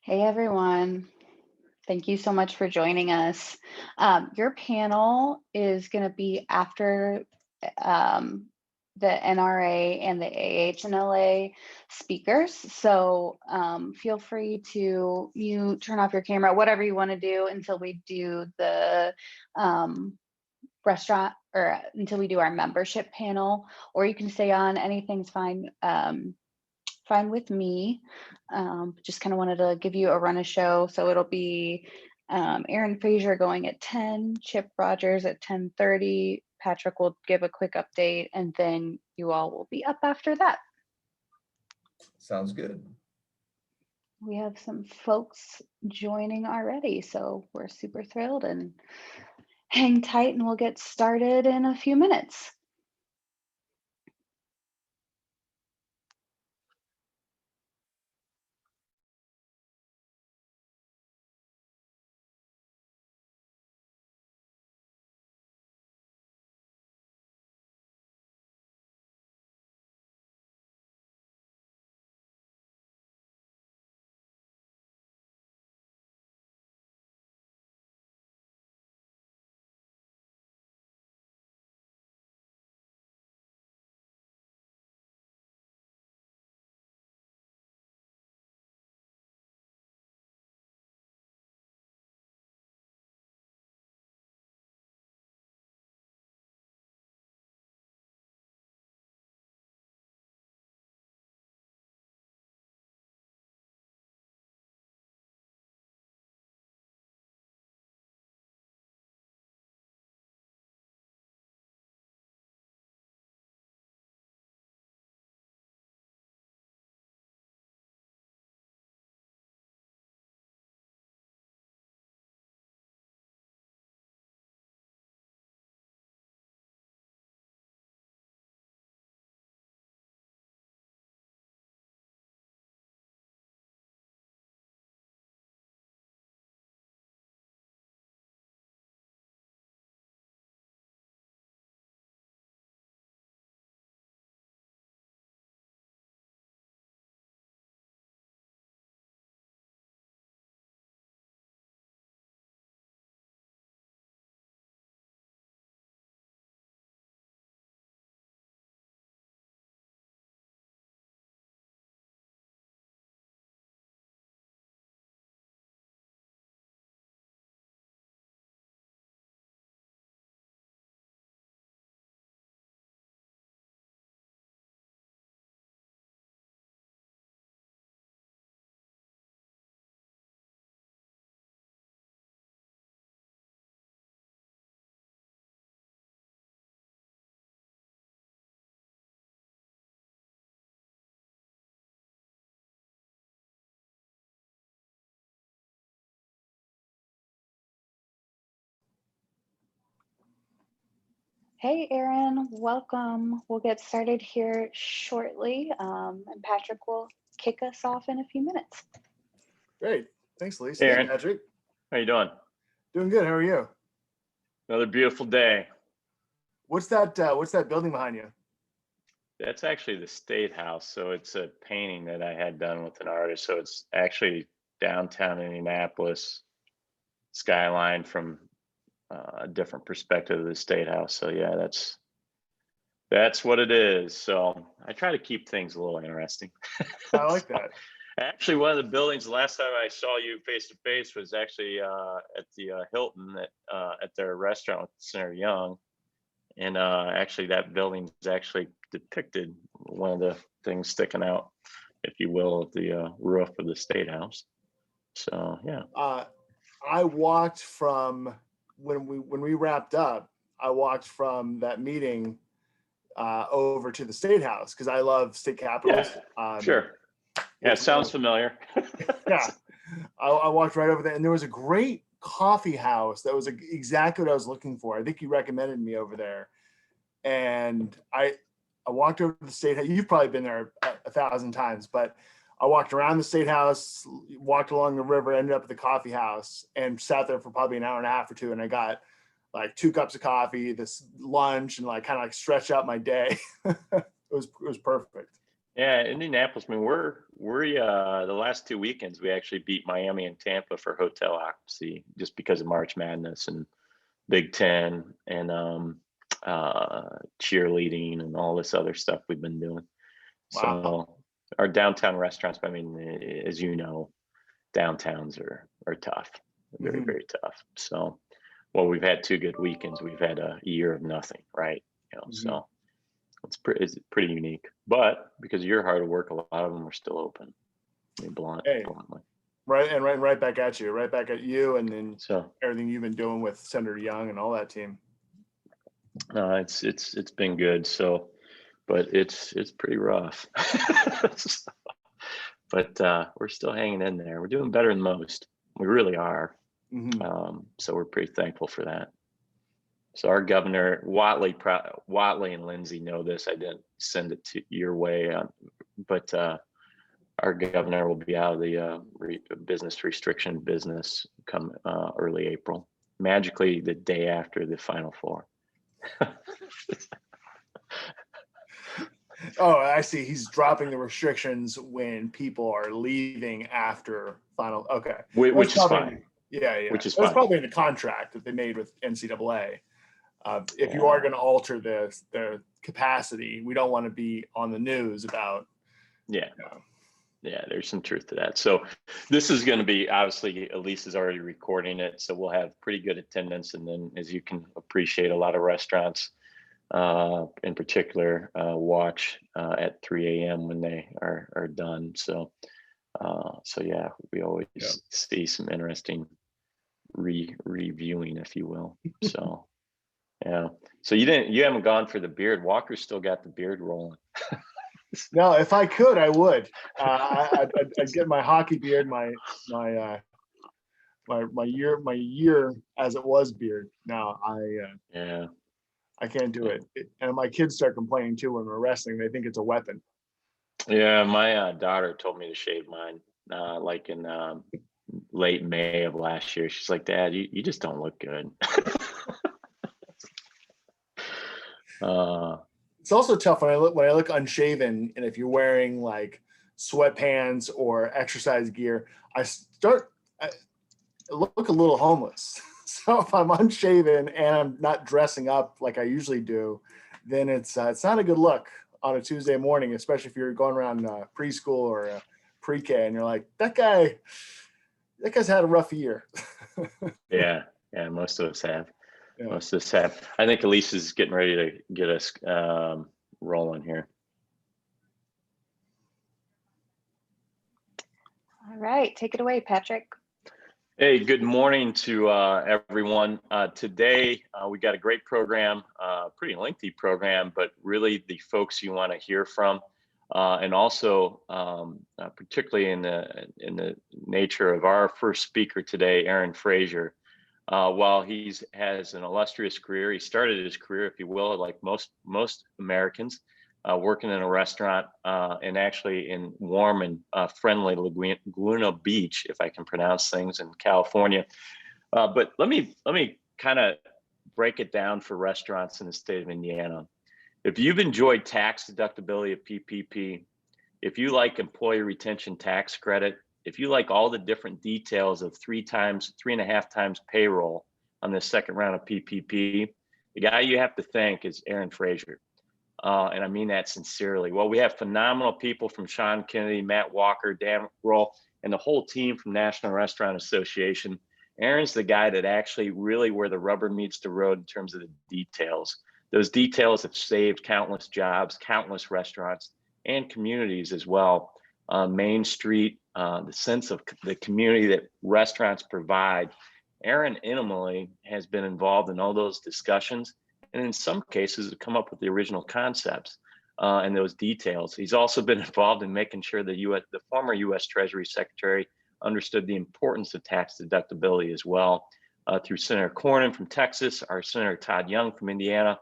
Hey everyone, thank you so much for joining us. Your panel is going to be after um, the NRA and the AHNLA speakers. So feel free to turn off your camera, whatever you want to do until we do the restaurant or until we do our membership panel, or you can stay on, anything's fine. Fine with me. Just kind of wanted to give you a run of show. So it'll be Aaron Frazier going at 10, Chip Rogers at 10:30. Patrick will give a quick update, and then you all will be up after that. Sounds good. We have some folks joining already, so we're super thrilled, and hang tight and we'll get started in a few minutes. Hey, Aaron, welcome. We'll get started here shortly, and Patrick will kick us off in a few minutes. Great. Thanks, Lisa. Hey, Aaron. Patrick. How you doing? Doing good. How are you? Another beautiful day. What's that building behind you? That's actually the State House. So it's a painting that I had done with an artist. So it's actually downtown Indianapolis skyline from a different perspective of the State House. So yeah, that's what it is. So I try to keep things a little interesting. I like that. Actually, one of the buildings, the last time I saw you face to face was actually at the Hilton at their restaurant with Senator Young. And actually that building is actually depicted, one of the things sticking out, if you will, of the roof of the State House. So yeah. I walked from when we wrapped up, I walked from that meeting over to the State House because I love state capitals. Yeah, sure. Yeah, it sounds familiar. Yeah. I walked right over there, and there was a great coffee house that was exactly what I was looking for. I think you recommended me over there. And I walked over to the State House. You've probably been there 1,000 times, but I walked around the State House, walked along the river, ended up at the coffee house, and sat there for probably an hour and a half or two. And I got like 2 cups of coffee, this lunch, and like kind of like stretch out my day. It was perfect. Yeah, Indianapolis. I mean, we're the last 2 weekends we actually beat Miami and Tampa for hotel occupancy just because of March Madness and Big Ten and cheerleading and all this other stuff we've been doing. Wow. So our downtown restaurants, I mean, as you know, downtowns are tough, very, Mhm. very tough. So, well, we've had 2 good weekends. We've had a year of nothing, right? Mhm. So it's pretty unique. But because of your hard work, a lot of them are still open. I mean, Hey, bluntly. right back at you, and then So everything you've been doing with Senator Young and all that team. it's been good. So, but it's pretty rough. But we're still hanging in there. We're doing better than most. We really are. Mhm. So we're pretty thankful for that. So our governor Watley and Lindsay know this. I didn't send it to your way, but our governor will be out of the business restriction business come early April. Magically, the day after the Final Four. Oh, I see. He's dropping the restrictions when people are leaving after final. Okay, Which That's is probably- fine. Yeah. Which is That's fine. probably in the contract that they made with NCAA. If you Yeah. are going to alter the capacity, we don't want to be on the news about. Yeah. You know, Yeah, there's some truth to that. So this is going to be, obviously, Elise is already recording it, so we'll have pretty good attendance. And then, as you can appreciate, a lot of restaurants in particular watch at 3 a.m. when they are done. So yeah, we always see some interesting reviewing, if you will. So yeah. So you haven't gone for the beard. Walker's still got the beard rolling. No, if I could, I would. I'd get my hockey beard, my year as it was beard. No, Yeah. I can't do it. And my kids start complaining too when we're wrestling. They think it's a weapon. Yeah, my daughter told me to shave mine like in late May of last year. She's like, Dad, you just don't look good. It's also tough when I look unshaven, and if you're wearing like sweatpants or exercise gear, I look a little homeless. So if I'm unshaven and I'm not dressing up like I usually do, then it's not a good look on a Tuesday morning, especially if you're going around preschool or pre-K and you're like, that guy's had a rough year. Yeah, most of us have. Yeah. Most of us have. I think Elise is getting ready to get us rolling here. All right, take it away, Patrick. Hey, good morning to everyone. Today, we got a great program, pretty lengthy program, but really the folks you want to hear from, and also particularly in the nature of our first speaker today, Aaron Frazier. While he has an illustrious career, he started his career, if you will, like most Americans, working in a restaurant and actually in warm and friendly Laguna Beach, if I can pronounce things, in California. But let me kind of break it down for restaurants in the state of Indiana. If you've enjoyed tax deductibility of PPP, if you like employee retention tax credit, if you like all the different details of 3.5 times payroll on the second round of PPP, the guy you have to thank is Aaron Frazier. And I mean that sincerely. Well, we have phenomenal people from Sean Kennedy, Matt Walker, Dan Roll, and the whole team from National Restaurant Association. Aaron's the guy that actually really where the rubber meets the road in terms of the details. Those details have saved countless jobs, countless restaurants, and communities as well. Main Street, the sense of the community that restaurants provide. Aaron intimately has been involved in all those discussions, and in some cases have come up with the original concepts and those details. He's also been involved in making sure the former U.S. Treasury Secretary understood the importance of tax deductibility as well. Through Senator Cornyn from Texas, our Senator Todd Young from Indiana,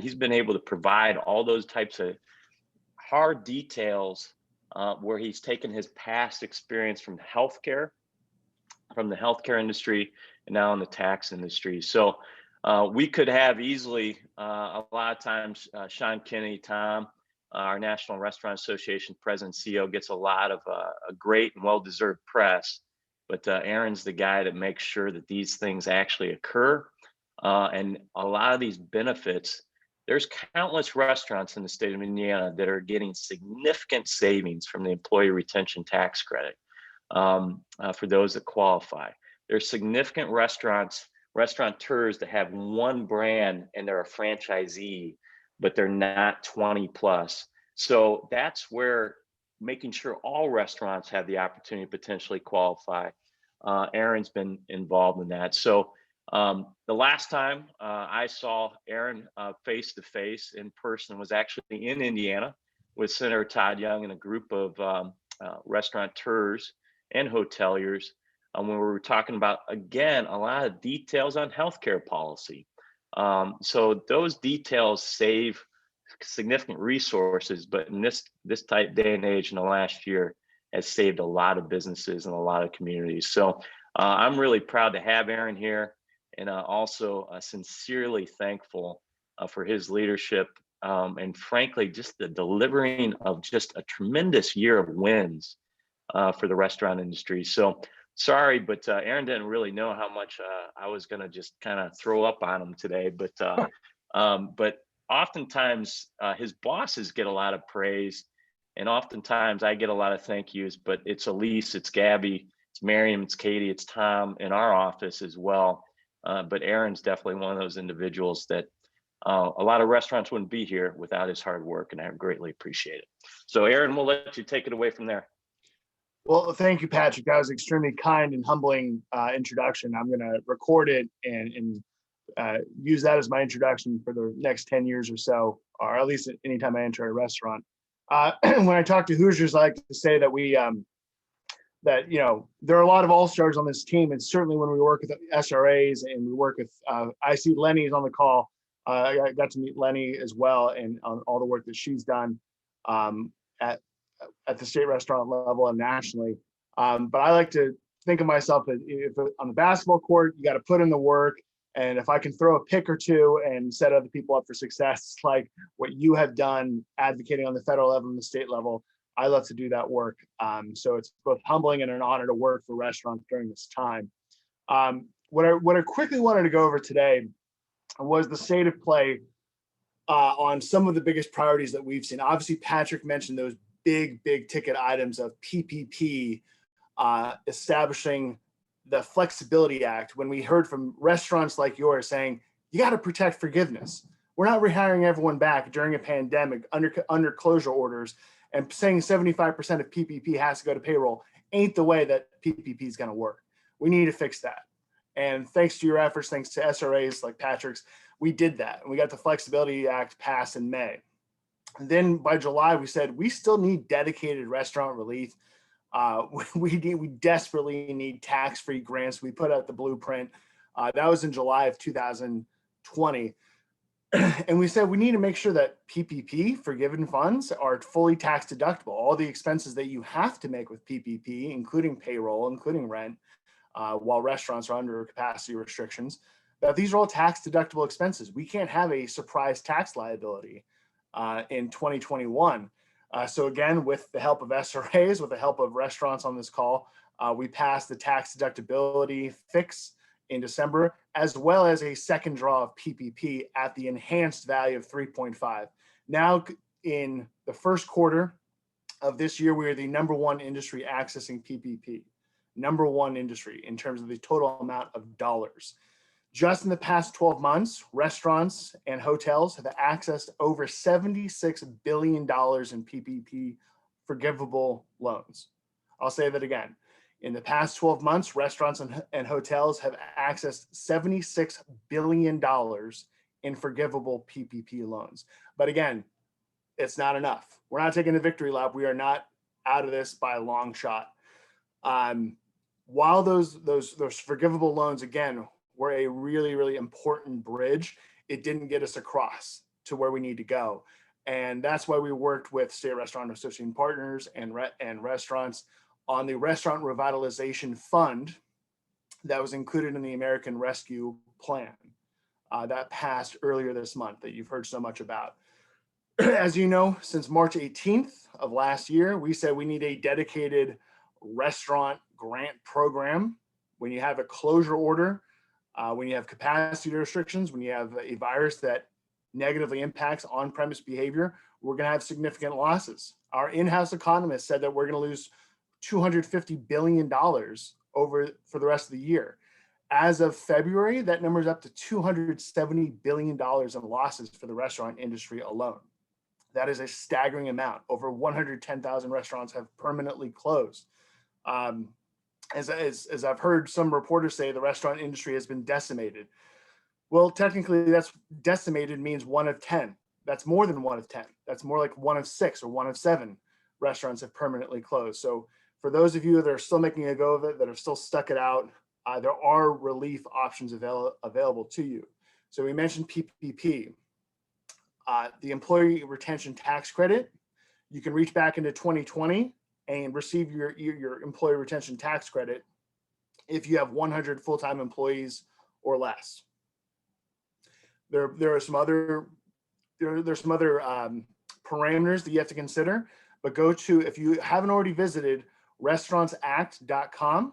he's been able to provide all those types of hard details where he's taken his past experience from the healthcare industry, and now in the tax industry. So we could have easily a lot of times Sean Kennedy, Tamm, our National Restaurant Association president CEO, gets a lot of a great and well-deserved press, but Aaron's the guy that makes sure that these things actually occur. And a lot of these benefits, there's countless restaurants in the state of Indiana that are getting significant savings from the employee retention tax credit for those that qualify. There's significant restaurateurs that have one brand and they're a franchisee, but they're not 20 plus. So that's where making sure all restaurants have the opportunity to potentially qualify. Aaron's been involved in that. So the last time I saw Aaron face to face in person was actually in Indiana with Senator Todd Young and a group of restaurateurs and hoteliers when we were talking about, again, a lot of details on healthcare policy. So those details save significant resources, but in this type day and age in the last year has saved a lot of businesses and a lot of communities. So I'm really proud to have Aaron here, and also sincerely thankful for his leadership and frankly, just the delivering of just a tremendous year of wins for the restaurant industry. So sorry, but Aaron didn't really know how much I was going to just kind of throw up on him today. But oftentimes his bosses get a lot of praise, and oftentimes I get a lot of thank yous. But it's Elise, it's Gabby, it's Miriam, it's Katie, it's Tom in our office as well. But Aaron's definitely one of those individuals that a lot of restaurants wouldn't be here without his hard work, and I greatly appreciate it. So Aaron, we'll let you take it away from there. Well, thank you, Patrick. That was extremely kind and humbling introduction. I'm going to record it and use that as my introduction for the next 10 years or so, or at least anytime I enter a restaurant. When I talk to Hoosiers, I like to say that that there are a lot of all-stars on this team, and certainly when we work with SRAs and we work with, I see Lennie's on the call. I got to meet Lennie as well, and on all the work that she's done at the state restaurant level and nationally. But I like to think of myself as if on the basketball court, you got to put in the work. And if I can throw a pick or two and set other people up for success, like what you have done advocating on the federal level and the state level, I love to do that work. So it's both humbling and an honor to work for restaurants during this time. What I quickly wanted to go over today was the state of play on some of the biggest priorities that we've seen. Obviously, Patrick mentioned those big ticket items of PPP, establishing the Flexibility Act. When we heard from restaurants like yours saying, you got to protect forgiveness. We're not rehiring everyone back during a pandemic under closure orders, and saying 75% of PPP has to go to payroll ain't the way that PPP is going to work. We need to fix that. And thanks to your efforts, thanks to SRAs like Patrick's, we did that. And we got the Flexibility Act passed in May. And then by July, we said, we still need dedicated restaurant relief. We desperately need tax-free grants. We put out the blueprint. That was in July of 2020. And we said we need to make sure that PPP forgiven funds are fully tax deductible. All the expenses that you have to make with PPP, including payroll, including rent, while restaurants are under capacity restrictions, that these are all tax deductible expenses. We can't have a surprise tax liability in 2021. So again, with the help of SRAs, with the help of restaurants on this call, we passed the tax deductibility fix in December, as well as a second draw of PPP at the enhanced value of 3.5. Now in the first quarter of this year, we are the #1 industry accessing PPP, #1 industry in terms of the total amount of dollars. Just in the past 12 months, restaurants and hotels have accessed over $76 billion in PPP forgivable loans. I'll say that again. In the past 12 months, restaurants and hotels have accessed $76 billion in forgivable PPP loans. But again, it's not enough. We're not taking a victory lap. We are not out of this by a long shot. While those forgivable loans, again, were a really important bridge, it didn't get us across to where we need to go. And that's why we worked with State Restaurant Association partners and restaurants on the Restaurant Revitalization Fund that was included in the American Rescue Plan that passed earlier this month that you've heard so much about. As you know, since March 18th of last year, we said we need a dedicated restaurant grant program. When you have a closure order, when you have capacity restrictions, when you have a virus that negatively impacts on-premise behavior, we're going to have significant losses. Our in-house economist said that we're going to lose $250 billion for the rest of the year. As of February, that number is up to $270 billion in losses for the restaurant industry alone. That is a staggering amount. Over 110,000 restaurants have permanently closed. As I've heard some reporters say, the restaurant industry has been decimated. Well, technically, that's decimated means 1 of 10. That's more than 1 of 10. That's more like 1 of 6 or 1 of 7 restaurants have permanently closed. So for those of you that are still making a go of it, that have still stuck it out, there are relief options available to you. So we mentioned PPP, the Employee Retention Tax Credit. You can reach back into 2020 and receive your Employee Retention Tax Credit if you have 100 full-time employees or less. There are some other parameters that you have to consider, but go to, if you haven't already visited restaurantsact.com,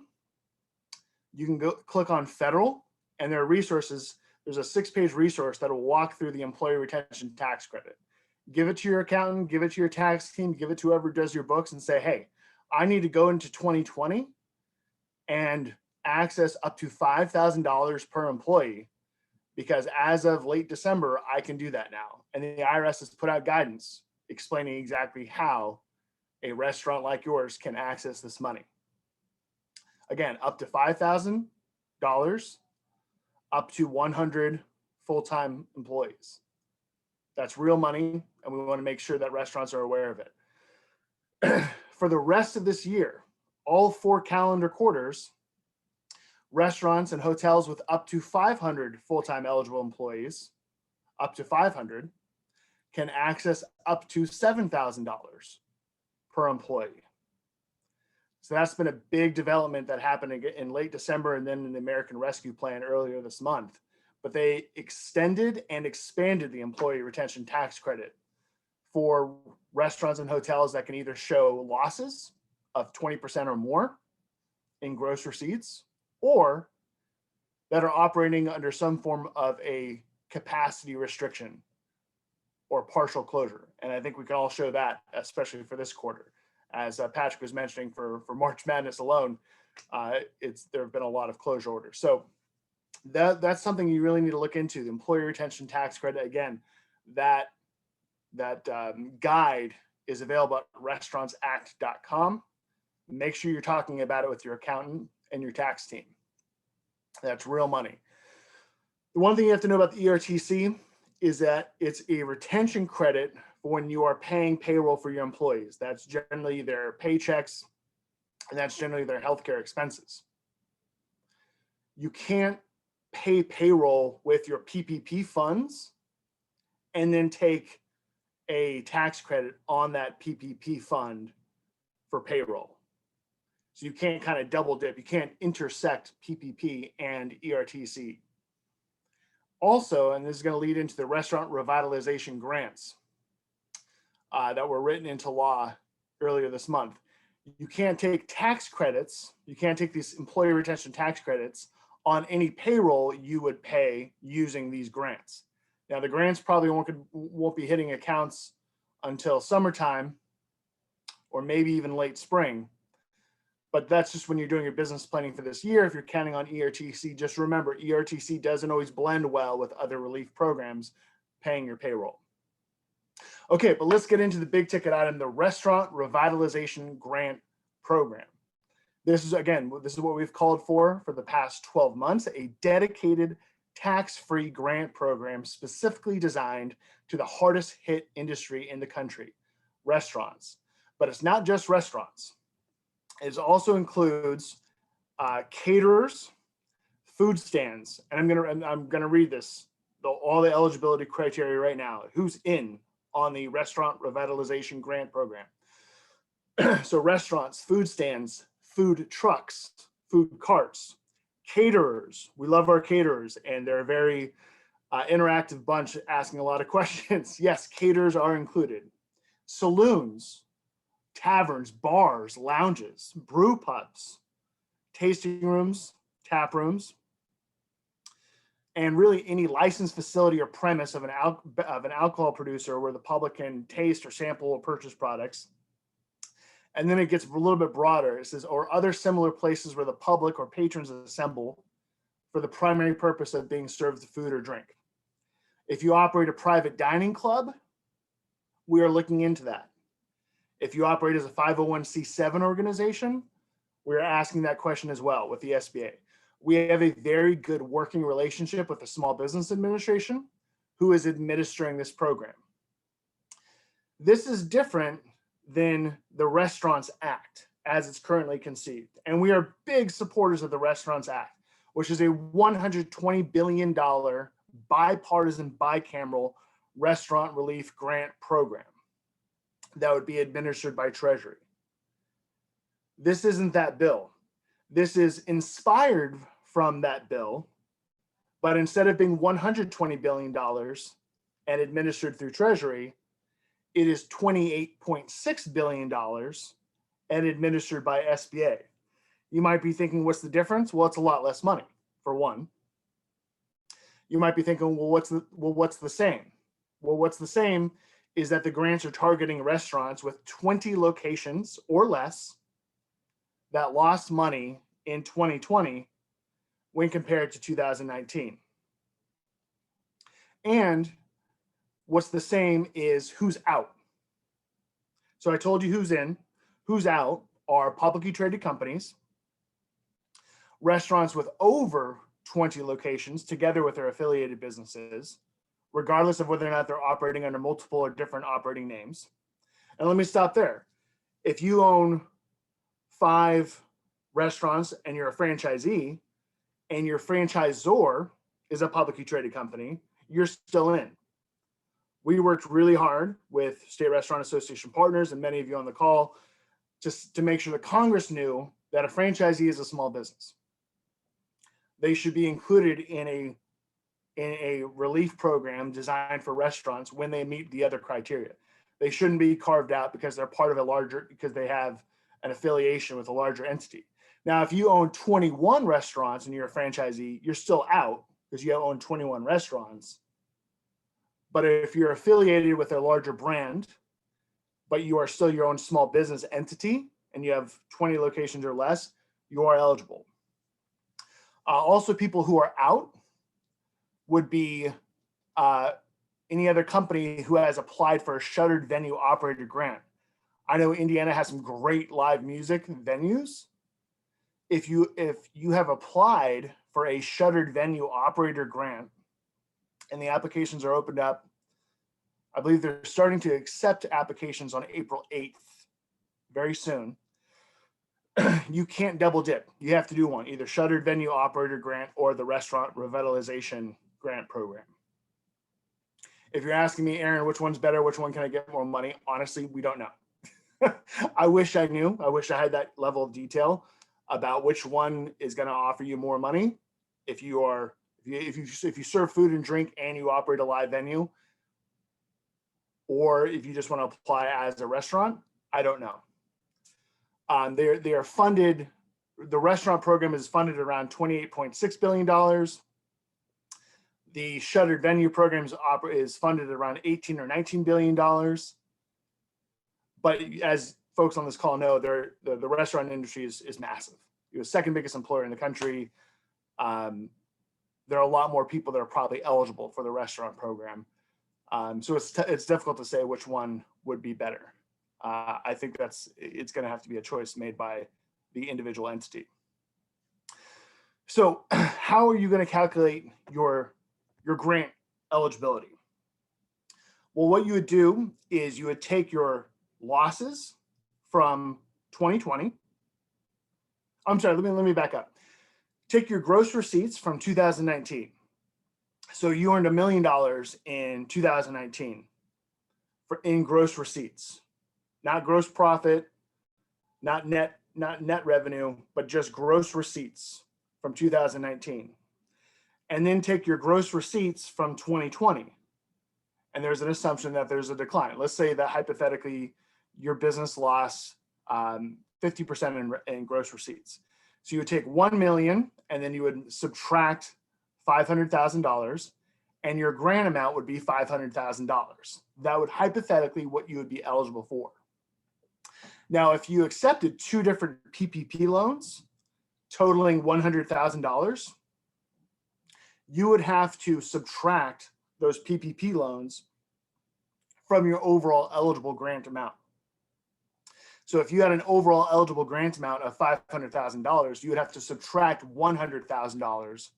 you can go click on federal, and there are resources. There's a 6-page resource that will walk through the Employee Retention Tax Credit. Give it to your accountant, give it to your tax team, give it to whoever does your books and say, hey, I need to go into 2020 and access up to $5,000 per employee, because as of late December, I can do that now. And the IRS has put out guidance explaining exactly how a restaurant like yours can access this money. Again, up to $5,000, up to 100 full-time employees. That's real money, and we want to make sure that restaurants are aware of it. For the rest of this year, all 4 calendar quarters, restaurants and hotels with up to 500 full-time eligible employees, up to 500, can access up to $7,000 per employee. So that's been a big development that happened in late December and then in the American Rescue Plan earlier this month. But they extended and expanded the Employee Retention Tax Credit for restaurants and hotels that can either show losses of 20% or more in gross receipts, or that are operating under some form of a capacity restriction or partial closure. And I think we can all show that, especially for this quarter. As Patrick was mentioning, for March Madness alone, there have been a lot of closure orders. So that's something you really need to look into. The Employee Retention Tax Credit, again, that guide is available at restaurantsact.com. Make sure you're talking about it with your accountant and your tax team. That's real money. The one thing you have to know about the ERTC is that it's a retention credit for when you are paying payroll for your employees. That's generally their paychecks, and that's generally their healthcare expenses. You can't pay payroll with your PPP funds and then take a tax credit on that PPP fund for payroll. So you can't kind of double dip. You can't intersect PPP and ERTC. Also, and this is going to lead into the restaurant revitalization grants that were written into law earlier this month. You can't take tax credits. You can't take these employee retention tax credits on any payroll you would pay using these grants. Now, the grants probably won't be hitting accounts until summertime or maybe even late spring. But that's just when you're doing your business planning for this year. If you're counting on ERTC, just remember, ERTC doesn't always blend well with other relief programs paying your payroll. Okay, but let's get into the big ticket item, the Restaurant Revitalization Grant Program. This is what we've called for the past 12 months, a dedicated tax-free grant program specifically designed to the hardest hit industry in the country, restaurants. But it's not just restaurants. It also includes caterers, food stands, and I'm gonna read this, all the eligibility criteria right now. Who's in on the Restaurant Revitalization Grant Program? So restaurants, food stands, food trucks, food carts, caterers. We love our caterers, and they're very Interactive bunch asking a lot of questions. Yes, caterers are included. Saloons, taverns, bars, lounges, brew pubs, tasting rooms, tap rooms, and really any licensed facility or premise of an alcohol producer where the public can taste or sample or purchase products. And then it gets a little bit broader. It says, or other similar places where the public or patrons assemble for the primary purpose of being served the food or drink. If you operate a private dining club, we are looking into that. If you operate as a 501c7 organization, we're asking that question as well with the SBA. We have a very good working relationship with the Small Business Administration, who is administering this program. This is different than the Restaurants Act as it's currently conceived. And we are big supporters of the Restaurants Act, which is a $120 billion bipartisan, bicameral restaurant relief grant program that would be administered by Treasury. This isn't that bill. This is inspired from that bill, but instead of being $120 billion and administered through Treasury, it is $28.6 billion and administered by SBA. You might be thinking, what's the difference? Well, it's a lot less money, for one. You might be thinking, well, what's the same? Well, what's the same is that the grants are targeting restaurants with 20 locations or less that lost money in 2020 when compared to 2019. And what's the same is who's out. So I told you who's in, who's out are publicly traded companies, restaurants with over 20 locations together with their affiliated businesses, regardless of whether or not they're operating under multiple or different operating names. And let me stop there. If you own 5 restaurants and you're a franchisee and your franchisor is a publicly traded company, you're still in. We worked really hard with State Restaurant Association partners and many of you on the call just to make sure that Congress knew that a franchisee is a small business. They should be included in a relief program designed for restaurants when they meet the other criteria. They shouldn't be carved out because they're part of a larger, because they have an affiliation with a larger entity. Now, if you own 21 restaurants and you're a franchisee, you're still out because you own 21 restaurants. But if you're affiliated with a larger brand, but you are still your own small business entity and you have 20 locations or less, you are eligible. Also, people who are out would be any other company who has applied for a shuttered venue operator grant. I know Indiana has some great live music venues. If you have applied for a shuttered venue operator grant and the applications are opened up, I believe they're starting to accept applications on April 8th, very soon. You can't double dip. You have to do one, either shuttered venue operator grant or the restaurant revitalization grant program. If you're asking me, Aaron, which one's better, which one can I get more money? Honestly, we don't know. I wish I knew. I wish I had that level of detail about which one is going to offer you more money. If you serve food and drink and you operate a live venue, or if you just want to apply as a restaurant, I don't know. They are funded. The restaurant program is funded around $28.6 billion. The shuttered venue program is funded around $18 or $19 billion. But as folks on this call know, the restaurant industry is massive. You're the second biggest employer in the country. There are a lot more people that are probably eligible for the restaurant program. So it's difficult to say which one would be better. I think it's going to have to be a choice made by the individual entity. So how are you going to calculate your grant eligibility? Well, what you would do is you would take your losses from 2020. I'm sorry, let me back up. Take your gross receipts from 2019. So you earned $1 million in 2019 in gross receipts, not gross profit, not net revenue, but just gross receipts from 2019. and then take your gross receipts from 2020. And there's an assumption that there's a decline. Let's say that hypothetically your business lost 50% in gross receipts. So you would take 1 million and then you would subtract $500,000 and your grant amount would be $500,000. That would hypothetically what you would be eligible for. Now, if you accepted 2 different PPP loans totaling $100,000, you would have to subtract those PPP loans from your overall eligible grant amount. So if you had an overall eligible grant amount of $500,000, you would have to subtract $100,000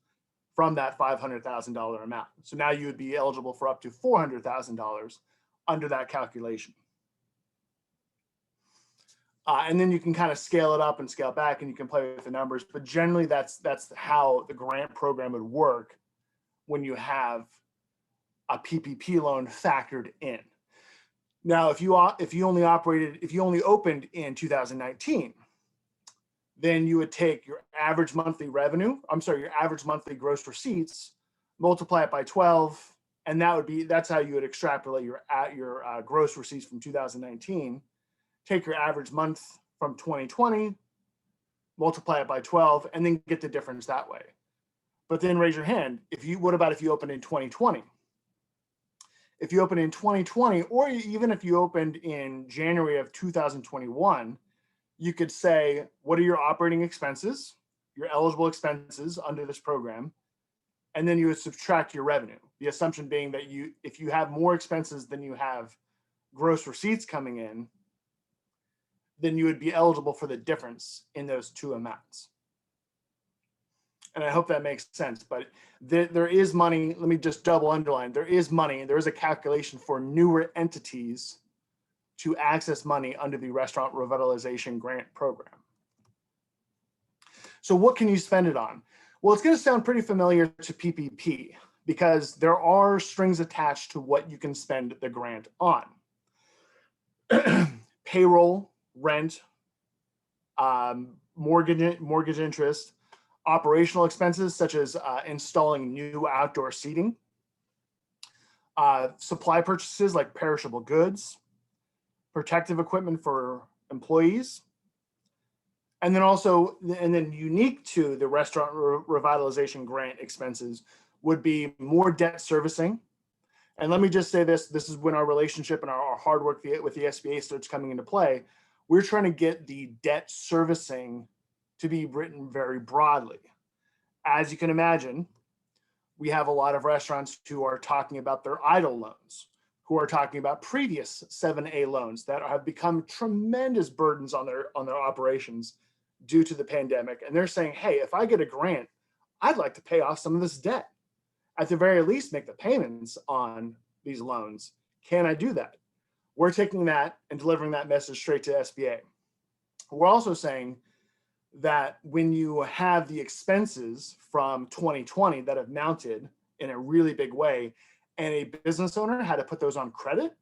from that $500,000 amount. So now you would be eligible for up to $400,000 under that calculation. And then you can kind of scale it up and scale back, and you can play with the numbers. But generally, that's how the grant program would work when you have a PPP loan factored in. Now, if you only opened in 2019, then you would take your average monthly revenue. Your average monthly gross receipts, multiply it by 12, and that's how you would extrapolate your gross receipts from 2019. Take your average month from 2020, multiply it by 12, and then get the difference that way. But then raise your hand. What about if you opened in 2020? If you opened in 2020, or even if you opened in January of 2021, you could say, what are your operating expenses, your eligible expenses under this program? And then you would subtract your revenue. The assumption being that if you have more expenses than you have gross receipts coming in, then you would be eligible for the difference in those 2 amounts. And I hope that makes sense, but there is money. Let me just double underline. There is money, and there is a calculation for newer entities to access money under the Restaurant Revitalization Grant Program. So what can you spend it on? Well, it's going to sound pretty familiar to PPP because there are strings attached to what you can spend the grant on. Payroll, rent, mortgage interest, operational expenses such as installing new outdoor seating, supply purchases like perishable goods, protective equipment for employees, and then unique to the Restaurant Revitalization Grant expenses would be more debt servicing. And let me just say this is when our relationship and our hard work with the SBA starts coming into play. We're trying to get the debt servicing to be written very broadly. As you can imagine, we have a lot of restaurants who are talking about their idle loans, who are talking about previous 7A loans that have become tremendous burdens on their operations due to the pandemic. And they're saying, hey, if I get a grant, I'd like to pay off some of this debt. At the very least, make the payments on these loans. Can I do that? We're taking that and delivering that message straight to SBA. We're also saying that when you have the expenses from 2020 that have mounted in a really big way, and a business owner had to put those on credit,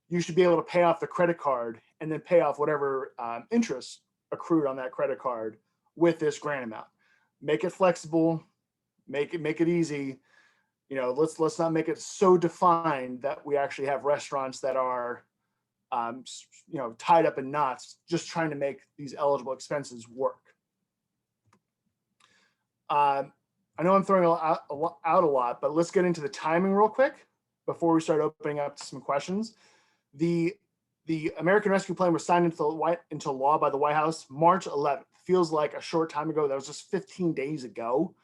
you should be able to pay off the credit card and then pay off whatever interest accrued on that credit card with this grant amount. Make it flexible, make it easy. Let's not make it so defined that we actually have restaurants that are tied up in knots just trying to make these eligible expenses work. I know I'm throwing out a lot, but let's get into the timing real quick before we start opening up to some questions. The American Rescue Plan was signed into law by the White House March 11th. Feels like a short time ago. That was just 15 days ago.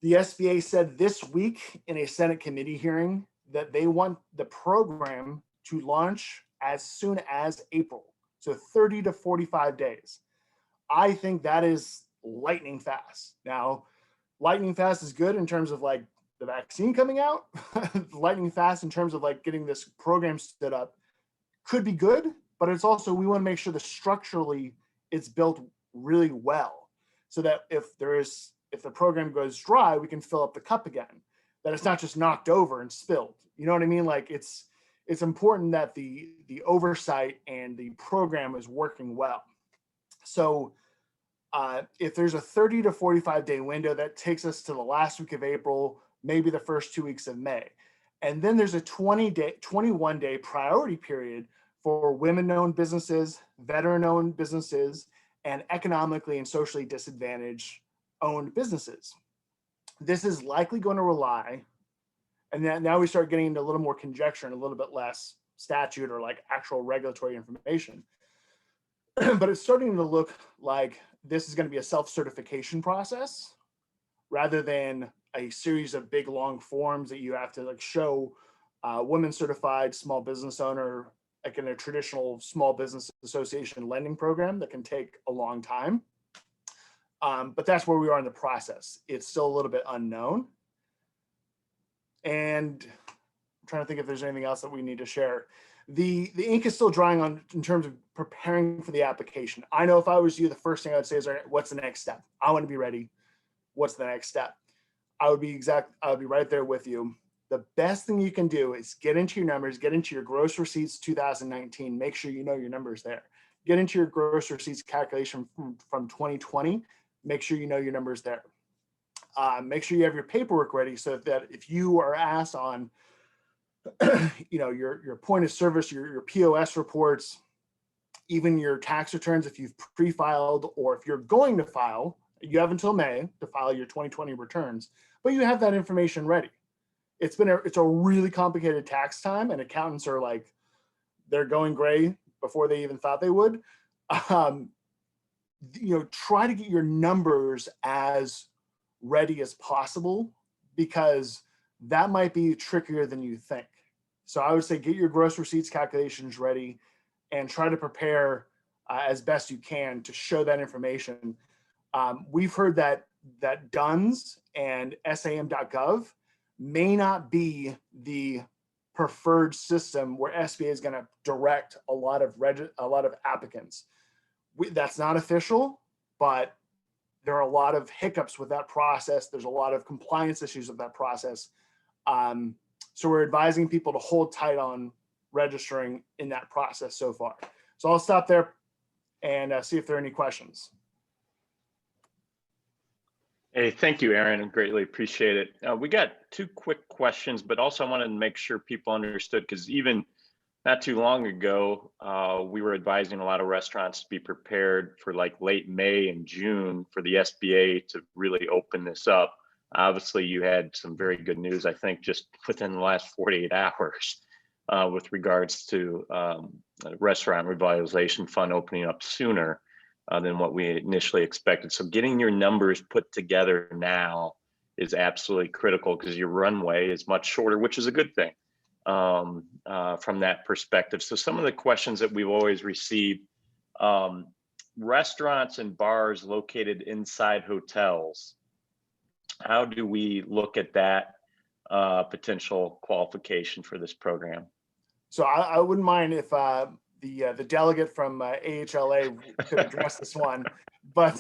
The SBA said this week in a Senate committee hearing that they want the program to launch as soon as April. So 30 to 45 days. I think that is lightning fast. Now, lightning fast is good in terms of like the vaccine coming out. Lightning fast in terms of like getting this program stood up could be good, but it's also, we want to make sure that structurally it's built really well so that if the program goes dry, we can fill up the cup again, that it's not just knocked over and spilled. You know what I mean? Like it's important that the oversight and the program is working well. So If there's a 30 to 45 day window, that takes us to the last week of April, maybe the first 2 weeks of May. And then there's a 21 day priority period for women-owned businesses, veteran-owned businesses, and economically and socially disadvantaged owned businesses. This is likely going to rely, and then now we start getting into a little more conjecture and a little bit less statute or like actual regulatory information. But it's starting to look like this is going to be a self-certification process rather than a series of big long forms that you have to like show women certified small business owner, like in a traditional small business association lending program that can take a long time. But that's where we are in the process. It's still a little bit unknown. And I'm trying to think if there's anything else that we need to share. The ink is still drying on in terms of preparing for the application. I know if I was you, the first thing I would say is, all right, what's the next step? I want to be ready. What's the next step? I would be right there with you. The best thing you can do is get into your numbers, get into your gross receipts 2019, make sure you know your numbers there. Get into your gross receipts calculation from 2020, make sure you know your numbers there. Make sure you have your paperwork ready so that if you are asked on your point of service, your POS reports, even your tax returns, if you've pre-filed or if you're going to file, you have until May to file your 2020 returns, but you have that information ready. It's a really complicated tax time, and accountants are like, they're going gray before they even thought they would. Try to get your numbers as ready as possible, because that might be trickier than you think. So I would say get your gross receipts calculations ready and try to prepare as best you can to show that information. We've heard that DUNS and SAM.gov may not be the preferred system where SBA is going to direct a lot of applicants. That's not official, but there are a lot of hiccups with that process. There's a lot of compliance issues with that process. So we're advising people to hold tight on registering in that process so far. So I'll stop there and see if there are any questions. Hey, thank you, Aaron. I greatly appreciate it. We got two quick questions, but also I wanted to make sure people understood, because even not too long ago, we were advising a lot of restaurants to be prepared for like late May and June for the SBA to really open this up. Obviously, you had some very good news, I think, just within the last 48 hours with regards to Restaurant Revitalization Fund opening up sooner than what we initially expected. So getting your numbers put together now is absolutely critical, because your runway is much shorter, which is a good thing from that perspective. So some of the questions that we've always received, restaurants and bars located inside hotels, how do we look at that potential qualification for this program? So I wouldn't mind if the delegate from AHLA could address this one. But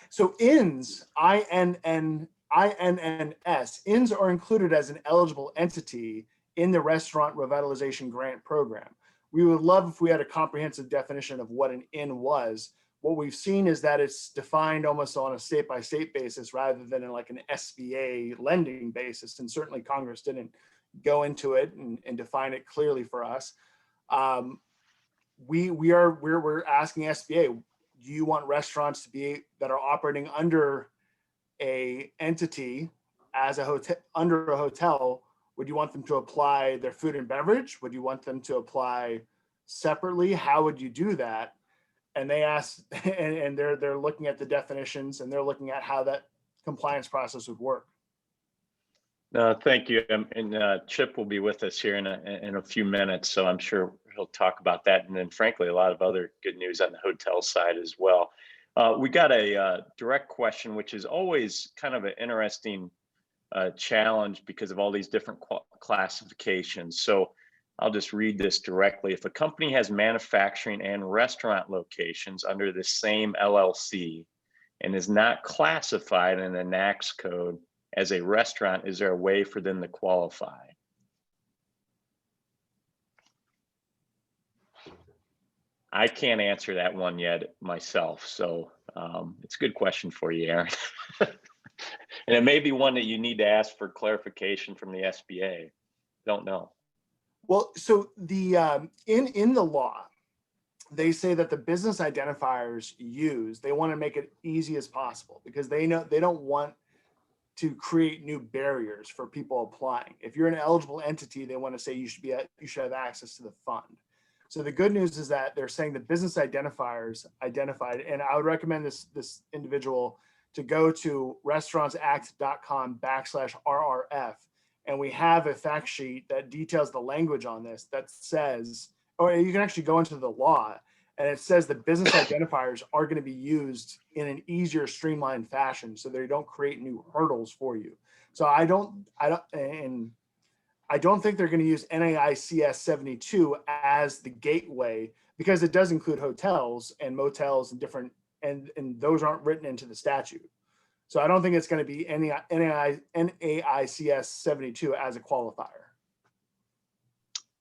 so INS, INNS, INS are included as an eligible entity in the Restaurant Revitalization Grant Program. We would love if we had a comprehensive definition of what an IN was. What we've seen is that it's defined almost on a state-by-state basis rather than in like an SBA lending basis. And certainly Congress didn't go into it and define it clearly for us. We're asking SBA, do you want restaurants to be that are operating under a entity as a hotel, under a hotel? Would you want them to apply their food and beverage? Would you want them to apply separately? How would you do that? And they ask, and they're looking at the definitions, and they're looking at how that compliance process would work. Thank you. And Chip will be with us here in a few minutes, so I'm sure he'll talk about that. And then frankly, a lot of other good news on the hotel side as well. We got a direct question, which is always kind of an interesting challenge because of all these different classifications. So I'll just read this directly. If a company has manufacturing and restaurant locations under the same LLC and is not classified in the NAICS code as a restaurant, is there a way for them to qualify? I can't answer that one yet myself. So It's a good question for you, Aaron. And it may be one that you need to ask for clarification from the SBA. Don't know. Well, so the in the law, they say that the business identifiers they want to make it easy as possible because they know they don't want to create new barriers for people applying. If you're an eligible entity, they want to say you should have access to the fund. So the good news is that they're saying the business identifiers identified, and I would recommend this individual to go to restaurantsact.com/RRF, and we have a fact sheet that details the language on this that says, or you can actually go into the law, and it says that business identifiers are going to be used in an easier, streamlined fashion, so they don't create new hurdles for you. So I don't think they're going to use NAICS 72 as the gateway because it does include hotels and motels and different, and those aren't written into the statute. So I don't think it's going to be NAICS 72 as a qualifier.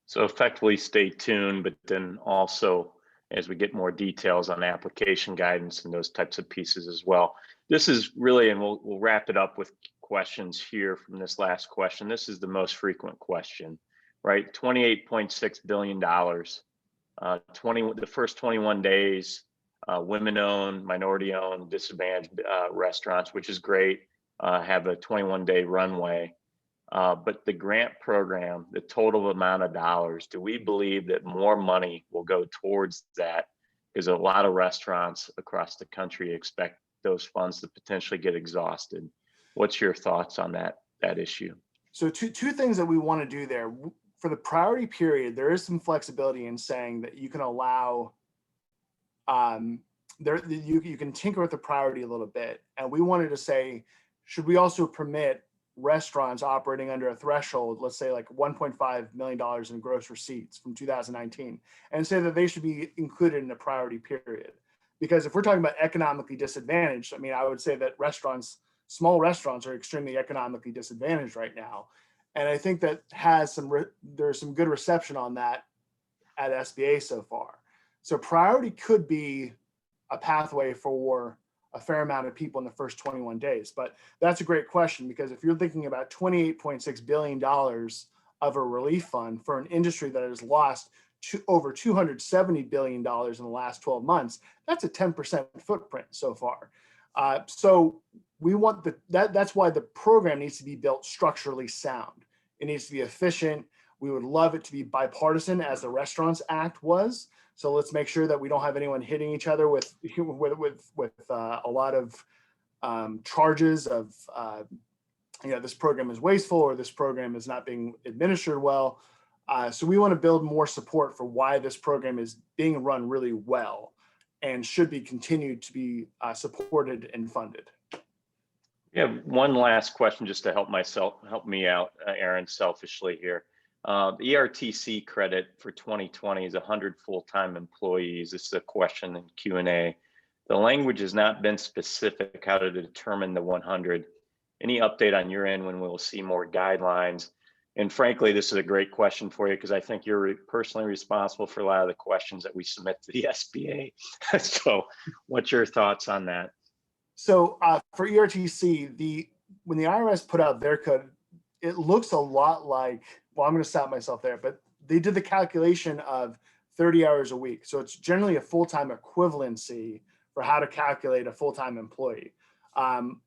So effectively stay tuned, but then also as we get more details on application guidance and those types of pieces as well. This is really, and we'll wrap it up with questions here from this last question. This is the most frequent question, right? $28.6 billion, the first 21 days, women-owned, minority-owned, disadvantaged restaurants, which is great, have a 21-day runway. But the grant program, the total amount of dollars, do we believe that more money will go towards that? Because a lot of restaurants across the country expect those funds to potentially get exhausted. What's your thoughts on that issue? So two things that we want to do there. For the priority period, there is some flexibility in saying that you can allow, you can tinker with the priority a little bit. And we wanted to say, should we also permit restaurants operating under a threshold, let's say like $1.5 million in gross receipts from 2019, and say that they should be included in the priority period? Because if we're talking about economically disadvantaged, I mean, I would say that small restaurants are extremely economically disadvantaged right now. And I think that there's some good reception on that at SBA so far. So priority could be a pathway for a fair amount of people in the first 21 days. But that's a great question, because if you're thinking about $28.6 billion of a relief fund for an industry that has lost over $270 billion in the last 12 months, that's a 10% footprint so far. So we want that's why the program needs to be built structurally sound. It needs to be efficient. We would love it to be bipartisan, as the Restaurants Act was. So let's make sure that we don't have anyone hitting each other with a lot of charges of, this program is wasteful or this program is not being administered well. So we want to build more support for why this program is being run really well and should be continued to be supported and funded. Yeah, one last question just to help me out, Aaron, selfishly here. The ERTC credit for 2020 is 100 full-time employees. This is a question in Q&A. The language has not been specific how to determine the 100. Any update on your end when we'll see more guidelines? And frankly, this is a great question for you, because I think you're personally responsible for a lot of the questions that we submit to the SBA. So what's your thoughts on that? So for ERTC, when the IRS put out their code, it looks a lot like, well, I'm going to stop myself there, but they did the calculation of 30 hours a week. So it's generally a full-time equivalency for how to calculate a full-time employee.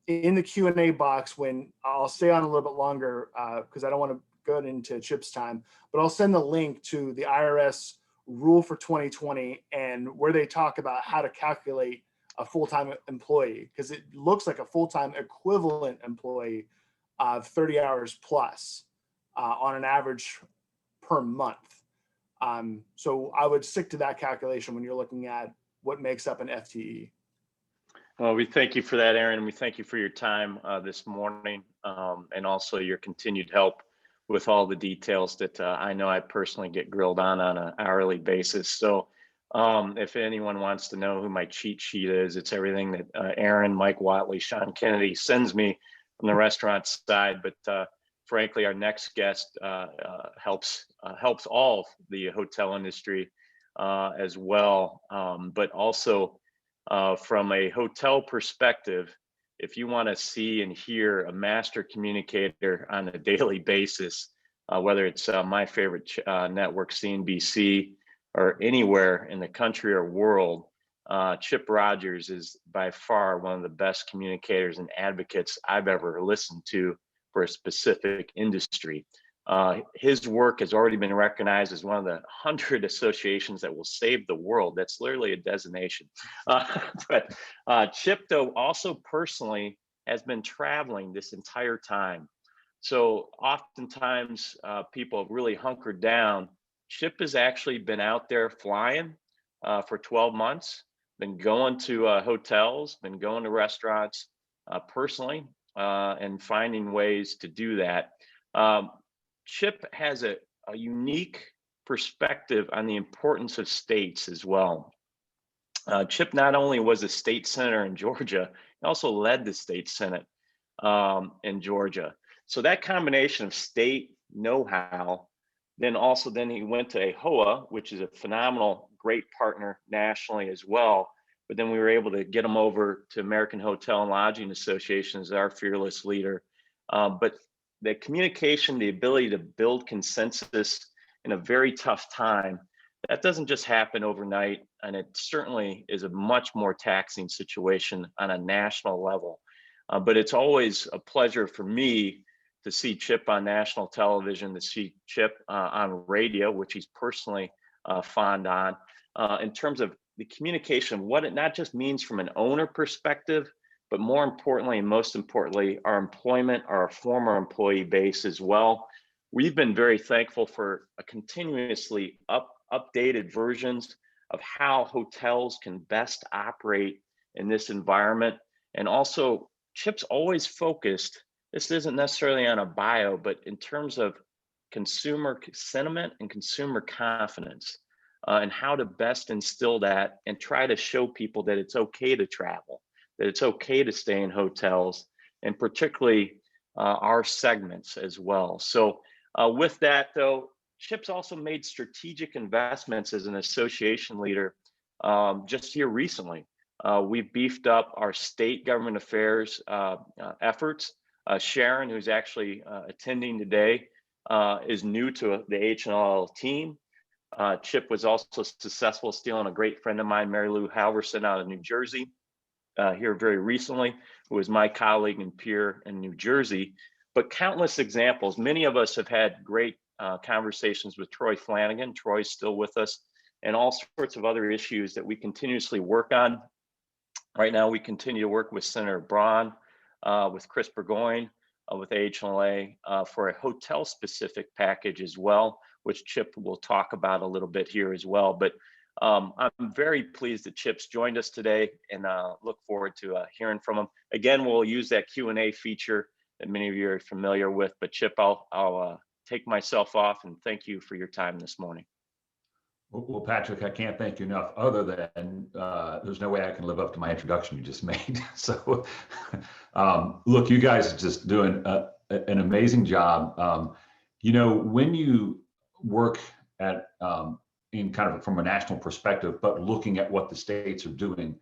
In the Q&A box, when I'll stay on a little bit longer, because I don't want to go into Chip's time, but I'll send the link to the IRS rule for 2020 and where they talk about how to calculate a full-time employee, because it looks like a full-time equivalent employee of 30 hours plus on an average per month. So I would stick to that calculation when you're looking at what makes up an FTE. Well, we thank you for that, Aaron. We thank you for your time this morning, and also your continued help with all the details that I know I personally get grilled on an hourly basis. So if anyone wants to know who my cheat sheet is, it's everything that Aaron, Mike Watley, Sean Kennedy sends me from the restaurant side. But frankly, our next guest helps all the hotel industry as well. But also From a hotel perspective, if you want to see and hear a master communicator on a daily basis, whether it's my favorite network, CNBC, or anywhere in the country or world, Chip Rogers is by far one of the best communicators and advocates I've ever listened to for a specific industry. His work has already been recognized as one of the 100 associations that will save the world. That's literally a designation. But Chip, though, also personally has been traveling this entire time. So oftentimes people have really hunkered down. Chip has actually been out there flying for 12 months, been going to hotels, been going to restaurants personally, and finding ways to do that. Chip has a unique perspective on the importance of states as well. Chip not only was a state senator in Georgia, he also led the state senate in Georgia. So that combination of state know-how, then he went to AHOA, which is a phenomenal, great partner nationally as well. But then we were able to get him over to American Hotel and Lodging Association as our fearless leader. But the communication, the ability to build consensus in a very tough time, that doesn't just happen overnight. And it certainly is a much more taxing situation on a national level. But it's always a pleasure for me to see Chip on national television, to see Chip on radio, which he's personally fond on, in terms of the communication, what it not just means from an owner perspective, but more importantly, and most importantly, our employment, our former employee base as well. We've been very thankful for a continuously updated versions of how hotels can best operate in this environment. And also, Chip's always focused, this isn't necessarily on a bio, but in terms of consumer sentiment and consumer confidence, and how to best instill that and try to show people that it's okay to travel, that it's okay to stay in hotels, and particularly our segments as well. So with that though, Chip's also made strategic investments as an association leader just here recently. We've beefed up our state government affairs efforts. Sharon, who's actually attending today, is new to the INRLA team. Chip was also successful stealing a great friend of mine, Mary Lou Halverson, out of New Jersey here very recently, who was my colleague and peer in New Jersey. But countless examples. Many of us have had great conversations with Troy Flanagan. Troy's still with us, and all sorts of other issues that we continuously work on. Right now, we continue to work with Senator Braun, with Chris Burgoyne, with INRLA for a hotel-specific package as well, which Chip will talk about a little bit here as well. But I'm very pleased that Chip's joined us today, and look forward to hearing from him. Again, we'll use that Q&A feature that many of you are familiar with. But Chip, I'll take myself off and thank you for your time this morning. Well, Patrick, I can't thank you enough, other than there's no way I can live up to my introduction you just made. So look, you guys are just doing an amazing job. You know, when you work at in kind of from a national perspective, but looking at what the states are doing,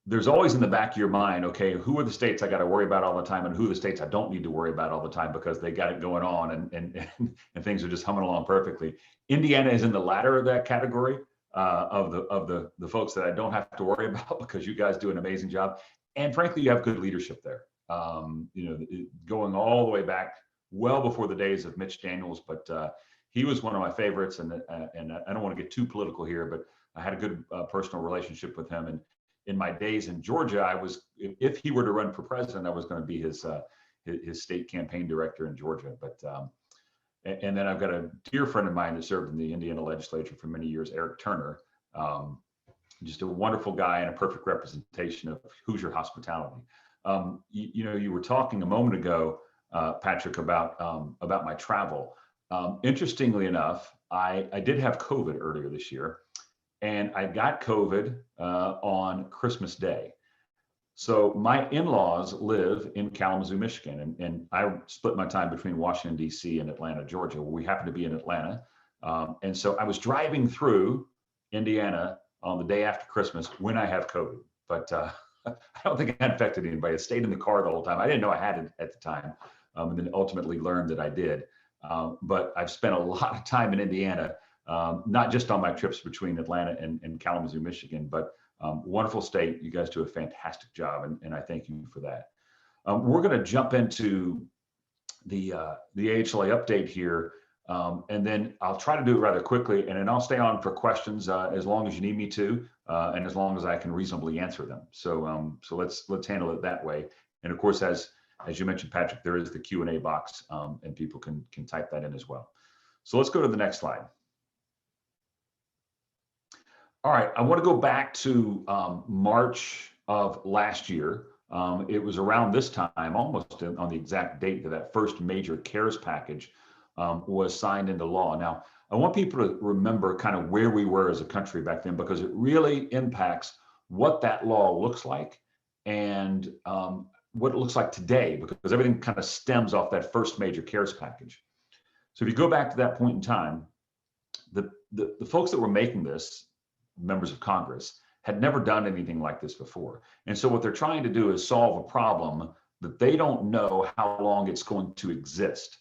there's always in the back of your mind, okay, who are the states I got to worry about all the time, and who are the states I don't need to worry about all the time because they got it going on and things are just humming along perfectly. Indiana is in the latter of that category of the folks that I don't have to worry about, because you guys do an amazing job, and frankly, you have good leadership there. You know, going all the way back, well before the days of Mitch Daniels, but he was one of my favorites, and I don't want to get too political here, but I had a good personal relationship with him. And in my days in Georgia, I was, if he were to run for president, I was going to be his state campaign director in Georgia. But and then I've got a dear friend of mine that served in the Indiana legislature for many years, Eric Turner, just a wonderful guy and a perfect representation of Hoosier hospitality. You know, you were talking a moment ago, Patrick, about my travel. Interestingly enough, I did have COVID earlier this year, and I got COVID on Christmas Day. So my in-laws live in Kalamazoo, Michigan, and I split my time between Washington, D.C. and Atlanta, Georgia. We happen to be in Atlanta. And so I was driving through Indiana on the day after Christmas when I have COVID. But I don't think I infected anybody. I stayed in the car the whole time. I didn't know I had it at the time, and then ultimately learned that I did. But I've spent a lot of time in Indiana, not just on my trips between Atlanta and Kalamazoo, Michigan, but wonderful state. You guys do a fantastic job, and I thank you for that. We're going to jump into the AHLA update here, and then I'll try to do it rather quickly, and then I'll stay on for questions as long as you need me to, and as long as I can reasonably answer them. So let's handle it that way. And of course, as you mentioned, Patrick, there is the Q&A box, and people can type that in as well. So let's go to the next slide. All right, I want to go back to March of last year. It was around this time, almost on the exact date, that first major CARES package was signed into law. Now, I want people to remember kind of where we were as a country back then, because it really impacts what that law looks like and what it looks like today, because everything kind of stems off that first major CARES package. So if you go back to that point in time, the folks that were making this, members of Congress, had never done anything like this before. And so what they're trying to do is solve a problem that they don't know how long it's going to exist.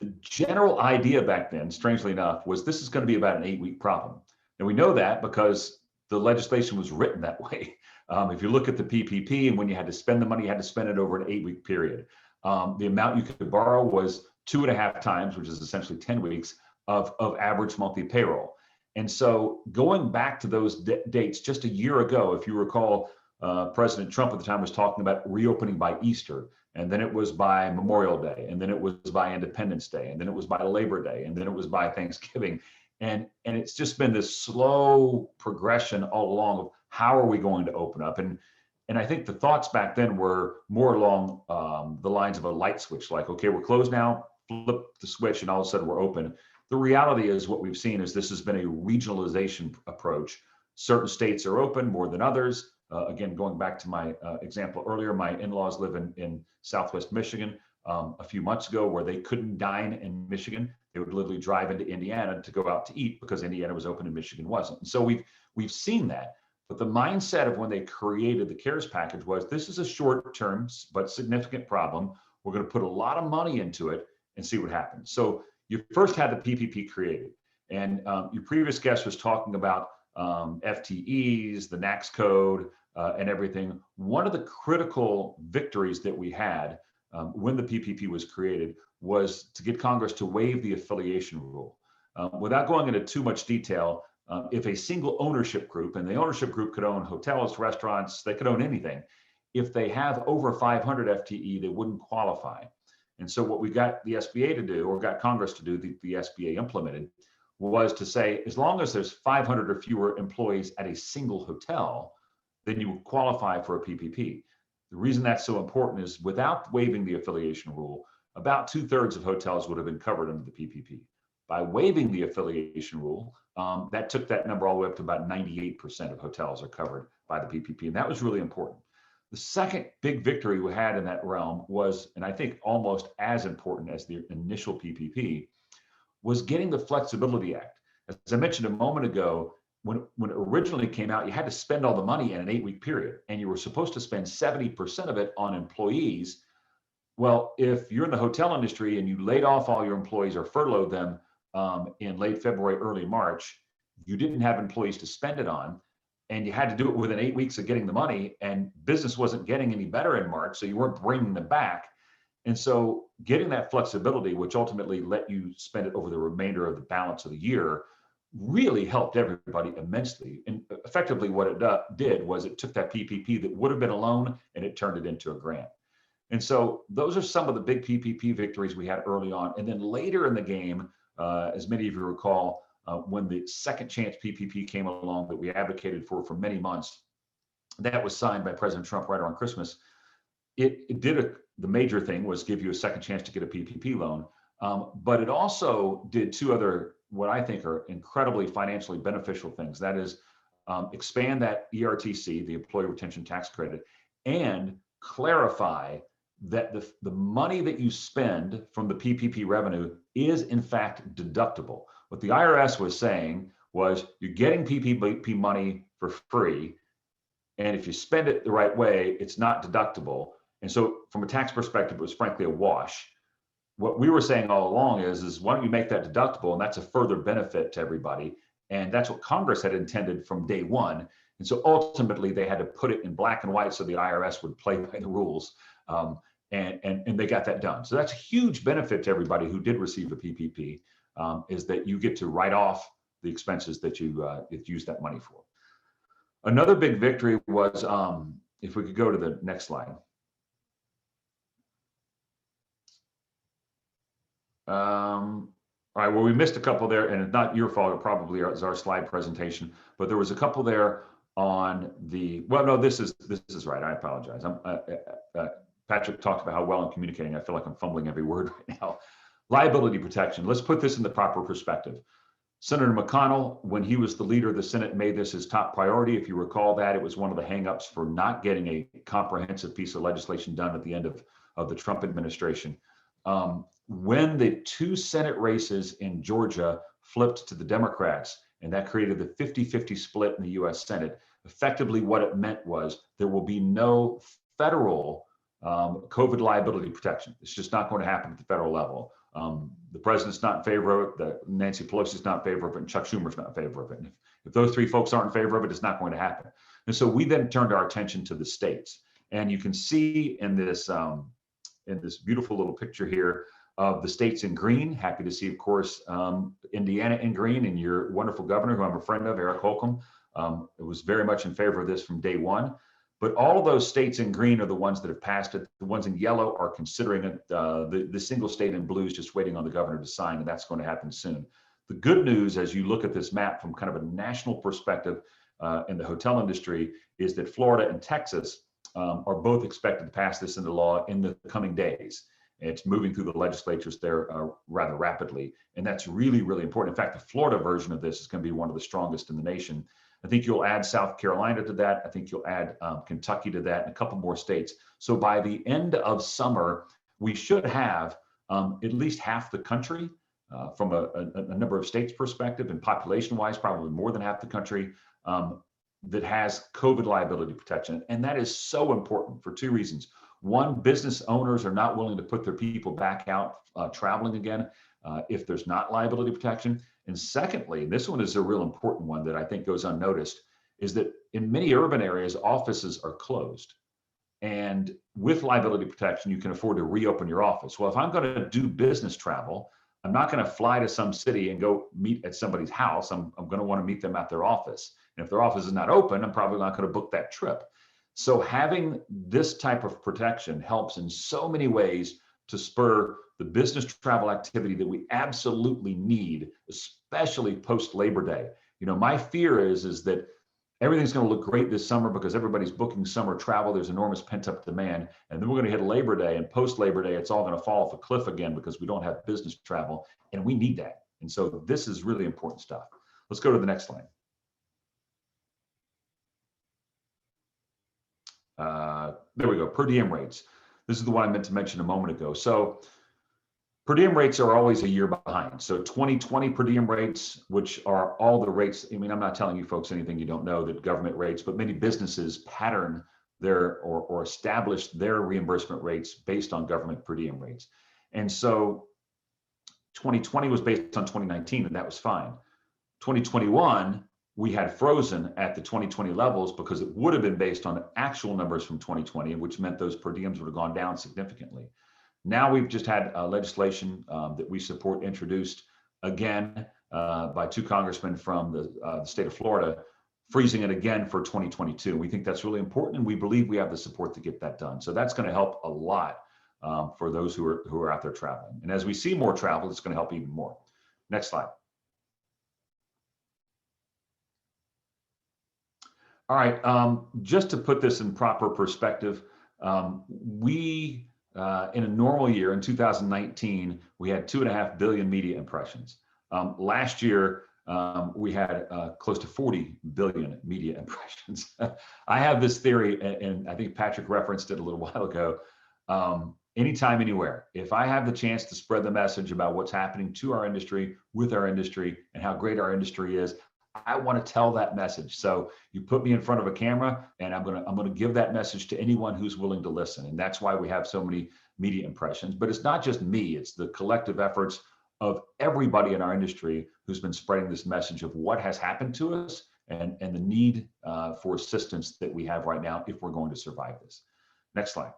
The general idea back then, strangely enough, was this is going to be about an 8-week problem. And we know that because the legislation was written that way. If you look at the PPP, and when you had to spend the money, you had to spend it over an 8-week period. The amount you could borrow was 2.5 times, which is essentially 10 weeks of average monthly payroll. And so going back to those dates just a year ago, if you recall, President Trump at the time was talking about reopening by Easter, and then it was by Memorial Day, and then it was by Independence Day, and then it was by Labor Day, and then it was by Thanksgiving. And it's just been this slow progression all along of how are we going to open up? And I think the thoughts back then were more along the lines of a light switch, like, okay, we're closed now, flip the switch, and all of a sudden we're open. The reality is what we've seen is this has been a regionalization approach. Certain states are open more than others. Again, going back to my example earlier, my in-laws live in Southwest Michigan. A few months ago, where they couldn't dine in Michigan, they would literally drive into Indiana to go out to eat because Indiana was open and Michigan wasn't. And so we've seen that. But the mindset of when they created the CARES package was, this is a short-term but significant problem. We're going to put a lot of money into it and see what happens. So you first had the PPP created, and your previous guest was talking about FTEs, the NACS code, and everything. One of the critical victories that we had when the PPP was created was to get Congress to waive the affiliation rule. Without going into too much detail, if a single ownership group, and the ownership group could own hotels, restaurants, they could own anything. If they have over 500 FTE, they wouldn't qualify. And so what we got the SBA to do, or got Congress to do, the SBA implemented, was to say, as long as there's 500 or fewer employees at a single hotel, then you qualify for a PPP. The reason that's so important is without waiving the affiliation rule, about 2/3 of hotels would have been covered under the PPP. By waiving the affiliation rule, that took that number all the way up to about 98% of hotels are covered by the PPP. And that was really important. The second big victory we had in that realm was, and I think almost as important as the initial PPP, was getting the Flexibility Act. As I mentioned a moment ago, when it originally came out, you had to spend all the money in an 8-week period, and you were supposed to spend 70% of it on employees. Well, if you're in the hotel industry and you laid off all your employees or furloughed them in late February, early March, you didn't have employees to spend it on. And you had to do it within 8 weeks of getting the money, and business wasn't getting any better in March, so you weren't bringing them back. And so getting that flexibility, which ultimately let you spend it over the remainder of the balance of the year, really helped everybody immensely. And effectively what it did was it took that PPP that would have been a loan and it turned it into a grant. And so those are some of the big PPP victories we had early on. And then later in the game, as many of you recall, when the second chance PPP came along that we advocated for many months, that was signed by President Trump right around Christmas. The major thing was give you a second chance to get a PPP loan, but it also did two other, what I think are incredibly financially beneficial things. That is, expand that ERTC, the Employee Retention Tax Credit, and clarify that the money that you spend from the PPP revenue is in fact deductible. What the IRS was saying was, you're getting PPP money for free. And if you spend it the right way, it's not deductible. And so from a tax perspective, it was frankly a wash. What we were saying all along is why don't you make that deductible? And that's a further benefit to everybody. And that's what Congress had intended from day one. And so ultimately they had to put it in black and white so the IRS would play by the rules. And they got that done. So that's a huge benefit to everybody who did receive a PPP, is that you get to write off the expenses that you used that money for. Another big victory was, if we could go to the next slide. All right, well, we missed a couple there, and it's not your fault, it probably is our slide presentation, but there was a couple there on the, well, no, this is right, I apologize. Patrick talked about how well I'm communicating. I feel like I'm fumbling every word right now. Liability protection, let's put this in the proper perspective. Senator McConnell, when he was the leader of the Senate, made this his top priority. If you recall that, it was one of the hangups for not getting a comprehensive piece of legislation done at the end of the Trump administration. When the 2 Senate races in Georgia flipped to the Democrats, and that created the 50-50 split in the US Senate, effectively what it meant was there will be no federal COVID liability protection. It's just not going to happen at the federal level. The president's not in favor of it, Nancy Pelosi's not in favor of it, and Chuck Schumer's not in favor of it. And if those 3 folks aren't in favor of it, it's not going to happen. And so we then turned our attention to the states. And you can see in this beautiful little picture here of the states in green. Happy to see, of course, Indiana in green, and your wonderful governor, who I'm a friend of, Eric Holcomb, was very much in favor of this from day one. But all of those states in green are the ones that have passed it. The ones in yellow are considering it. The single state in blue is just waiting on the governor to sign, and that's going to happen soon. The good news, as you look at this map from kind of a national perspective in the hotel industry, is that Florida and Texas are both expected to pass this into law in the coming days. It's moving through the legislatures there rather rapidly. And that's really, really important. In fact, the Florida version of this is going to be one of the strongest in the nation. I think you'll add South Carolina to that. I think you'll add Kentucky to that, and a couple more states. So by the end of summer, we should have at least half the country from a number of states perspective, and population-wise, probably more than half the country that has COVID liability protection. And that is so important for 2 reasons. One, business owners are not willing to put their people back out traveling again if there's not liability protection. And secondly, and this one is a real important one that I think goes unnoticed, is that in many urban areas, offices are closed. And with liability protection, you can afford to reopen your office. Well, if I'm going to do business travel, I'm not going to fly to some city and go meet at somebody's house. I'm going to want to meet them at their office. And if their office is not open, I'm probably not going to book that trip. So having this type of protection helps in so many ways to spur the business travel activity that we absolutely need, especially post Labor Day. You know, my fear is that everything's going to look great this summer because everybody's booking summer travel. There's enormous pent-up demand. And then we're going to hit Labor Day, and post Labor Day, it's all going to fall off a cliff again because we don't have business travel, and we need that. And so this is really important stuff. Let's go to the next slide. There we go, per diem rates. This is the one I meant to mention a moment ago. So per diem rates are always a year behind. So 2020 per diem rates, which are all the rates, I mean, I'm not telling you folks anything you don't know, that government rates, but many businesses pattern their or establish their reimbursement rates based on government per diem rates. And so 2020 was based on 2019, and that was fine. 2021, we had frozen at the 2020 levels because it would have been based on actual numbers from 2020, which meant those per diems would have gone down significantly. Now we've just had legislation that we support introduced again by 2 congressmen from the state of Florida, freezing it again for 2022. We think that's really important, and we believe we have the support to get that done. So that's going to help a lot for those who are out there traveling. And as we see more travel, it's going to help even more. Next slide. All right, just to put this in proper perspective, we, in a normal year, in 2019, we had 2.5 billion media impressions. Last year, we had close to 40 billion media impressions. I have this theory, and I think Patrick referenced it a little while ago, anytime, anywhere. If I have the chance to spread the message about what's happening to our industry, with our industry, and how great our industry is, I want to tell that message. So you put me in front of a camera, and I'm gonna give that message to anyone who's willing to listen. And that's why we have so many media impressions. But it's not just me; it's the collective efforts of everybody in our industry who's been spreading this message of what has happened to us and the need for assistance that we have right now if we're going to survive this. Next slide.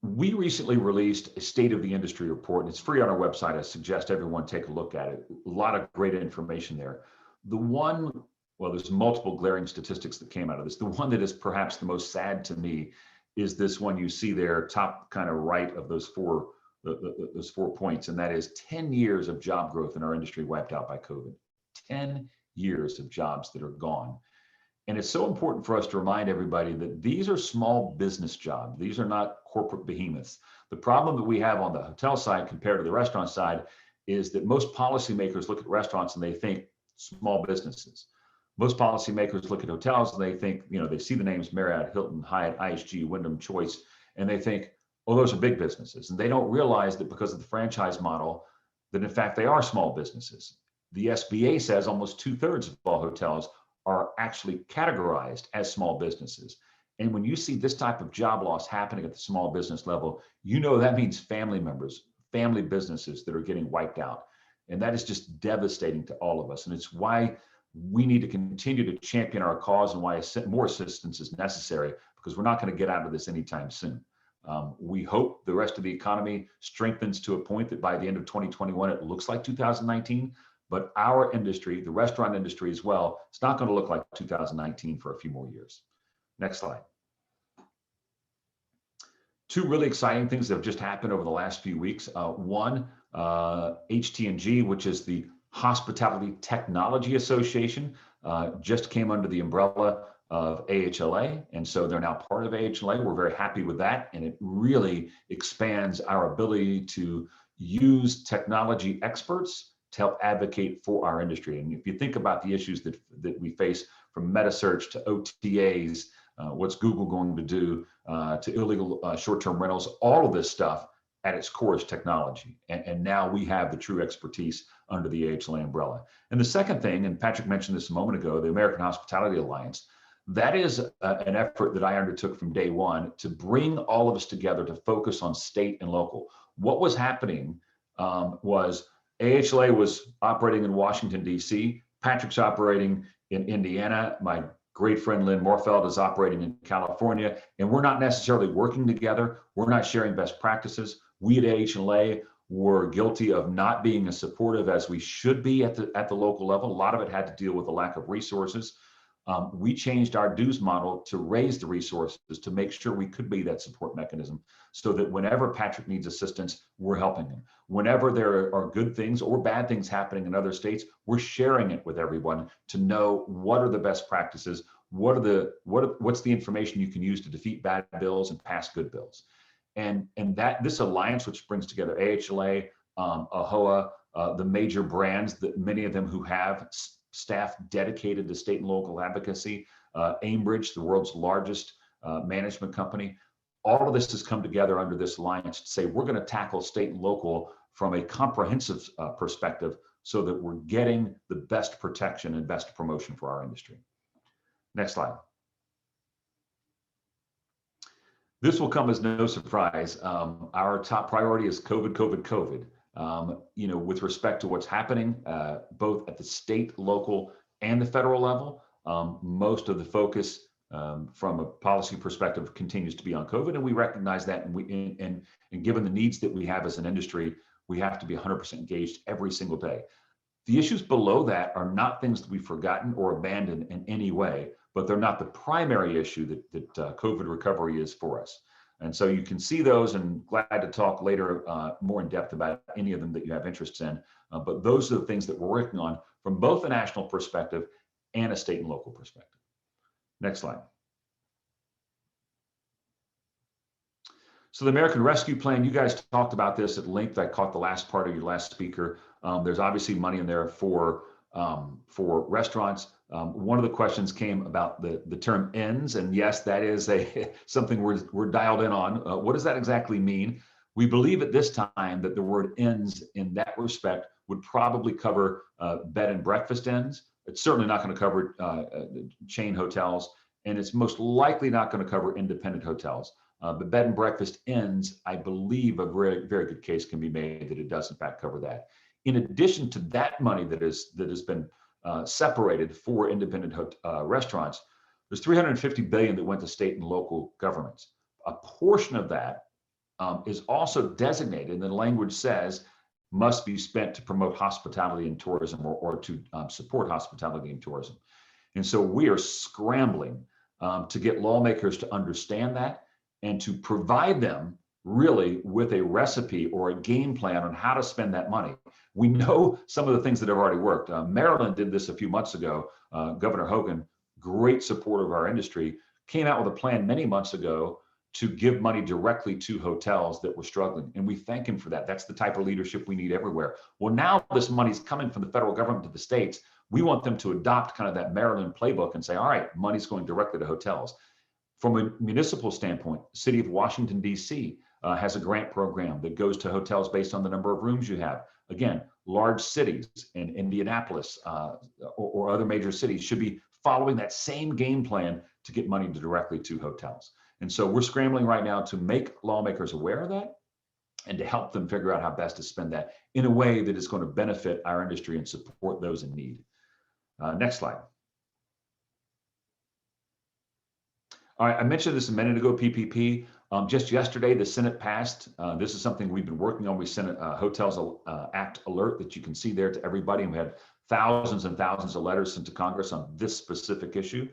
We recently released a state of the industry report, and it's free on our website. I suggest everyone take a look at it. A lot of great information there. Well, there's multiple glaring statistics that came out of this. The one that is perhaps the most sad to me is this one you see there, top kind of right of those those 4 points, and that is 10 years of job growth in our industry wiped out by COVID. 10 years of jobs that are gone. And it's so important for us to remind everybody that these are small business jobs. These are not corporate behemoths. The problem that we have on the hotel side compared to the restaurant side is that most policymakers look at restaurants and they think small businesses. Most policymakers look at hotels and they think, they see the names Marriott, Hilton, Hyatt, IHG, Wyndham, Choice, and they think, oh, those are big businesses. And they don't realize that because of the franchise model, that in fact they are small businesses. The SBA says almost 2/3 of all hotels are actually categorized as small businesses. And when you see this type of job loss happening at the small business level, that means family members, family businesses that are getting wiped out. And that is just devastating to all of us. And it's why we need to continue to champion our cause and why more assistance is necessary, because we're not going to get out of this anytime soon. We hope the rest of the economy strengthens to a point that by the end of 2021, it looks like 2019. But our industry, the restaurant industry as well, it's not going to look like 2019 for a few more years. Next slide. Two really exciting things that have just happened over the last few weeks. One, HT&G, which is the Hospitality Technology Association, just came under the umbrella of AHLA. And so they're now part of AHLA. We're very happy with that. And it really expands our ability to use technology experts to help advocate for our industry. And if you think about the issues that we face, from meta search to OTAs, what's Google going to do to illegal short-term rentals, all of this stuff at its core is technology. And now we have the true expertise under the AHLA umbrella. And the second thing, and Patrick mentioned this a moment ago, the American Hospitality Alliance, that is an effort that I undertook from day one to bring all of us together to focus on state and local. What was happening was AHLA was operating in Washington, D.C. Patrick's operating in Indiana. My great friend Lynn Morfeld is operating in California, and we're not necessarily working together. We're not sharing best practices. We at AHLA were guilty of not being as supportive as we should be at the local level. A lot of it had to deal with the lack of resources. We changed our dues model to raise the resources to make sure we could be that support mechanism, so that whenever Patrick needs assistance, we're helping him. Whenever there are good things or bad things happening in other states, we're sharing it with everyone to know what are the best practices, what's the information you can use to defeat bad bills and pass good bills. And that this alliance, which brings together AHLA, AHOA, the major brands, that many of them who have staff dedicated to state and local advocacy, Aimbridge, the world's largest management company. All of this has come together under this alliance to say we're going to tackle state and local from a comprehensive perspective, so that we're getting the best protection and best promotion for our industry. Next slide. This will come as no surprise. Our top priority is COVID, COVID, COVID. With respect to what's happening, both at the state, local, and the federal level, most of the focus from a policy perspective continues to be on COVID, and we recognize that. And given the needs that we have as an industry, we have to be 100% engaged every single day. The issues below that are not things that we've forgotten or abandoned in any way, but they're not the primary issue that COVID recovery is for us. And so you can see those, and glad to talk later more in depth about any of them that you have interest in. But those are the things that we're working on from both a national perspective and a state and local perspective. Next slide. So the American Rescue Plan, you guys talked about this at length. I caught the last part of your last speaker. There's obviously money in there for restaurants. One of the questions came about the term ends, and yes, that is something we're dialed in on. What does that exactly mean? We believe at this time that the word ends in that respect would probably cover bed and breakfast inns. It's certainly not going to cover chain hotels, and it's most likely not going to cover independent hotels. But bed and breakfast inns, I believe a very, very good case can be made that it does in fact cover that. In addition to that money that has been separated for independent restaurants, there's $350 billion that went to state and local governments. A portion of that is also designated, and the language says must be spent to promote hospitality and tourism, or to support hospitality and tourism. And so we are scrambling to get lawmakers to understand that and to provide them really with a recipe or a game plan on how to spend that money. We know some of the things that have already worked. Maryland did this a few months ago. Governor Hogan, great supporter of our industry, came out with a plan many months ago to give money directly to hotels that were struggling. And we thank him for that. That's the type of leadership we need everywhere. Well, now this money's coming from the federal government to the states. We want them to adopt kind of that Maryland playbook and say, all right, money's going directly to hotels. From a municipal standpoint, the city of Washington, D.C. Has a grant program that goes to hotels based on the number of rooms you have. Again, large cities in Indianapolis or other major cities should be following that same game plan to get money directly to hotels. And so we're scrambling right now to make lawmakers aware of that and to help them figure out how best to spend that in a way that is going to benefit our industry and support those in need. Next slide. All right, I mentioned this a minute ago, PPP. Just yesterday, the Senate passed. This is something we've been working on. We sent a Hotels Act alert that you can see there to everybody. And we had thousands and thousands of letters sent to Congress on this specific issue.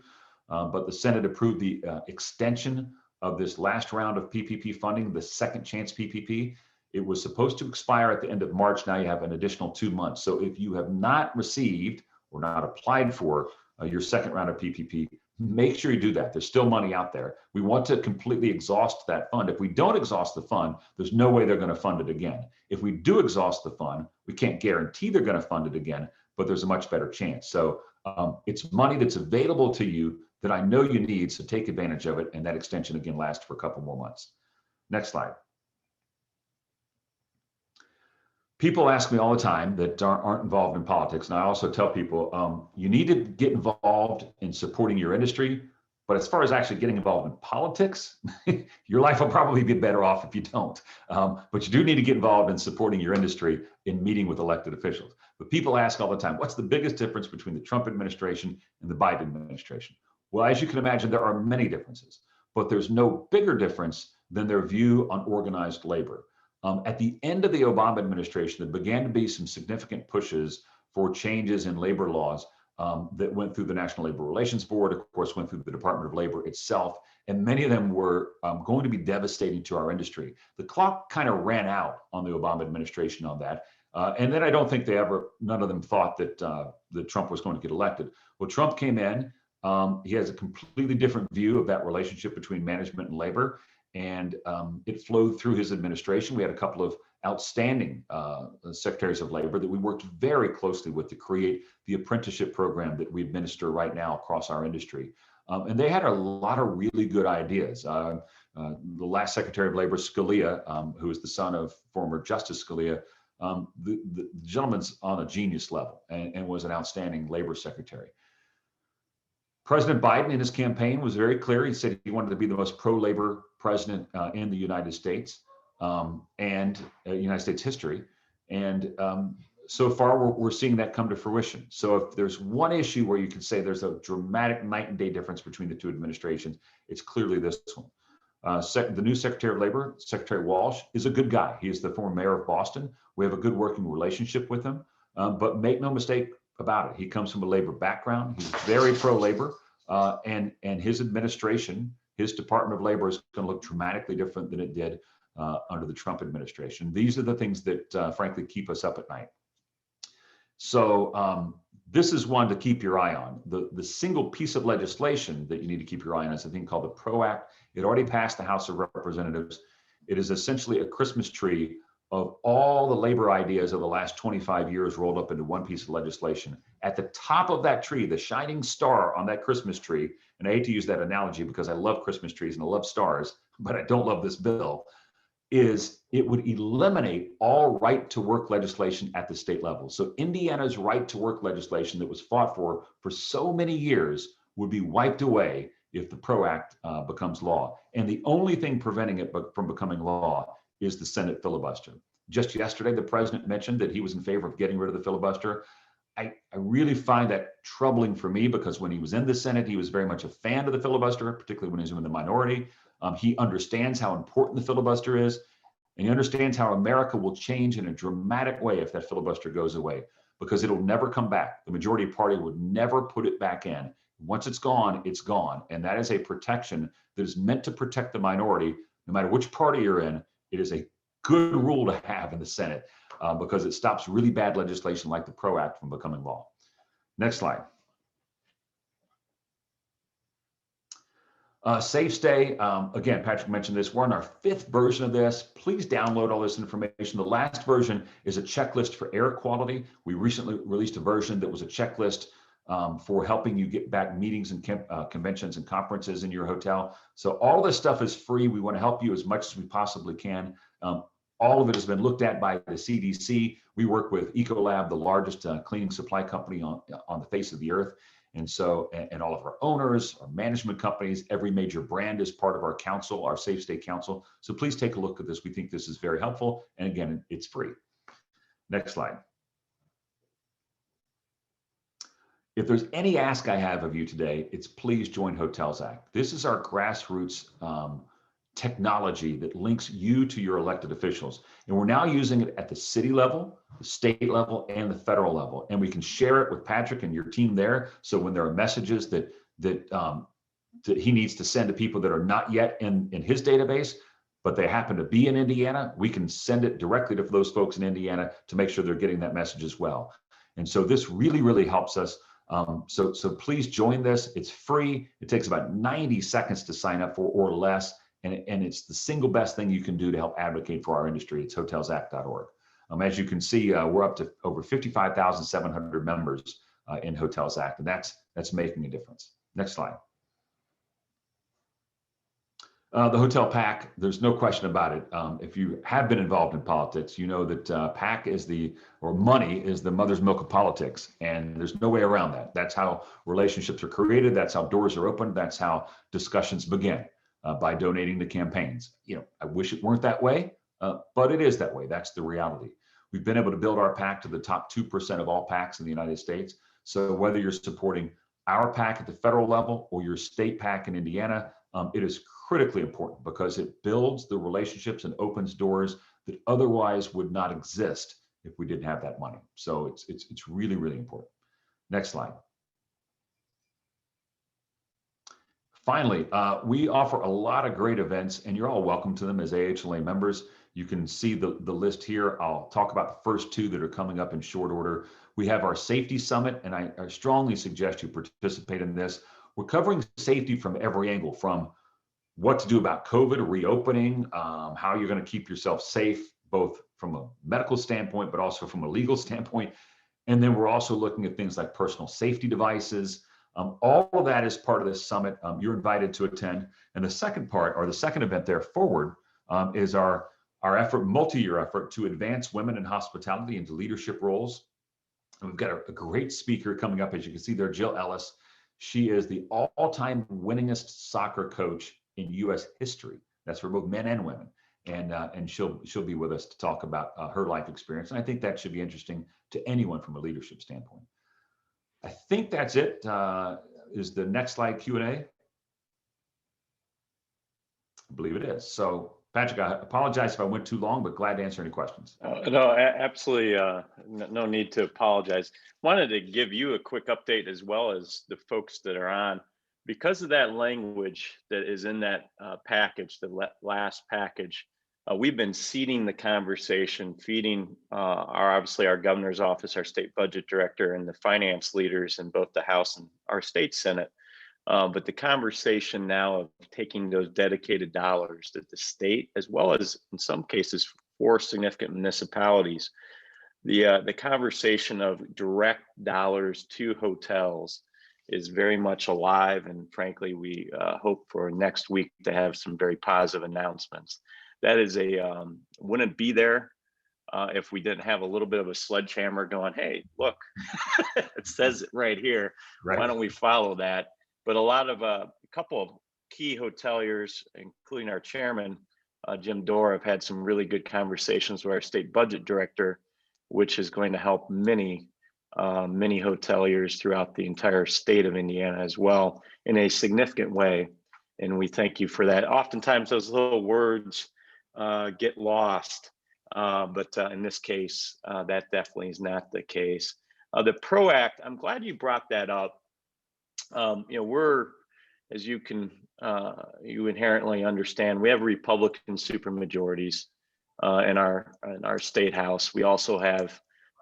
But the Senate approved the extension of this last round of PPP funding, the second chance PPP. It was supposed to expire at the end of March. Now you have an additional 2 months. So if you have not received or not applied for your second round of PPP, make sure you do that. There's still money out there. We want to completely exhaust that fund. If we don't exhaust the fund, there's no way they're going to fund it again. If we do exhaust the fund, we can't guarantee they're going to fund it again, but there's a much better chance. So it's money that's available to you that I know you need, so take advantage of it. And that extension again lasts for a couple more months. Next slide. People ask me all the time that aren't involved in politics, and I also tell people you need to get involved in supporting your industry, but as far as actually getting involved in politics, your life will probably be better off if you don't. But you do need to get involved in supporting your industry in meeting with elected officials. But people ask all the time, what's the biggest difference between the Trump administration and the Biden administration? Well, as you can imagine, there are many differences, but there's no bigger difference than their view on organized labor. At the end of the Obama administration, there began to be some significant pushes for changes in labor laws that went through the National Labor Relations Board, of course, went through the Department of Labor itself, and many of them were going to be devastating to our industry. The clock kind of ran out on the Obama administration on that. And then I don't think none of them thought that Trump was going to get elected. Well, Trump came in. He has a completely different view of that relationship between management and labor. And it flowed through his administration. We had a couple of outstanding secretaries of labor that we worked very closely with to create the apprenticeship program that we administer right now across our industry. And they had a lot of really good ideas. The last Secretary of Labor, Scalia, who is the son of former Justice Scalia, the gentleman's on a genius level and was an outstanding labor secretary. President Biden in his campaign was very clear. He said he wanted to be the most pro-labor president in the United States and United States history. And so far, we're seeing that come to fruition. So if there's one issue where you can say there's a dramatic night and day difference between the two administrations, it's clearly this one. The new Secretary of Labor, Secretary Walsh, is a good guy. He is the former mayor of Boston. We have a good working relationship with him, but make no mistake about it. He comes from a labor background. He's very pro-labor, and his administration, his Department of Labor is going to look dramatically different than it did under the Trump administration. These are the things that frankly keep us up at night. So this is one to keep your eye on. The single piece of legislation that you need to keep your eye on is a thing called the PRO Act. It already passed the House of Representatives. It is essentially a Christmas tree of all the labor ideas of the last 25 years rolled up into one piece of legislation. At the top of that tree, the shining star on that Christmas tree, and I hate to use that analogy because I love Christmas trees and I love stars, but I don't love this bill, is it would eliminate all right to work legislation at the state level. So Indiana's right to work legislation that was fought for so many years would be wiped away if the PRO Act becomes law. And the only thing preventing it from becoming law is the Senate filibuster. Just yesterday, the president mentioned that he was in favor of getting rid of the filibuster. I really find that troubling for me, because when he was in the Senate, he was very much a fan of the filibuster, particularly when he was in the minority. He understands how important the filibuster is, and he understands how America will change in a dramatic way if that filibuster goes away, because it'll never come back. The majority party would never put it back in. Once it's gone, it's gone. And that is a protection that is meant to protect the minority. No matter which party you're in, it is a good rule to have in the Senate, because it stops really bad legislation like the PRO Act from becoming law. Next slide. Safe Stay, again, Patrick mentioned this, we're on our 5th version of this. Please download all this information. The last version is a checklist for air quality. We recently released a version that was a checklist for helping you get back meetings and conventions and conferences in your hotel. So all this stuff is free. We want to help you as much as we possibly can. All of it has been looked at by the CDC. We work with Ecolab, the largest cleaning supply company on the face of the earth. And so, and all of our owners, our management companies, every major brand is part of our council, our Safe Stay Council. So please take a look at this. We think this is very helpful. And again, it's free. Next slide. If there's any ask I have of you today, it's please join Hotels Act. This is our grassroots technology that links you to your elected officials. And we're now using it at the city level, the state level, and the federal level. And we can share it with Patrick and your team there. So when there are messages that he needs to send to people that are not yet in his database, but they happen to be in Indiana, we can send it directly to those folks in Indiana to make sure they're getting that message as well. And so this really, really helps us. So please join this. It's free. It takes about 90 seconds to sign up for or less. And it's the single best thing you can do to help advocate for our industry. It's hotelsact.org. As you can see, we're up to over 55,700 members in Hotels Act, and that's making a difference. Next slide. The hotel PAC, there's no question about it. If you have been involved in politics, you know that PAC is money is the mother's milk of politics, and there's no way around that. That's how relationships are created. That's how doors are opened. That's how discussions begin. By donating to campaigns. I wish it weren't that way, but it is that way. That's the reality. We've been able to build our PAC to the top 2% of all PACs in the United States. So whether you're supporting our PAC at the federal level or your state PAC in Indiana, it is critically important because it builds the relationships and opens doors that otherwise would not exist if we didn't have that money. So it's really, really important. Next slide. Finally, we offer a lot of great events, and you're all welcome to them as AHLA members. You can see the list here. I'll talk about the first 2 that are coming up in short order. We have our Safety Summit, and I strongly suggest you participate in this. We're covering safety from every angle, from what to do about COVID, reopening, how you're going to keep yourself safe, both from a medical standpoint, but also from a legal standpoint. And then we're also looking at things like personal safety devices. All of that is part of this summit. You're invited to attend. And the second part, or the second event there forward, is our effort, multi-year effort to advance women in hospitality into leadership roles. And we've got a great speaker coming up, as you can see there, Jill Ellis. She is the all-time winningest soccer coach in U.S. history. That's for both men and women. And she'll be with us to talk about her life experience. And I think that should be interesting to anyone from a leadership standpoint. I think that's it. Is the next slide Q&A? I believe it is. So Patrick, I apologize if I went too long, but glad to answer any questions. No, absolutely. No need to apologize. Wanted to give you a quick update as well as the folks that are on. Because of that language that is in that package, the last package, we've been seeding the conversation, feeding obviously our governor's office, our state budget director, and the finance leaders in both the House and our state Senate. But the conversation now of taking those dedicated dollars that the state, as well as in some cases 4 significant municipalities, the conversation of direct dollars to hotels is very much alive. And frankly, we hope for next week to have some very positive announcements. that is wouldn't be there if we didn't have a little bit of a sledgehammer going, hey, look, it says it right here. Right. Why don't we follow that? But a couple of key hoteliers, including our chairman, Jim Dorr, have had some really good conversations with our state budget director, which is going to help many hoteliers throughout the entire state of Indiana as well in a significant way. And we thank you for that. Oftentimes those little words get lost, but in this case, that definitely is not the case. The PRO Act, I'm glad you brought that up. We're, as you can, you inherently understand, we have Republican supermajorities in our state house. We also have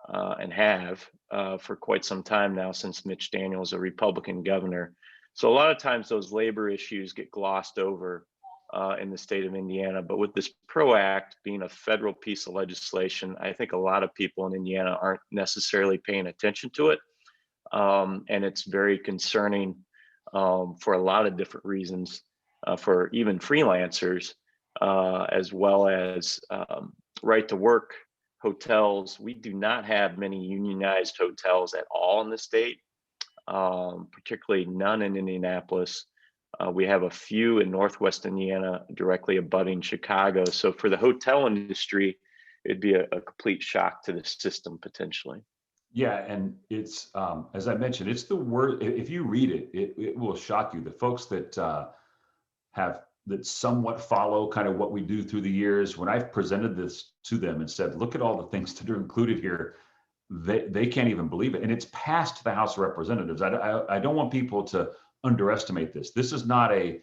and have for quite some time now, since Mitch Daniels, a Republican governor. So a lot of times those labor issues get glossed over in the state of Indiana. But with this PRO Act being a federal piece of legislation, I think a lot of people in Indiana aren't necessarily paying attention to it. And it's very concerning for a lot of different reasons, for even freelancers, as well as right to work hotels. We do not have many unionized hotels at all in the state, particularly none in Indianapolis. We have a few in Northwest Indiana, directly abutting Chicago. So for the hotel industry, it'd be a complete shock to the system potentially. Yeah, and it's as I mentioned, it's the word. If you read it, it will shock you. The folks that that somewhat follow kind of what we do through the years, when I've presented this to them and said, look at all the things that are included here, they can't even believe it. And it's passed the House of Representatives. I don't want people to underestimate this. This is not a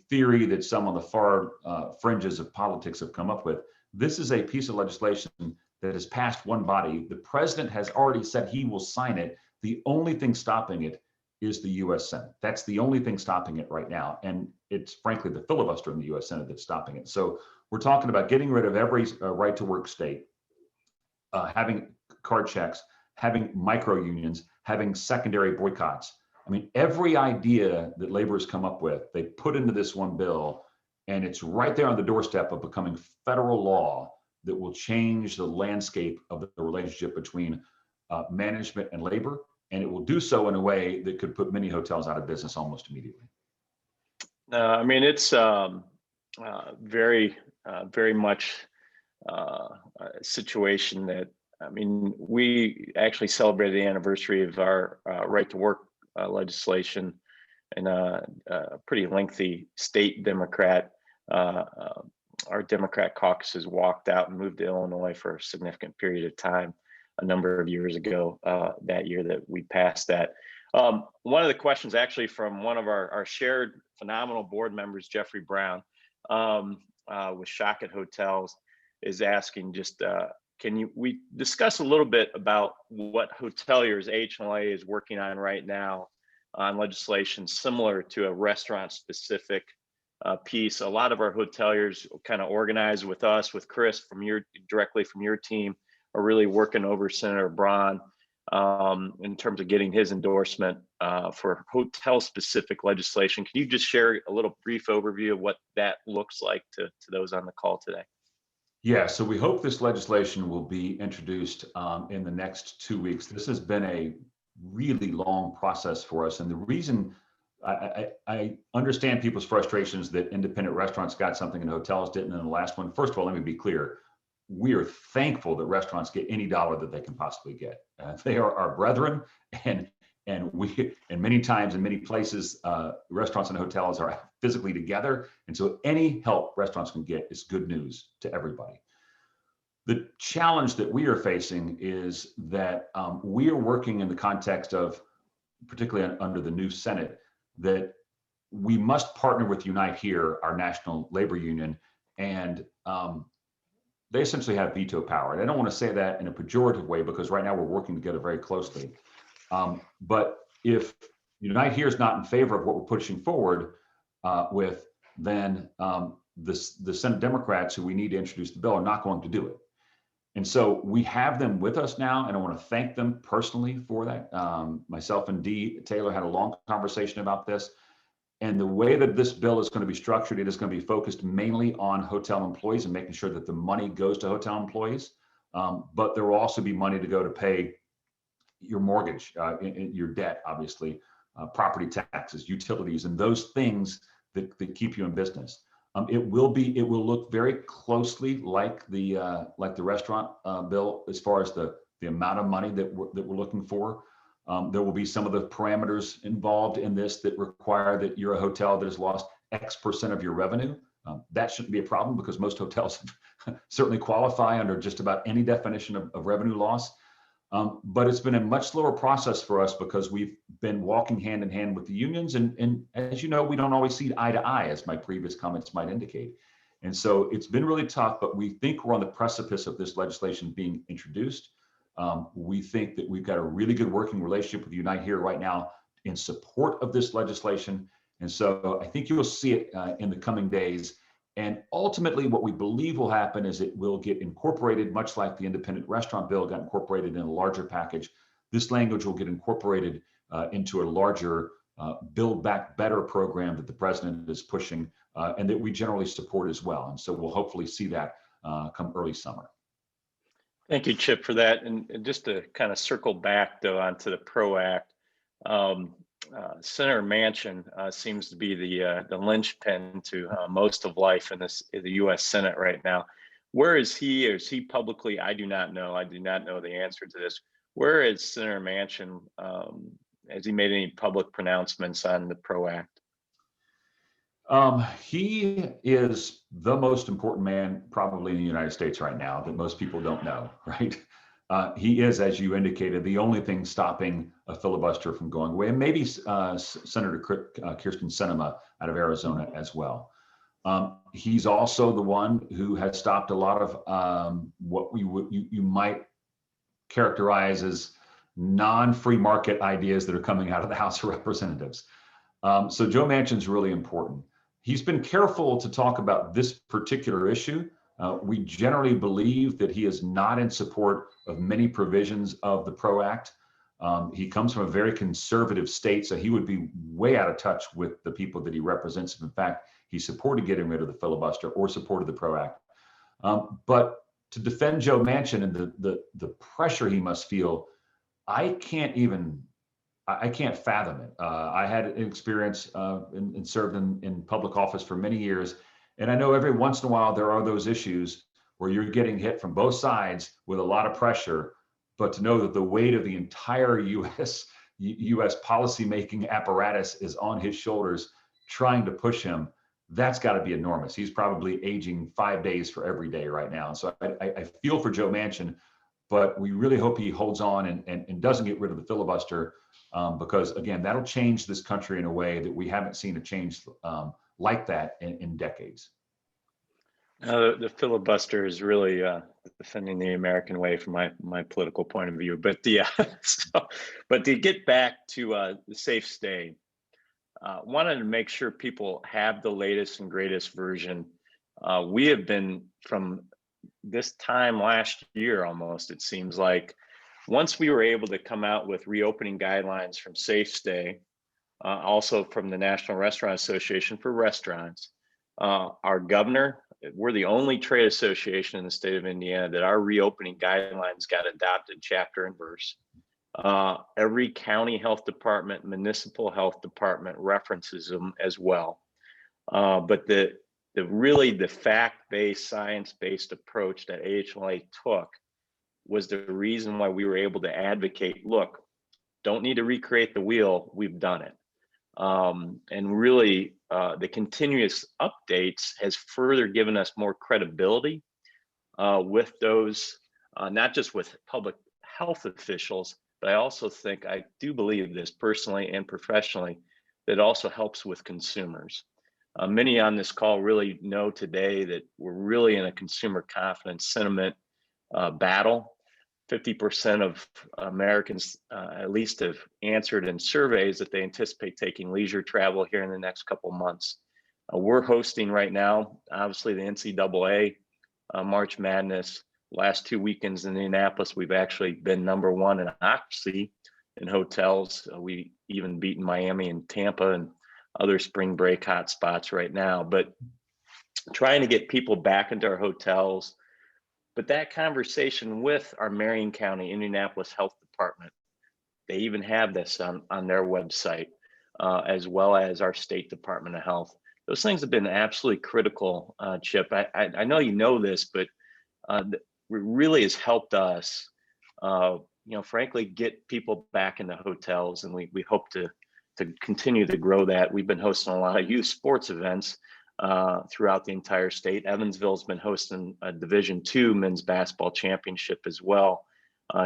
theory that some on the far fringes of politics have come up with. This is a piece of legislation that has passed one body. The president has already said he will sign it. The only thing stopping it is the U.S. Senate. That's the only thing stopping it right now. And it's frankly the filibuster in the U.S. Senate that's stopping it. So we're talking about getting rid of every right to work state, having card checks, having micro unions, having secondary boycotts. I mean, every idea that labor has come up with, they put into this one bill, and it's right there on the doorstep of becoming federal law that will change the landscape of the relationship between management and labor. And it will do so in a way that could put many hotels out of business almost immediately. I mean, it's very much a situation that, I mean, we actually celebrated the anniversary of our right to work legislation in a pretty lengthy state Democrat. Our Democrat caucuses walked out and moved to Illinois for a significant period of time a number of years ago, that year that we passed that. One of the questions actually from one of our shared phenomenal board members, Jeffrey Brown, with Shockett Hotels, is asking just, we discuss a little bit about what hoteliers INRLA is working on right now on legislation similar to a restaurant specific piece. A lot of our hoteliers kind of organize with us, with Chris directly from your team, are really working over Senator Braun in terms of getting his endorsement for hotel specific legislation. Can you just share a little brief overview of what that looks like to those on the call today? Yeah, so we hope this legislation will be introduced in the next 2 weeks. This has been a really long process for us. And the reason I understand people's frustrations that independent restaurants got something and hotels didn't in the last one. First of all, let me be clear. We are thankful that restaurants get any dollar that they can possibly get. They are our brethren, and many times in many places, restaurants and hotels are physically together. And so any help restaurants can get is good news to everybody. The challenge that we are facing is that we are working in the context of, particularly under the new Senate, that we must partner with Unite Here, our national labor union, and they essentially have veto power. And I don't want to say that in a pejorative way, because right now we're working together very closely. But if Unite Here is not in favor of what we're pushing forward with, then the Senate Democrats who we need to introduce the bill are not going to do it. And so we have them with us now, and I want to thank them personally for that. Myself and Dee Taylor had a long conversation about this. And the way that this bill is going to be structured, it is going to be focused mainly on hotel employees and making sure that the money goes to hotel employees. But there will also be money to go to pay your mortgage, your debt, obviously, property taxes, utilities, and those things that keep you in business. It will look very closely like the restaurant bill as far as the amount of money that we're looking for. There will be some of the parameters involved in this that require that you're a hotel that has lost X% of your revenue. That shouldn't be a problem because most hotels certainly qualify under just about any definition of revenue loss. But it's been a much slower process for us because we've been walking hand in hand with the unions. And as you know, we don't always see eye to eye, as my previous comments might indicate. And so it's been really tough, but we think we're on the precipice of this legislation being introduced. We think that we've got a really good working relationship with Unite Here right now in support of this legislation. And so I think you will see it in the coming days. And ultimately, what we believe will happen is it will get incorporated, much like the independent restaurant bill got incorporated in a larger package. This language will get incorporated into a larger Build Back Better program that the president is pushing and that we generally support as well. And so we'll hopefully see that come early summer. Thank you, Chip, for that. And just to kind of circle back, though, onto the PRO Act, Senator Manchin seems to be the linchpin to most of life in the U.S. Senate right now. Where is he? Or is he publicly? I do not know. I do not know the answer to this. Where is Senator Manchin? Has he made any public pronouncements on the PRO Act? He is the most important man probably in the United States right now that most people don't know, right? He is, as you indicated, the only thing stopping a filibuster from going away, and maybe Senator Kyrsten Sinema out of Arizona as well. He's also the one who has stopped a lot of what you might characterize as non-free market ideas that are coming out of the House of Representatives. So Joe Manchin's really important. He's been careful to talk about this particular issue. We generally believe that he is not in support of many provisions of the PRO Act. He comes from a very conservative state, so he would be way out of touch with the people that he represents. If in fact, he supported getting rid of the filibuster or supported the PRO Act. But to defend Joe Manchin and the pressure he must feel, I can't fathom it. I had an experience and served in public office for many years. And I know every once in a while there are those issues where you're getting hit from both sides with a lot of pressure, but to know that the weight of the entire US policymaking apparatus is on his shoulders trying to push him, that's got to be enormous. He's probably aging 5 days for every day right now. So I feel for Joe Manchin, but we really hope he holds on and doesn't get rid of the filibuster because, again, that'll change this country in a way that we haven't seen a change like that in decades. The filibuster is really defending the American way from my political point of view. But but to get back to the safe stay, wanted to make sure people have the latest and greatest version. We have been, from this time last year almost, it seems like, once we were able to come out with reopening guidelines from Safe Stay, also from the National Restaurant Association for restaurants, our governor, we're the only trade association in the state of Indiana that our reopening guidelines got adopted chapter and verse. Every county health department, municipal health department references them as well. But the fact-based, science-based approach that AHLA took was the reason why we were able to advocate, look, don't need to recreate the wheel, we've done it. And really, the continuous updates has further given us more credibility with those, not just with public health officials, but I also think, I do believe this personally and professionally, that also helps with consumers. Many on this call really know today that we're really in a consumer confidence sentiment battle. 50% of Americans at least have answered in surveys that they anticipate taking leisure travel here in the next couple months. We're hosting right now, obviously, the NCAA March Madness. Last 2 weekends in Indianapolis, we've actually been #1 in occupancy in hotels. We even beaten Miami and Tampa and other spring break hot spots right now, but trying to get people back into our hotels. But that conversation with our Marion County, Indianapolis Health Department, they even have this on their website, as well as our State Department of Health. Those things have been absolutely critical, Chip. I know you know this, but it really has helped us, frankly, get people back in the hotels, and we hope to continue to grow that. We've been hosting a lot of youth sports events throughout the entire state. Evansville's been hosting a Division II men's basketball championship as well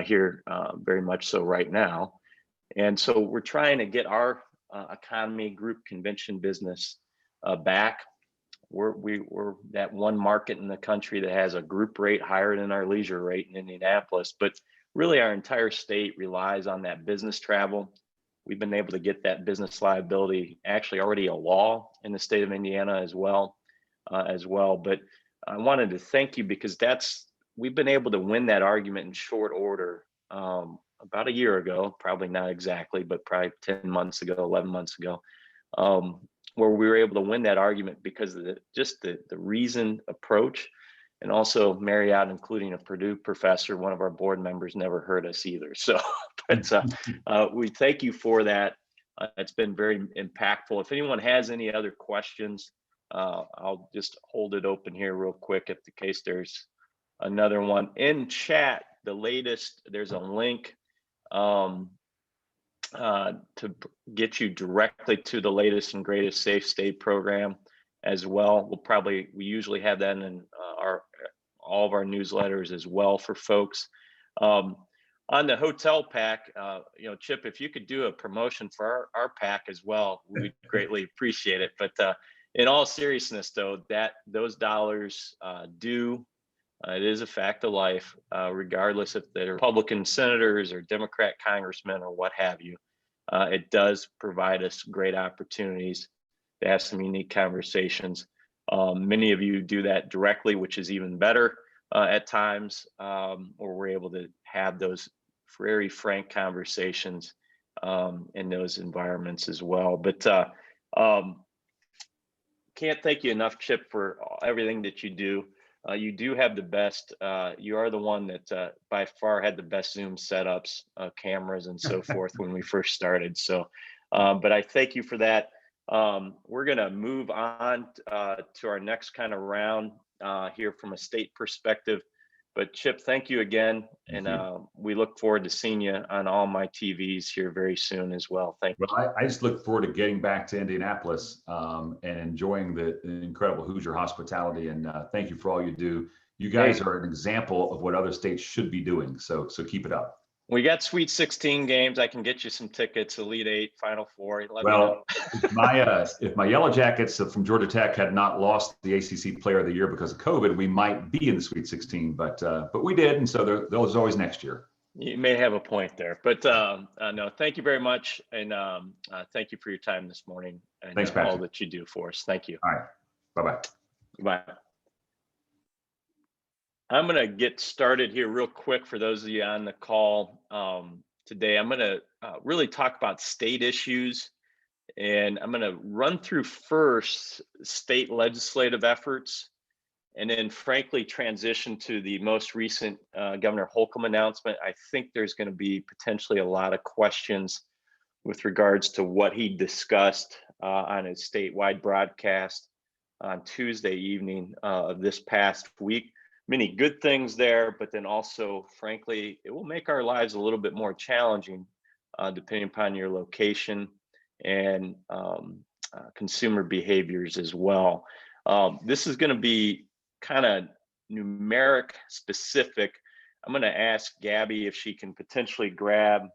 here, very much so right now. And so we're trying to get our economy group convention business back. We're that one market in the country that has a group rate higher than our leisure rate in Indianapolis, but really our entire state relies on that business travel. We've been able to get that business liability actually already a law in the state of Indiana as well. But I wanted to thank you because we've been able to win that argument in short order about a year ago, probably not exactly, but probably 10 months ago, 11 months ago, where we were able to win that argument because of the reasoned approach. And also Marriott, including a Purdue professor, one of our board members, never heard us either. So, but we thank you for that. It's been very impactful. If anyone has any other questions, I'll just hold it open here real quick if the case there's another one. In chat, the latest, there's a link to get you directly to the latest and greatest Safe State program as well. We usually have that in all of our newsletters as well for folks. On the hotel pack, Chip, if you could do a promotion for our pack as well, we'd greatly appreciate it. But in all seriousness, though, those dollars do. It is a fact of life, regardless if they're Republican senators or Democrat congressmen or what have you. It does provide us great opportunities to have some unique conversations. Many of you do that directly, which is even better at times, where we're able to have those very frank conversations in those environments as well. But can't thank you enough, Chip, for everything that you do. You do have the best. You are the one that by far had the best Zoom setups, cameras, and so forth when we first started. So, but I thank you for that. We're going to move on to our next kind of round here from a state perspective. But Chip, thank you again. And we look forward to seeing you on all my TVs here very soon as well. Thank you. Well, I just look forward to getting back to Indianapolis and enjoying the incredible Hoosier hospitality. And thank you for all you do. You guys are an example of what other states should be doing. So keep it up. We got Sweet 16 games. I can get you some tickets, Elite Eight, Final Four. Well, if my Yellow Jackets from Georgia Tech had not lost the ACC Player of the Year because of COVID, we might be in the Sweet 16. But we did, and so there's always next year. You may have a point there, but no, thank you very much, and thank you for your time this morning and Thanks, Patrick. all that you do for us. Thank you. All right, bye-bye. Bye. I'm going to get started here real quick for those of you on the call today. I'm going to really talk about state issues, and I'm going to run through first state legislative efforts, and then frankly transition to the most recent Governor Holcomb announcement. I think there's going to be potentially a lot of questions with regards to what he discussed on his statewide broadcast on Tuesday evening of this past week. Many good things there, but then also, frankly, it will make our lives a little bit more challenging depending upon your location and consumer behaviors as well. This is going to be kind of numeric specific. I'm going to ask Gabby if she can potentially grab,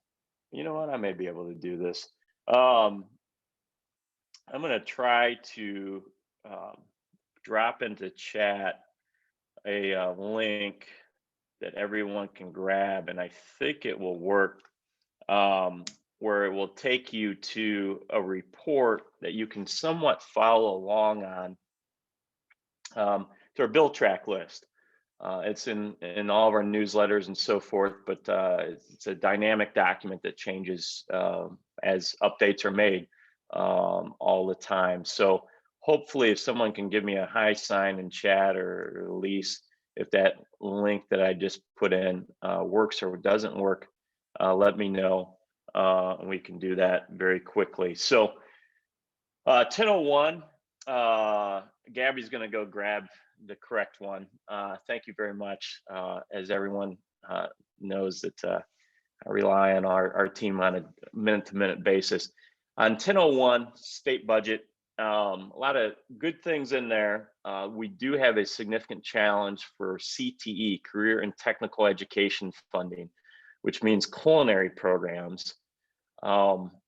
you know what, I may be able to do this. I'm going to try to drop into chat a link that everyone can grab, and I think it will work, where it will take you to a report that you can somewhat follow along on to our bill track list. It's in all of our newsletters and so forth, but it's a dynamic document that changes as updates are made all the time. So hopefully if someone can give me a hi sign in chat, or at least if that link that I just put in works or doesn't work, let me know. And we can do that very quickly. So 10:01, Gabby's going to go grab the correct one. Thank you very much. As everyone knows that I rely on our team on a minute-to-minute basis. On 10:01, state budget, a lot of good things in there. We do have a significant challenge for CTE, Career and Technical Education funding, which means culinary programs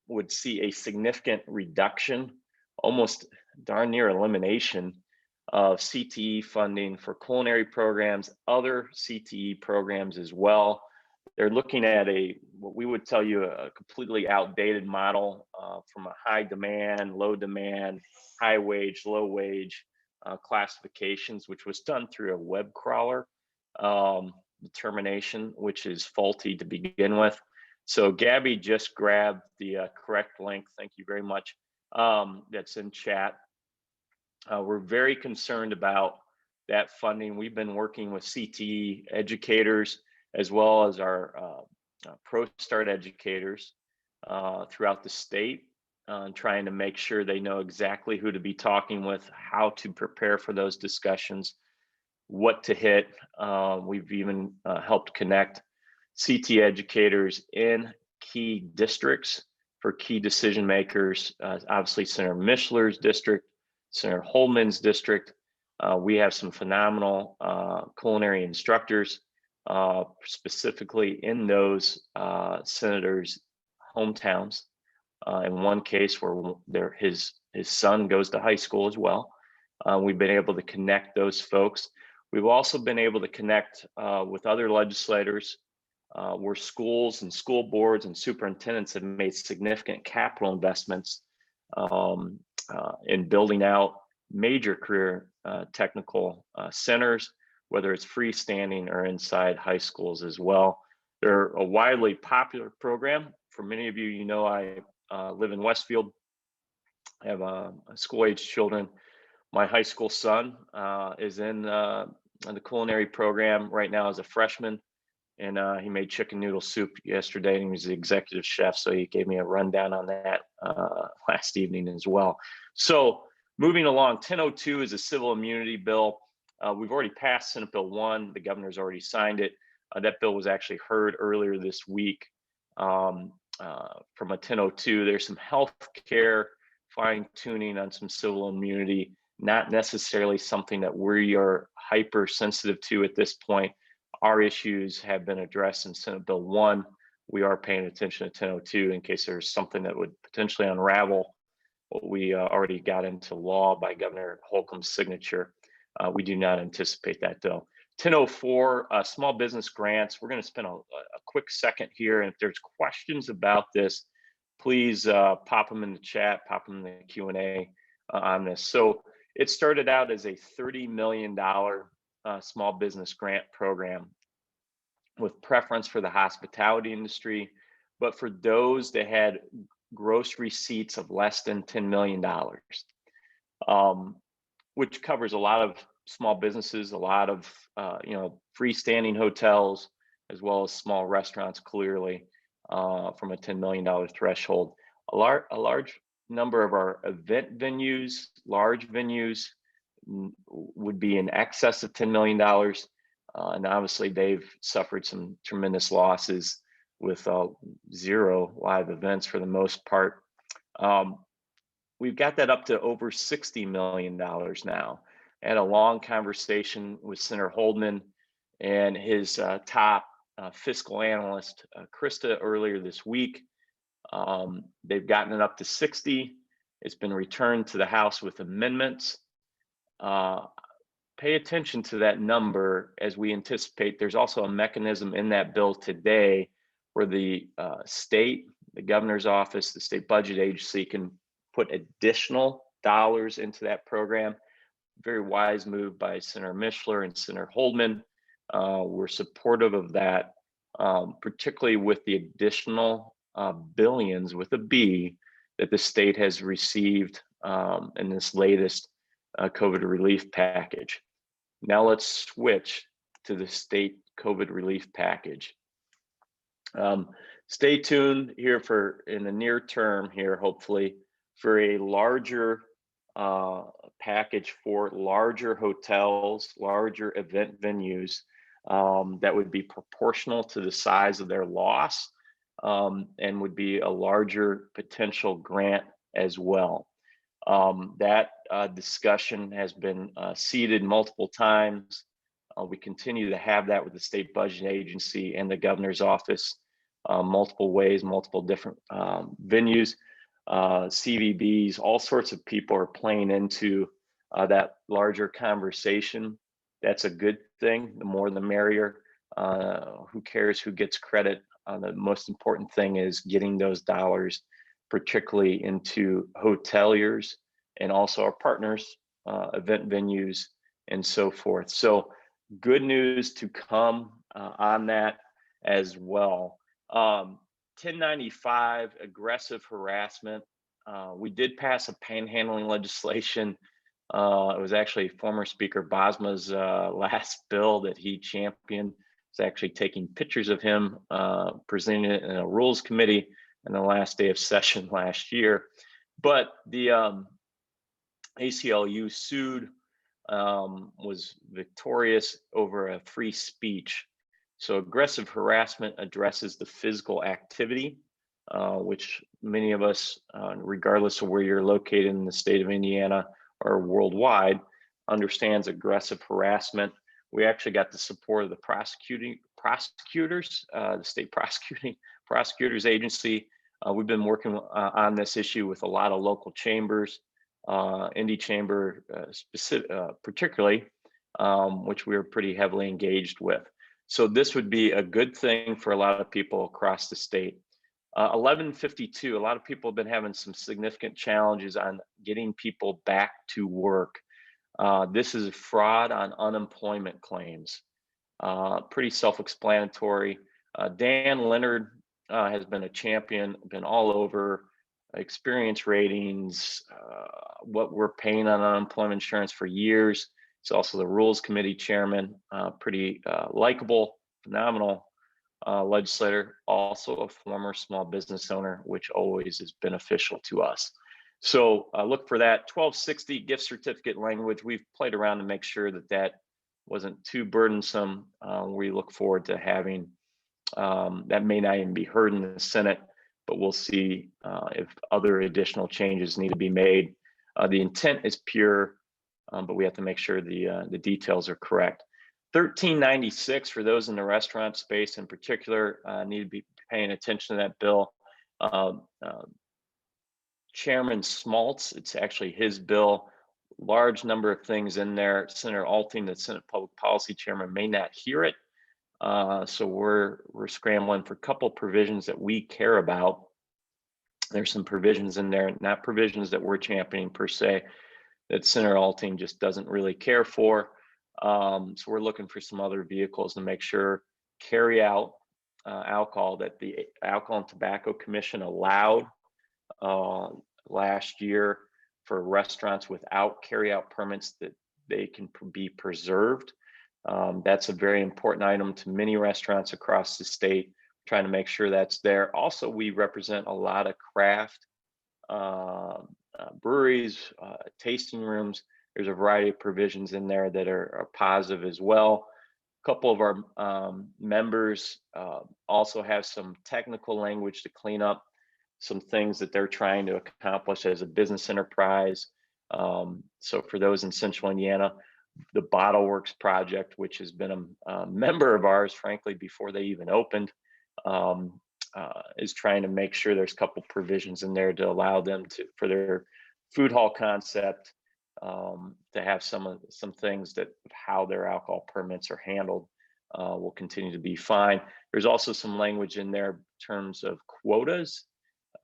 would see a significant reduction, almost darn near elimination of CTE funding for culinary programs, other CTE programs as well. They're looking at what we would tell you a completely outdated model from a high demand, low demand, high wage, low wage classifications, which was done through a web crawler determination, which is faulty to begin with. So Gabby just grabbed the correct link. Thank you very much. That's in chat. We're very concerned about that funding. We've been working with CTE educators as well as our ProStart educators throughout the state, trying to make sure they know exactly who to be talking with, how to prepare for those discussions, what to hit. We've even helped connect CTE educators in key districts for key decision makers, obviously Senator Mishler's district, Senator Holman's district. We have some phenomenal culinary instructors, specifically in those senators' hometowns. In one case where his son goes to high school as well. We've been able to connect those folks. We've also been able to connect with other legislators where schools and school boards and superintendents have made significant capital investments in building out major career technical centers, whether it's freestanding or inside high schools as well. They're a widely popular program. For many of you, you know, I live in Westfield. I have school-age children. My high school son is in the culinary program right now as a freshman, and he made chicken noodle soup yesterday, and he was the executive chef, so he gave me a rundown on that last evening as well. So moving along, 10:02 is a civil immunity bill. We've already passed Senate Bill 1. The governor's already signed it. That bill was actually heard earlier this week from a 10:02. There's some health care fine tuning on some civil immunity, not necessarily something that we are hypersensitive to at this point. Our issues have been addressed in Senate Bill 1. We are paying attention to 10:02 in case there's something that would potentially unravel what we already got into law by Governor Holcomb's signature. We do not anticipate that though. 10:04, small business grants. We're going to spend a quick second here, and if there's questions about this, please pop them in the chat, pop them in the Q&A on this. So it started out as a $30 million small business grant program with preference for the hospitality industry, but for those that had gross receipts of less than $10 million, which covers a lot of small businesses, a lot of freestanding hotels, as well as small restaurants, clearly from a $10 million threshold. A large number of our event venues, large venues, would be in excess of $10 million. And obviously they've suffered some tremendous losses with 0 live events for the most part. We've got that up to over $60 million now. I had a long conversation with Senator Holdman and his top fiscal analyst, Krista, earlier this week. They've gotten it up to 60. It's been returned to the House with amendments. Pay attention to that number as we anticipate there's also a mechanism in that bill today where the state, the governor's office, the state budget agency can put additional dollars into that program. Very wise move by Senator Mishler and Senator Holdman. We're supportive of that, particularly with the additional billions with a B that the state has received in this latest COVID relief package. Now let's switch to the state COVID relief package. Stay tuned here for in the near term here, hopefully, for a larger package for larger hotels, larger event venues that would be proportional to the size of their loss and would be a larger potential grant as well. That discussion has been seeded multiple times. We continue to have that with the state budget agency and the governor's office, multiple ways, multiple different venues, CVBs, all sorts of people are playing into that larger conversation. That's a good thing. The more the merrier. Who cares who gets credit? The most important thing is getting those dollars, particularly into hoteliers and also our partners, event venues, and so forth. So good news to come on that as well. 1095, aggressive harassment. We did pass a panhandling legislation. It was actually former Speaker Bosma's last bill that he championed. It's actually taking pictures of him presenting it in a rules committee on the last day of session last year. But the ACLU sued, was victorious over a free speech. So aggressive harassment addresses the physical activity, which many of us, regardless of where you're located in the state of Indiana or worldwide, understands aggressive harassment. We actually got the support of the prosecutors, the state prosecutors agency. We've been working on this issue with a lot of local chambers, Indy Chamber particularly, which we were pretty heavily engaged with. So this would be a good thing for a lot of people across the state. 1152, a lot of people have been having some significant challenges on getting people back to work. This is fraud on unemployment claims. Pretty self-explanatory. Dan Leonard has been a champion, been all over experience ratings, what we're paying on unemployment insurance for years. He's also the Rules Committee chairman, pretty likable, phenomenal legislator, also a former small business owner, which always is beneficial to us. So look for that. 1260 gift certificate language. We've played around to make sure that that wasn't too burdensome. We look forward to having, that may not even be heard in the Senate, but we'll see if other additional changes need to be made. The intent is pure, but we have to make sure the details are correct. 1396, for those in the restaurant space in particular, need to be paying attention to that bill. Chairman Smaltz, it's actually his bill, large number of things in there. Senator Alting, the Senate Public Policy Chairman, may not hear it. So we're scrambling for a couple of provisions that we care about. There's some provisions in there, not provisions that we're championing per se, that Senator Alting just doesn't really care for. So we're looking for some other vehicles to make sure carry out alcohol that the Alcohol and Tobacco Commission allowed last year for restaurants without carry-out permits, that they can be preserved. That's a very important item to many restaurants across the state, trying to make sure that's there. Also, we represent a lot of craft breweries, tasting rooms. There's a variety of provisions in there that are positive as well. A couple of our members also have some technical language to clean up some things that they're trying to accomplish as a business enterprise. So for those in Central Indiana, the Bottle Works project, which has been a member of ours, frankly, before they even opened, is trying to make sure there's a couple provisions in there to allow them to, for their food hall concept, to have some things that how their alcohol permits are handled will continue to be fine. There's also some language in there in terms of quotas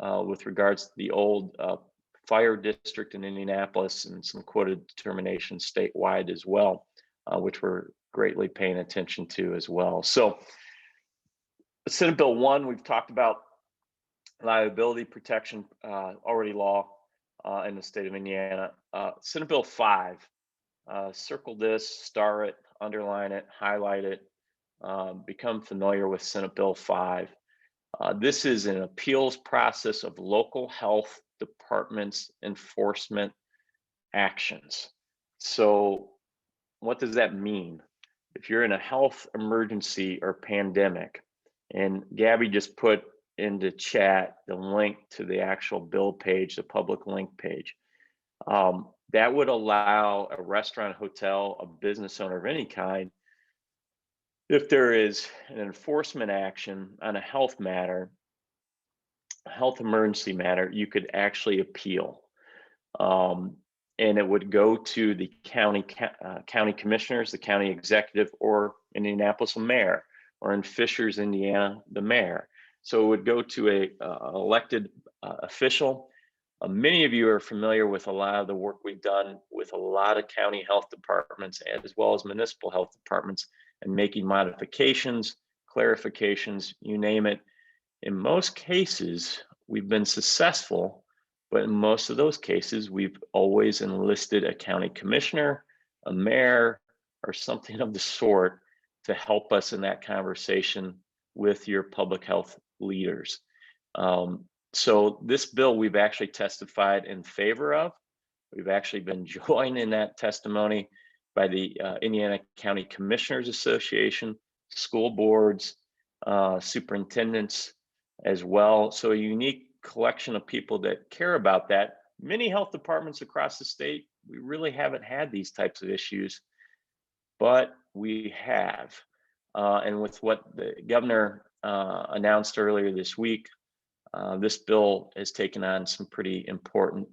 with regards to the old fire district in Indianapolis, and some quota determination statewide as well, which we're greatly paying attention to as well. So Senate Bill 1, we've talked about liability protection already law in the state of Indiana. Senate Bill 5, circle this, star it, underline it, highlight it, become familiar with Senate Bill 5. This is an appeals process of local health departments' enforcement actions. So what does that mean? If you're in a health emergency or pandemic, and Gabby just put into chat the link to the actual bill page, the public link page, that would allow a restaurant, hotel, a business owner of any kind, if there is an enforcement action on a health matter, a health emergency matter, you could actually appeal. And it would go to the county commissioners, the county executive, or in Indianapolis, a mayor, or in Fishers, Indiana, the mayor. So it would go to a elected official. Many of you are familiar with a lot of the work we've done with a lot of county health departments, as well as municipal health departments, and making modifications, clarifications, you name it. In most cases, we've been successful, but in most of those cases, we've always enlisted a county commissioner, a mayor, or something of the sort to help us in that conversation with your public health leaders. So this bill we've actually testified in favor of. We've actually been joined in that testimony by the Indiana County Commissioners Association, school boards, superintendents as well. So a unique collection of people that care about that. Many health departments across the state, we really haven't had these types of issues, but we have. And with what the governor announced earlier this week, this bill has taken on some pretty important,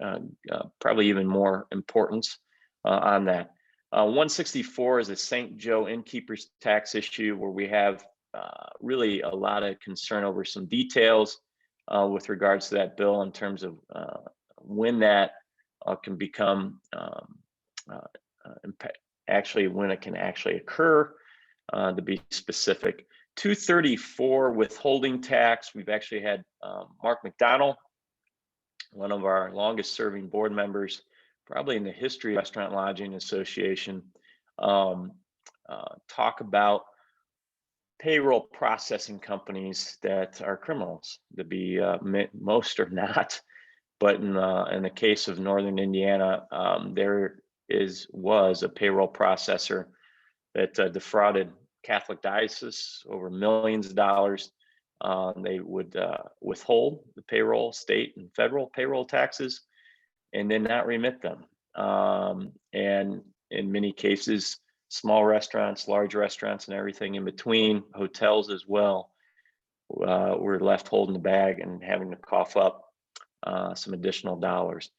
probably even more importance on that. 164 is a St. Joe innkeeper's tax issue where we have really a lot of concern over some details with regards to that bill in terms of when that can become actually when it can actually occur, to be specific. 234 withholding tax. We've actually had Mark McDonald, one of our longest serving board members, probably in the history of Restaurant Lodging Association, talk about payroll processing companies that are criminals. To be most are not, but in the case of Northern Indiana, there was a payroll processor that defrauded Catholic diocese over millions of dollars. They would withhold the payroll, state and federal payroll taxes, and then not remit them. And in many cases, small restaurants, large restaurants, and everything in between, hotels as well, were left holding the bag and having to cough up some additional dollars.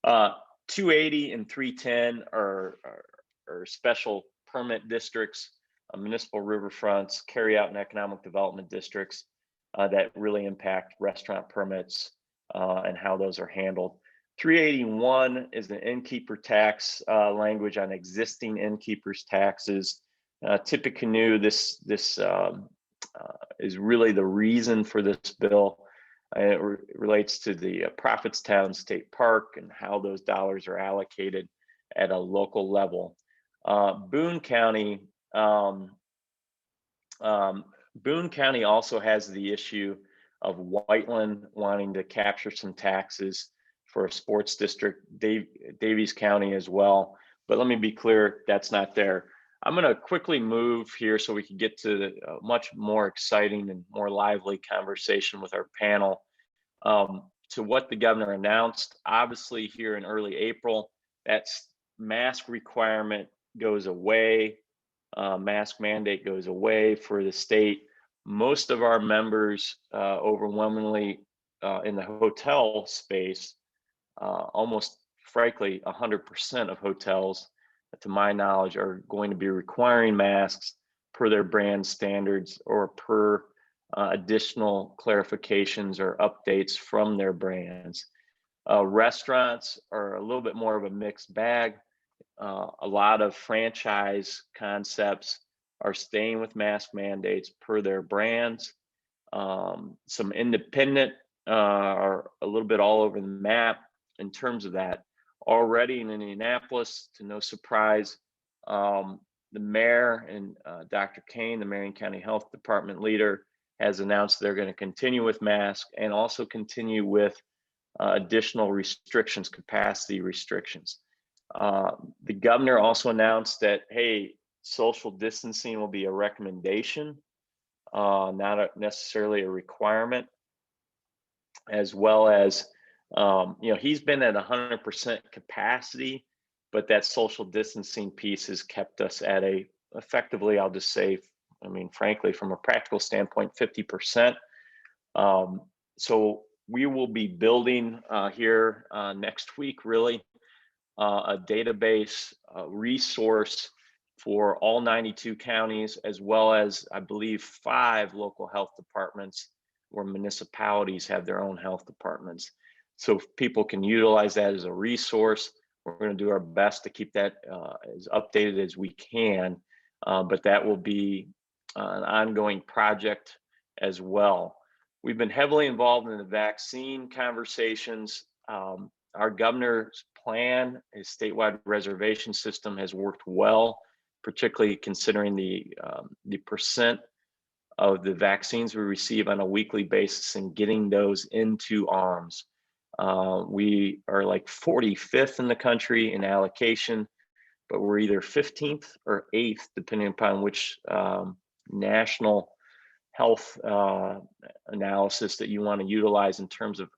280 and 310 are special permit districts, municipal riverfronts, carry out and economic development districts that really impact restaurant permits and how those are handled. 381 is the innkeeper tax language on existing innkeepers taxes. Tippecanoe, this is really the reason for this bill. It relates to the Prophetstown State Park and how those dollars are allocated at a local level. Boone County also has the issue of Whiteland wanting to capture some taxes for a sports district, Davies County as well. But let me be clear, that's not there. I'm going to quickly move here so we can get to the much more exciting and more lively conversation with our panel to what the governor announced. Obviously, here in early April, that mask requirement goes away. Mask mandate goes away for the state. Most of our members, overwhelmingly in the hotel space, almost frankly, 100% of hotels, to my knowledge, are going to be requiring masks per their brand standards or per additional clarifications or updates from their brands. Restaurants are a little bit more of a mixed bag. A lot of franchise concepts are staying with mask mandates per their brands. Some independent are a little bit all over the map in terms of that. Already in Indianapolis, to no surprise, the mayor and Dr. Kane, the Marion County Health Department leader, has announced they're going to continue with masks and also continue with additional restrictions, capacity restrictions. The governor also announced that, hey, social distancing will be a recommendation, not necessarily a requirement, as well as, he's been at 100% capacity, but that social distancing piece has kept us at effectively, I'll just say, frankly, from a practical standpoint, 50%. So we will be building here next week, really, a database resource for all 92 counties, as well as, I believe, 5 local health departments where municipalities have their own health departments. So people can utilize that as a resource. We're going to do our best to keep that as updated as we can, but that will be an ongoing project as well. We've been heavily involved in the vaccine conversations. Our governor's plan, his statewide reservation system, has worked well, particularly considering the percent of the vaccines we receive on a weekly basis and getting those into arms. We are like 45th in the country in allocation, but we're either 15th or 8th, depending upon which national health analysis that you want to utilize in terms of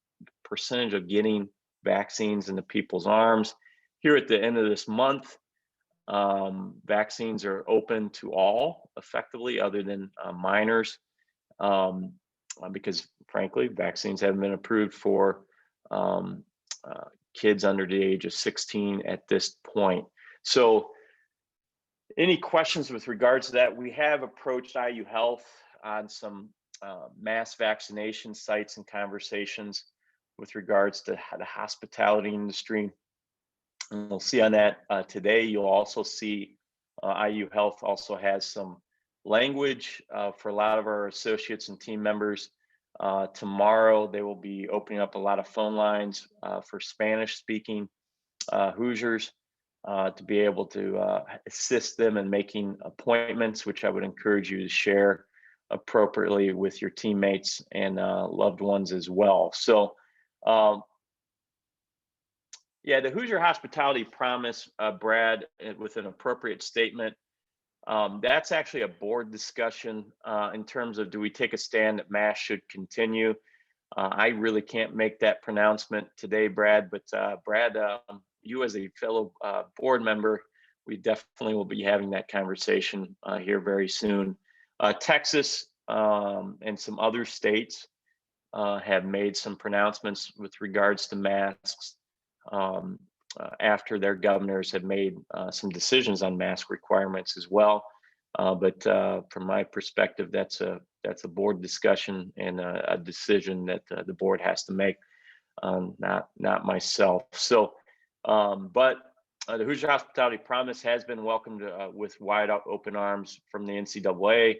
percentage of getting vaccines into people's arms. Here at the end of this month, vaccines are open to all, effectively, other than minors, because frankly, vaccines haven't been approved for kids under the age of 16 at this point. So any questions with regards to that? We have approached IU Health on some mass vaccination sites and conversations with regards to the hospitality industry. And we'll see on that today. You'll also see IU Health also has some language for a lot of our associates and team members. Tomorrow, they will be opening up a lot of phone lines for Spanish-speaking Hoosiers to be able to assist them in making appointments, which I would encourage you to share appropriately with your teammates and loved ones as well. So, yeah, the Hoosier Hospitality Promise, Brad, with an appropriate statement, that's actually a board discussion in terms of, do we take a stand that mass should continue? I really can't make that pronouncement today, Brad, but Brad, you as a fellow board member, we definitely will be having that conversation here very soon. Texas and some other states have made some pronouncements with regards to masks after their governors have made some decisions on mask requirements as well. But from my perspective, that's a board discussion and a decision that the board has to make, not myself. So, but the Hoosier Hospitality Promise has been welcomed with wide open arms from the NCAA,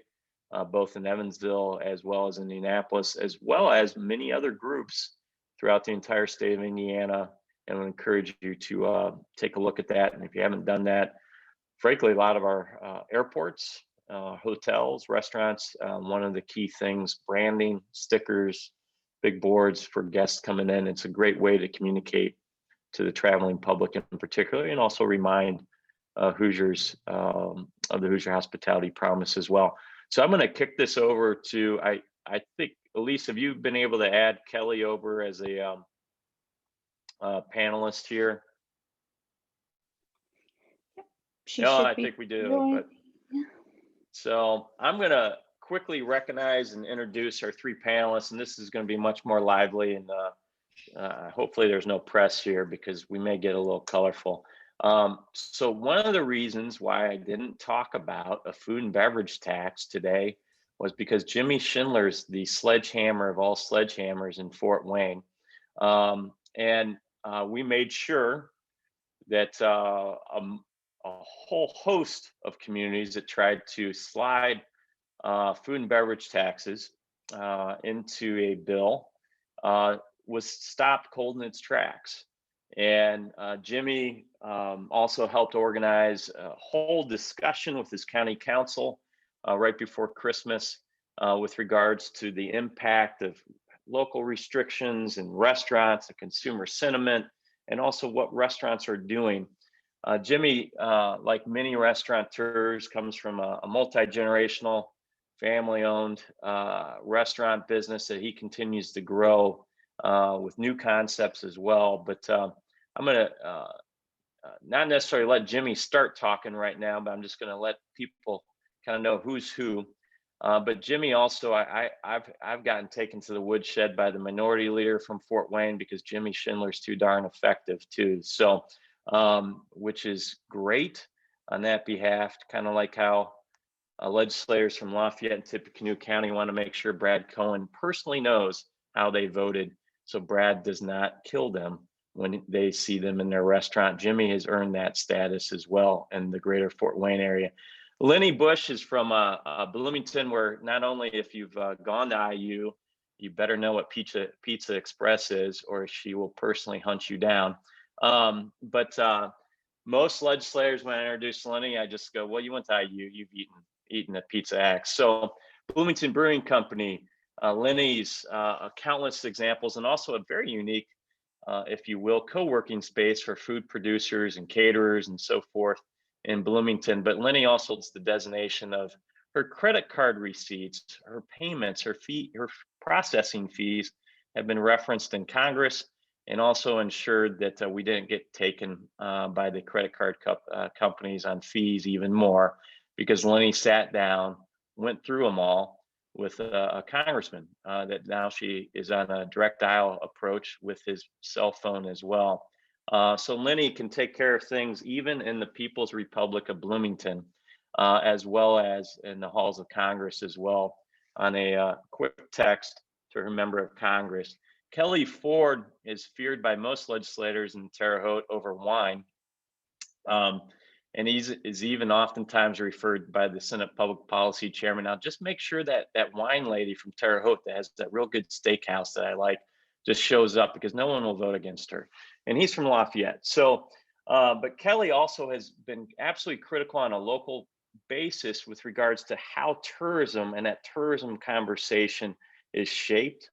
both in Evansville as well as in Indianapolis, as well as many other groups throughout the entire state of Indiana. And I would encourage you to take a look at that. And if you haven't done that, frankly, a lot of our airports, hotels, restaurants, one of the key things, branding, stickers, big boards for guests coming in. It's a great way to communicate to the traveling public in particular, and also remind Hoosiers of the Hoosier Hospitality Promise as well. So I'm going to kick this over to, I think, Elise, have you been able to add Kelly over as a panelist here? No, I think we do. But so I'm going to quickly recognize and introduce our 3 panelists, and this is going to be much more lively, and hopefully there's no press here because we may get a little colorful. So one of the reasons why I didn't talk about a food and beverage tax today was because Jimmie Schindler is the sledgehammer of all sledgehammers in Fort Wayne. And we made sure that a whole host of communities that tried to slide food and beverage taxes into a bill was stopped cold in its tracks. And Jimmie also helped organize a whole discussion with his county council right before Christmas with regards to the impact of local restrictions in restaurants, the consumer sentiment, and also what restaurants are doing. Jimmie, like many restaurateurs, comes from a multi-generational, family-owned restaurant business that he continues to grow with new concepts as well. But I'm going to not necessarily let Jimmie start talking right now, but I'm just going to let people kind of know who's who. But Jimmie also, I've gotten taken to the woodshed by the minority leader from Fort Wayne because Jimmie Schindler's too darn effective too. So, which is great on that behalf, kind of like how legislators from Lafayette and Tippecanoe County want to make sure Brad Cohen personally knows how they voted, so Brad does not kill them when they see them in their restaurant. Jimmie has earned that status as well in the greater Fort Wayne area. Lennie Busch is from Bloomington, where not only if you've gone to IU, you better know what Pizza Express is, or she will personally hunt you down. But most legislators, when I introduce Lennie, I just go, well, you went to IU, you've eaten at Pizza X. So Bloomington Brewing Company, Lennie's countless examples, and also a very unique, if you will, co-working space for food producers and caterers and so forth in Bloomington. But Lennie also is the designation of her credit card receipts, her payments, her processing fees have been referenced in Congress, and also ensured that we didn't get taken by the credit card companies on fees even more, because Lennie sat down, went through them all with a congressman that now she is on a direct dial approach with his cell phone as well. So Lennie can take care of things even in the People's Republic of Bloomington, as well as in the halls of Congress as well, on a quick text to her member of Congress. Kelly Ford is feared by most legislators in Terre Haute over wine. And is even oftentimes referred by the Senate Public Policy Chairman. Now, just make sure that that wine lady from Terre Haute that has that real good steakhouse that I like just shows up, because no one will vote against her. And he's from Lafayette. So, but Kelly also has been absolutely critical on a local basis with regards to how tourism and that tourism conversation is shaped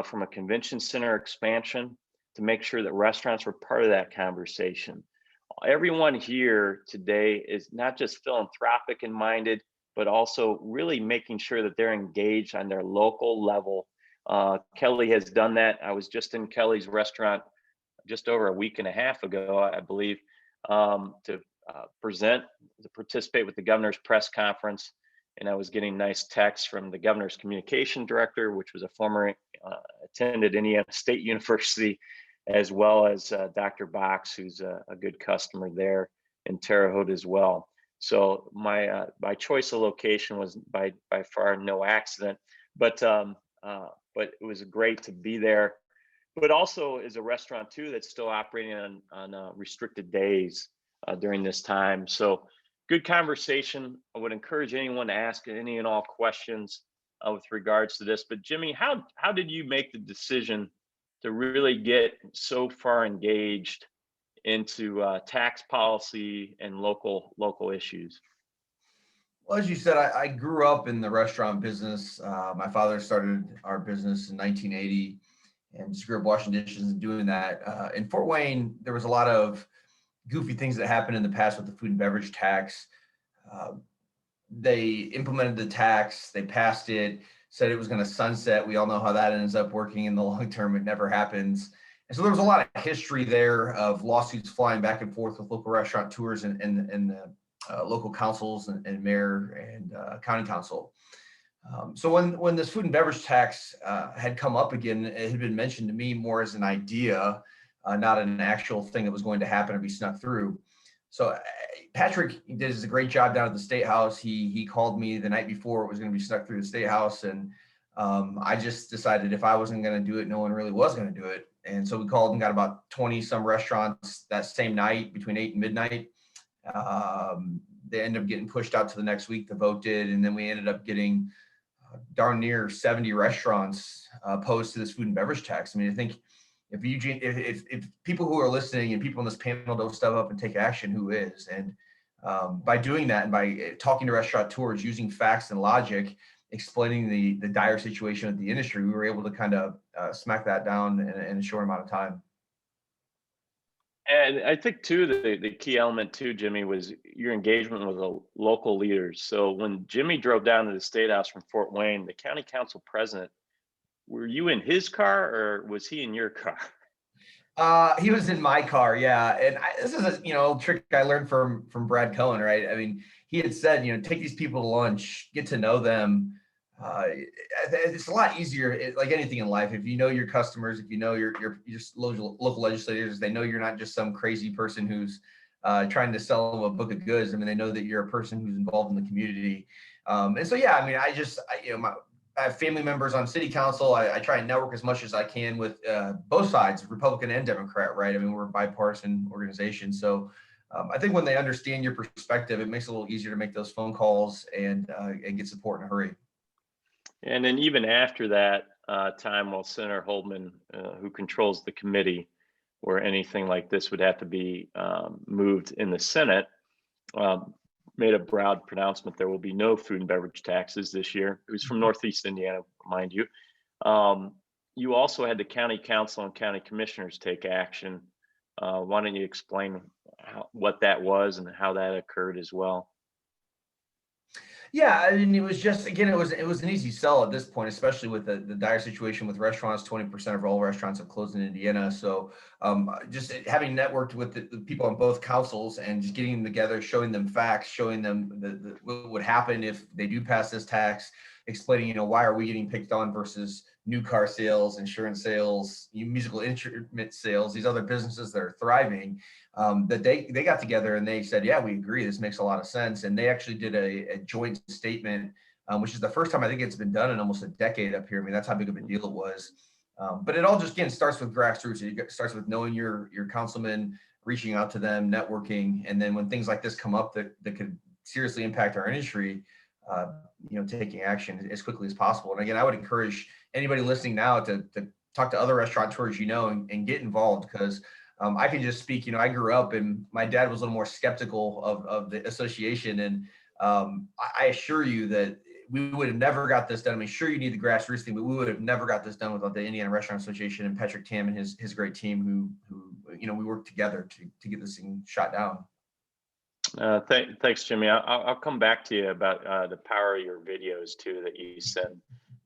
from a convention center expansion, to make sure that restaurants were part of that conversation. Everyone here today is not just philanthropic and minded, but also really making sure that they're engaged on their local level. Kelly has done that. I was just in Kelly's restaurant just over a week and a half ago, I believe, to participate with the governor's press conference. And I was getting nice texts from the governor's communication director, which was a former attended Indiana State University, as well as Dr. Box, who's a good customer there in Terre Haute as well. So my choice of location was by far no accident, but it was great to be there. But also is a restaurant too that's still operating on restricted days during this time. So good conversation. I would encourage anyone to ask any and all questions with regards to this. But Jimmie, how did you make the decision to really get so far engaged into tax policy and local issues? Well, as you said, I grew up in the restaurant business. My father started our business in 1980 and just grew up washing dishes and doing that. In Fort Wayne, there was a lot of goofy things that happened in the past with the food and beverage tax. They implemented the tax, they passed it, said it was going to sunset. We all know how that ends up working in the long term. It never happens. And so there was a lot of history there of lawsuits flying back and forth with local restaurateurs and local councils and mayor and county council. So when this food and beverage tax had come up again, it had been mentioned to me more as an idea, not an actual thing that was going to happen or be snuck through. So Patrick does a great job down at the State House. He called me the night before it was going to be snuck through the State House, and I just decided if I wasn't going to do it, no one really was going to do it. And so we called and got about 20 some restaurants that same night between 8 and midnight. They ended up getting pushed out to the next week. The vote did, and then we ended up getting darn near 70 restaurants opposed to this food and beverage tax. I mean, I think if people who are listening and people on this panel don't step up and take action, who is? And by doing that and by talking to restaurateurs, using facts and logic, explaining the dire situation of the industry, we were able to kind of smack that down in a short amount of time. And I think too, the key element too, Jimmie, was your engagement with the local leaders. So when Jimmie drove down to the State House from Fort Wayne, the county council president, were you in his car or was he in your car? He was in my car, yeah. And this is a trick I learned from Brad Cohen, right? I mean, he had said, take these people to lunch, get to know them. It's a lot easier, like anything in life. If you know your customers, if you know your just local legislators, they know you're not just some crazy person who's trying to sell them a book of goods. I mean, they know that you're a person who's involved in the community. And so, yeah, I mean, I have family members on city council. I try and network as much as I can with both sides, Republican and Democrat, right? I mean, we're a bipartisan organization. So I think when they understand your perspective, it makes it a little easier to make those phone calls and get support in a hurry. And then even after that time, while Senator Holdman, who controls the committee where anything like this would have to be moved in the Senate, made a broad pronouncement there will be no food and beverage taxes this year. It was from Northeast Indiana, mind you. You also had the county council and county commissioners take action. Why don't you explain what that was and how that occurred as well? Yeah, I mean, it was just, again, it was an easy sell at this point, especially with the dire situation with restaurants. 20% of all restaurants have closed in Indiana. So just having networked with the people on both councils and just getting them together, showing them facts, showing them what would happen if they do pass this tax, explaining, why are we getting picked on versus new car sales, insurance sales, musical instrument sales, these other businesses that are thriving, that they got together and they said, yeah, we agree, this makes a lot of sense. And they actually did a joint statement, which is the first time I think it's been done in almost a decade up here. I mean, that's how big of a deal it was. But it all just, again, starts with grassroots. It starts with knowing your councilman, reaching out to them, networking. And then when things like this come up that could seriously impact our industry, taking action as quickly as possible. And again, I would encourage anybody listening now to talk to other restaurateurs, and get involved, because I can just speak, I grew up and my dad was a little more skeptical of the association. And I assure you that we would have never got this done. I mean, sure, you need the grassroots thing, but we would have never got this done without the Indiana Restaurant Association and Patrick Tamm and his great team who we worked together to get this thing shot down. Thanks, Jimmie. I'll come back to you about the power of your videos too that you said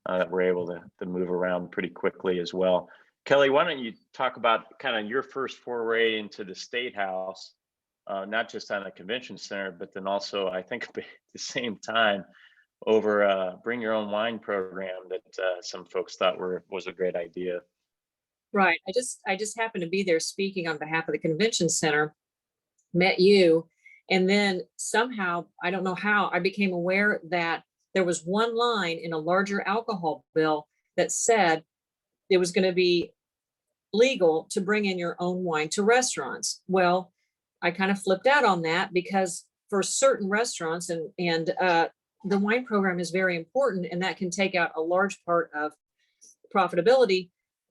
that we're able to move around pretty quickly as well. Kelly, why don't you talk about kind of your first foray into the State House, not just on a convention center, but then also, I think at the same time, over Bring Your Own Wine program that some folks thought was a great idea. Right. I just happened to be there speaking on behalf of the convention center, met you, and then somehow, I don't know how, I became aware that there was one line in a larger alcohol bill that said it was going to be legal to bring in your own wine to restaurants. Well, I kind of flipped out on that because for certain restaurants and the wine program is very important, and that can take out a large part of profitability.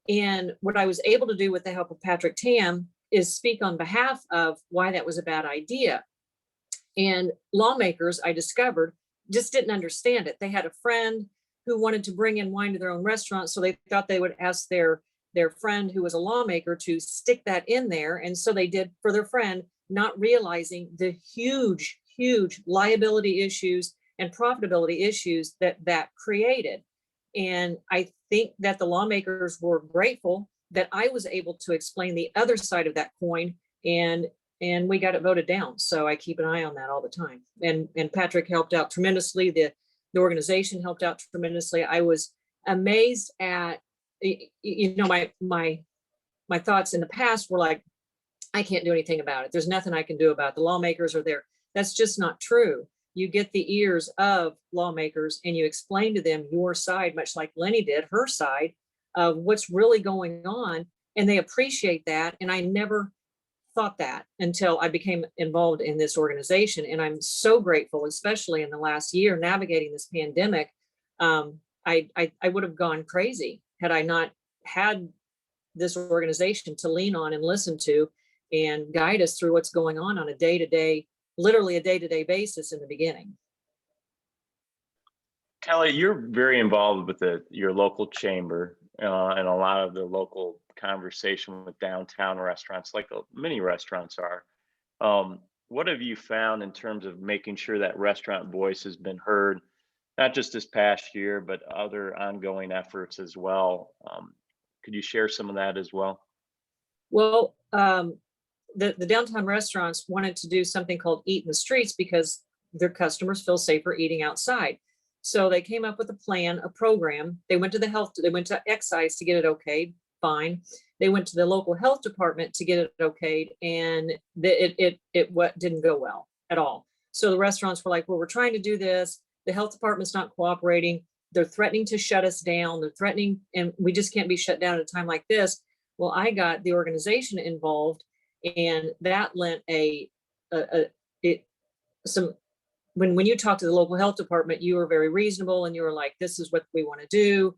And what I was able to do with the help of Patrick Tamm is speak on behalf of why that was a bad idea. And lawmakers, I discovered, just didn't understand it. They had a friend who wanted to bring in wine to their own restaurant, so they thought they would ask their friend who was a lawmaker to stick that in there. And so they did for their friend, not realizing the huge liability issues and profitability issues that created. And I think that the lawmakers were grateful that I was able to explain the other side of that coin, and we got it voted down. So I keep an eye on that all the time. And Patrick helped out tremendously. The organization helped out tremendously. I was amazed at, my thoughts in the past were like, I can't do anything about it. There's nothing I can do about it. The lawmakers are there. That's just not true. You get the ears of lawmakers and you explain to them your side, much like Lennie did, her side of what's really going on. And they appreciate that. And I never thought that until I became involved in this organization. And I'm so grateful, especially in the last year, navigating this pandemic, I would have gone crazy had I not had this organization to lean on and listen to and guide us through what's going on a day-to-day, literally a day-to-day basis in the beginning. Kelly, you're very involved with your local chamber and a lot of the local conversation with downtown restaurants, like many restaurants are. What have you found in terms of making sure that restaurant voice has been heard, not just this past year, but other ongoing efforts as well? Could you share some of that as well? Well, the downtown restaurants wanted to do something called Eat in the Streets because their customers feel safer eating outside. So they came up with a plan, a program. They went to excise to get it okayed, fine. They went to the local health department to get it okayed, and what didn't go well at all. So the restaurants were like, well, we're trying to do this. The health department's not cooperating. They're threatening to shut us down. They're threatening, and we just can't be shut down at a time like this. Well, I got the organization involved, and that lent when you talk to the local health department, you were very reasonable, and you were like, this is what we want to do.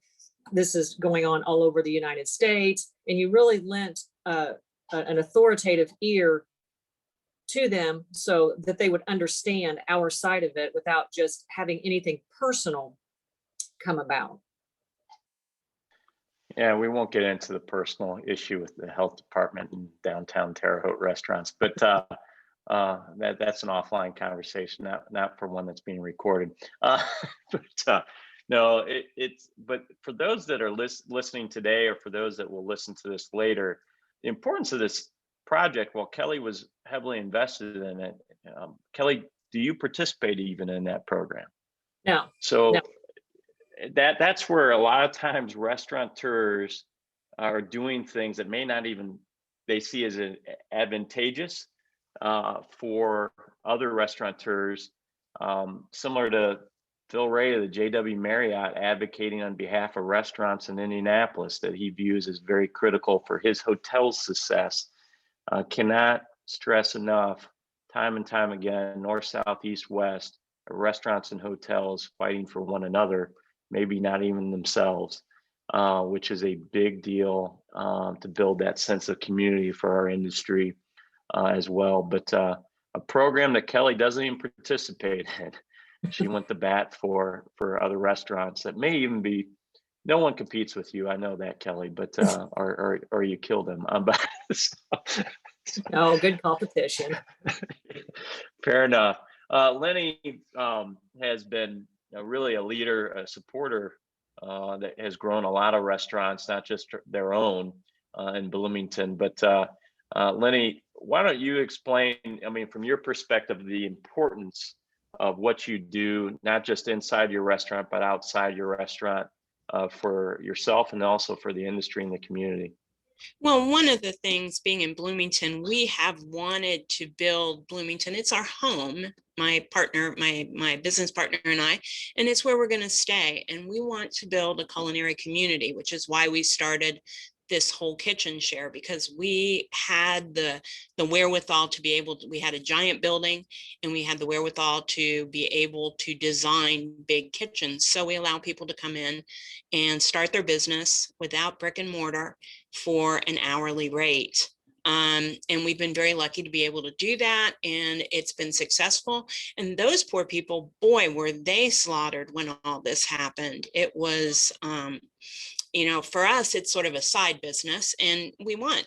This is going on all over the United States. And you really lent an authoritative ear to them so that they would understand our side of it without just having anything personal come about. Yeah, we won't get into the personal issue with the health department and downtown Terre Haute restaurants, but that's an offline conversation, not for one that's being recorded. No, but for those that are listening today, or for those that will listen to this later, the importance of this project, while Kelly was heavily invested in it, Kelly, do you participate even in that program? No. So no. That's where a lot of times restaurateurs are doing things that may not even they see as advantageous for other restaurateurs, similar to Phil Ray of the JW Marriott advocating on behalf of restaurants in Indianapolis that he views as very critical for his hotel's success. Cannot stress enough, time and time again, north, south, east, west, restaurants and hotels fighting for one another, maybe not even themselves, which is a big deal to build that sense of community for our industry as well. But a program that Kelly doesn't even participate in. She went to bat for other restaurants that may even be, no one competes with you. I know that, Kelly, but or you kill them. Oh, good competition. Fair enough. Lennie has been really a leader, a supporter that has grown a lot of restaurants, not just their own in Bloomington. But Lennie, why don't you explain, I mean, from your perspective, the importance of what you do, not just inside your restaurant, but outside your restaurant for yourself and also for the industry and the community? Well, one of the things being in Bloomington, we have wanted to build Bloomington. It's our home, my partner, my business partner and I, and it's where we're going to stay. And we want to build a culinary community, which is why we started this whole kitchen share, because we had the wherewithal to be able to, we had a giant building and we had the wherewithal to be able to design big kitchens. So we allow people to come in and start their business without brick and mortar for an hourly rate. And we've been very lucky to be able to do that, and it's been successful. And those poor people, boy, were they slaughtered when all this happened. It was, you know, for us, it's sort of a side business, and we want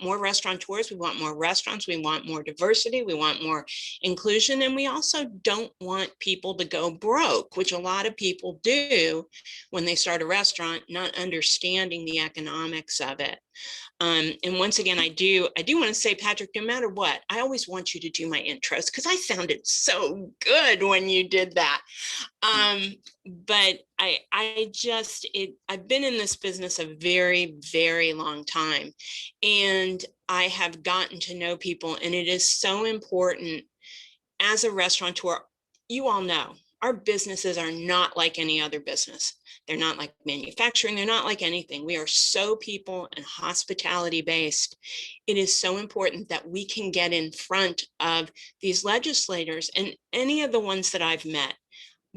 more restaurateurs, we want more restaurants, we want more diversity, we want more inclusion, and we also don't want people to go broke, which a lot of people do when they start a restaurant, not understanding the economics of it. And once again, I do want to say, Patrick, no matter what, I always want you to do my intros because I sounded so good when you did that. But I've been in this business a very, very long time, and I have gotten to know people, and it is so important as a restaurateur. You all know our businesses are not like any other business. They're not like manufacturing. They're not like anything. We are so people and hospitality based. It is so important that we can get in front of these legislators, and any of the ones that I've met